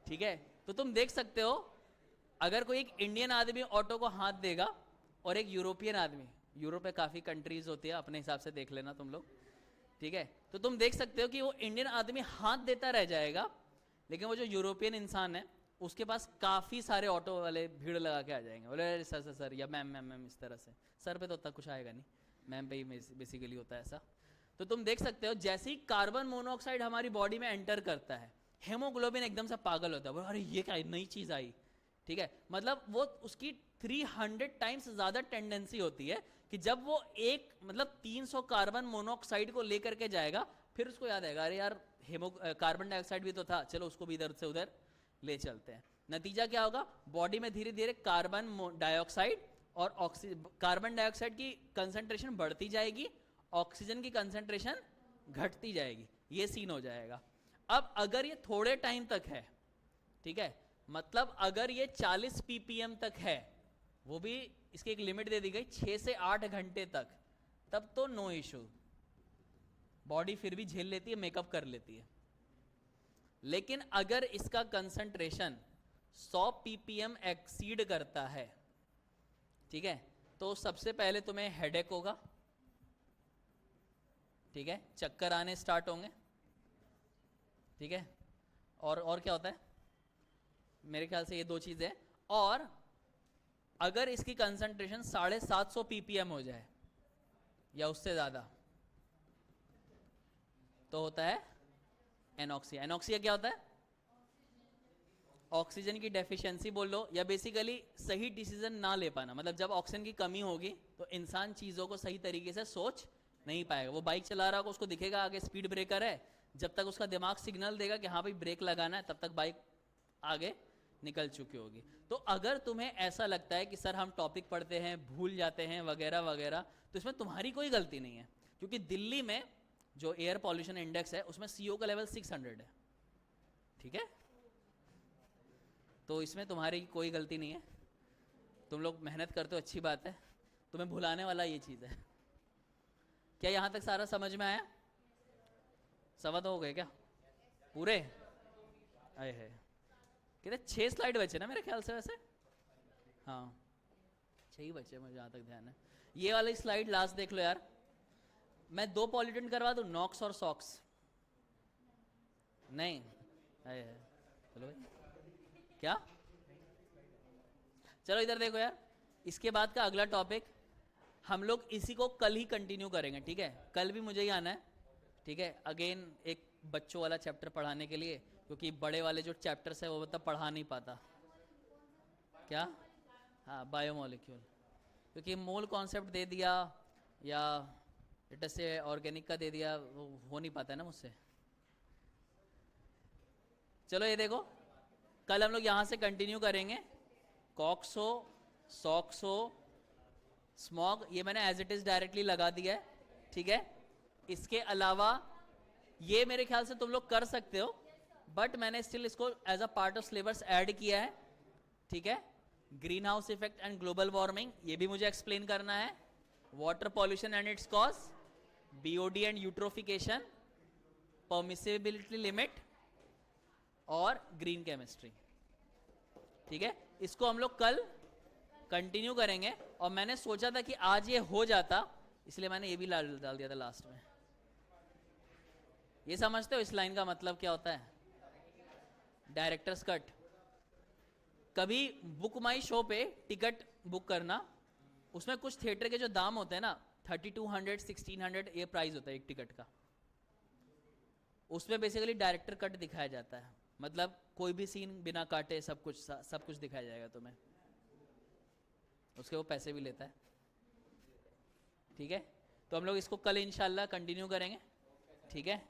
ठीक है, तो तुम देख सकते हो अगर कोई एक इंडियन आदमी ऑटो को हाथ देगा और एक यूरोपियन आदमी, यूरोप में काफी कंट्रीज होती है, अपने हिसाब से देख लेना तुम लोग, ठीक है, तो तुम देख सकते हो कि वो इंडियन आदमी हाथ देता रह जाएगा, लेकिन वो जो यूरोपियन इंसान है उसके पास काफी सारे ऑटो वाले भीड़ लगा के आ जाएंगे, बोले सर सर सर या मैम मैम मैम, इस तरह से। सर पे तो उतना कुछ आएगा नहीं, मैम पे ही बेसिकली होता है ऐसा। तो तुम देख सकते हो जैसे ही कार्बन मोनोऑक्साइड हमारी बॉडी में एंटर करता है, हेमोग्लोबिन एकदम से पागल होता है, अरे ये क्या नई चीज आई, ठीक है, मतलब वो उसकी 300 टाइम्स ज्यादा टेंडेंसी होती है कि जब वो एक मतलब 300 कार्बन मोनोऑक्साइड को लेकर के जाएगा, फिर उसको याद आएगा अरे यार कार्बन डाइऑक्साइड भी तो था, चलो उसको भी इधर से उधर ले चलते हैं। नतीजा क्या होगा, बॉडी में धीरे धीरे कार्बन डाइऑक्साइड और कार्बन डाइऑक्साइड की कंसंट्रेशन बढ़ती जाएगी, ऑक्सीजन की कंसंट्रेशन घटती जाएगी, ये सीन हो जाएगा। अब अगर ये थोड़े टाइम तक है, ठीक है, मतलब अगर ये 40 ppm तक है, वो भी इसकी एक लिमिट दे दी गई 6 से 8 घंटे तक, तब तो नो इशू, बॉडी फिर भी झेल लेती है, मेकअप कर लेती है। लेकिन अगर इसका कंसंट्रेशन 100 ppm एक्सीड करता है, ठीक है, तो सबसे पहले तुम्हें हेडेक होगा, ठीक है, चक्कर आने स्टार्ट होंगे, ठीक है, और क्या होता है, मेरे ख्याल से ये दो चीजें। और अगर इसकी कंसंट्रेशन 750 ppm हो जाए या उससे ज्यादा, तो होता है एनॉक्सिया। एनॉक्सिया क्या होता है? ऑक्सीजन की डेफिशिएंसी बोल लो, या बेसिकली सही डिसीजन ना ले पाना। मतलब जब ऑक्सीजन की कमी होगी तो इंसान चीजों को सही तरीके से सोच नहीं पाएगा। वो बाइक चला रहा होगा, उसको दिखेगा आगे स्पीड ब्रेकर है, जब तक उसका दिमाग सिग्नल देगा कि हाँ भाई ब्रेक लगाना है, तब तक बाइक आगे निकल चुकी होगी। तो अगर तुम्हें ऐसा लगता है कि सर हम टॉपिक पढ़ते हैं भूल जाते हैं वगैरह वगैरह, तो इसमें तुम्हारी कोई गलती नहीं है, क्योंकि दिल्ली में जो एयर पॉल्यूशन इंडेक्स है उसमें CO का लेवल 600 है, ठीक है, तो इसमें तुम्हारी कोई गलती नहीं है। तुम लोग मेहनत करते हो, अच्छी बात है, तुम्हें भुलाने वाला ये चीज है। क्या यहां तक सारा समझ में आया? सवा तो हो गए क्या पूरे? आए है कितने 6 स्लाइड बचे ना मेरे ख्याल से, वैसे हाँ 6 ही बचे मुझे जहाँ तक ध्यान है। ये वाली स्लाइड लास्ट देख लो यार, मैं 2 पॉल्यूटेंट करवा दूं, नॉक्स और सॉक्स। नहीं आए है, चलो भाई क्या, चलो इधर देखो यार, इसके बाद का अगला टॉपिक हम लोग इसी को कल ही कंटिन्यू करेंगे, ठीक है? कल भी मुझे ही आना है, ठीक है? अगेन एक बच्चों वाला चैप्टर पढ़ाने के लिए, क्योंकि बड़े वाले जो चैप्टर्स है वो मतलब पढ़ा नहीं पाता। क्या? हाँ, बायोमोलिक्यूल, क्योंकि मोल कॉन्सेप्ट दे दिया या लेट से ऑर्गेनिक का दे दिया, वो हो नहीं पाता है ना मुझसे। चलो ये देखो, कल हम लोग यहाँ से कंटिन्यू करेंगे। कॉक्सो, सॉक्सो, स्मॉग, ये मैंने एज इट इज डायरेक्टली लगा दिया है, ठीक है? इसके अलावा ये मेरे ख्याल से तुम लोग कर सकते हो, बट मैंने स्टिल इसको as a part of syllabus add किया है, ठीक है? Green house effect and global warming, ये भी मुझे एक्सप्लेन करना है। Water pollution and its cause, BOD and eutrophication, permissibility limit और ग्रीन केमिस्ट्री, ठीक है? इसको हम लोग कल कंटिन्यू करेंगे। और मैंने सोचा था कि आज ये हो जाता, इसलिए मैंने ये भी डाल दिया था लास्ट में। ये समझते हो इस लाइन का मतलब क्या होता है? Directors cut. कभी बुक माई शो पे टिकट बुक करना, उसमें कुछ थिएटर के जो दाम होते हैं ना, 3200 1600 ये प्राइस होता है एक टिकट का। उसमें बेसिकली डायरेक्टर कट दिखाया जाता है, मतलब कोई भी सीन बिना काटे सब कुछ दिखाया जाएगा तुम्हें, उसके वो पैसे भी लेता है, ठीक है? तो हम लोग इसको कल इंशाल्लाह कंटिन्यू करेंगे, ठीक है?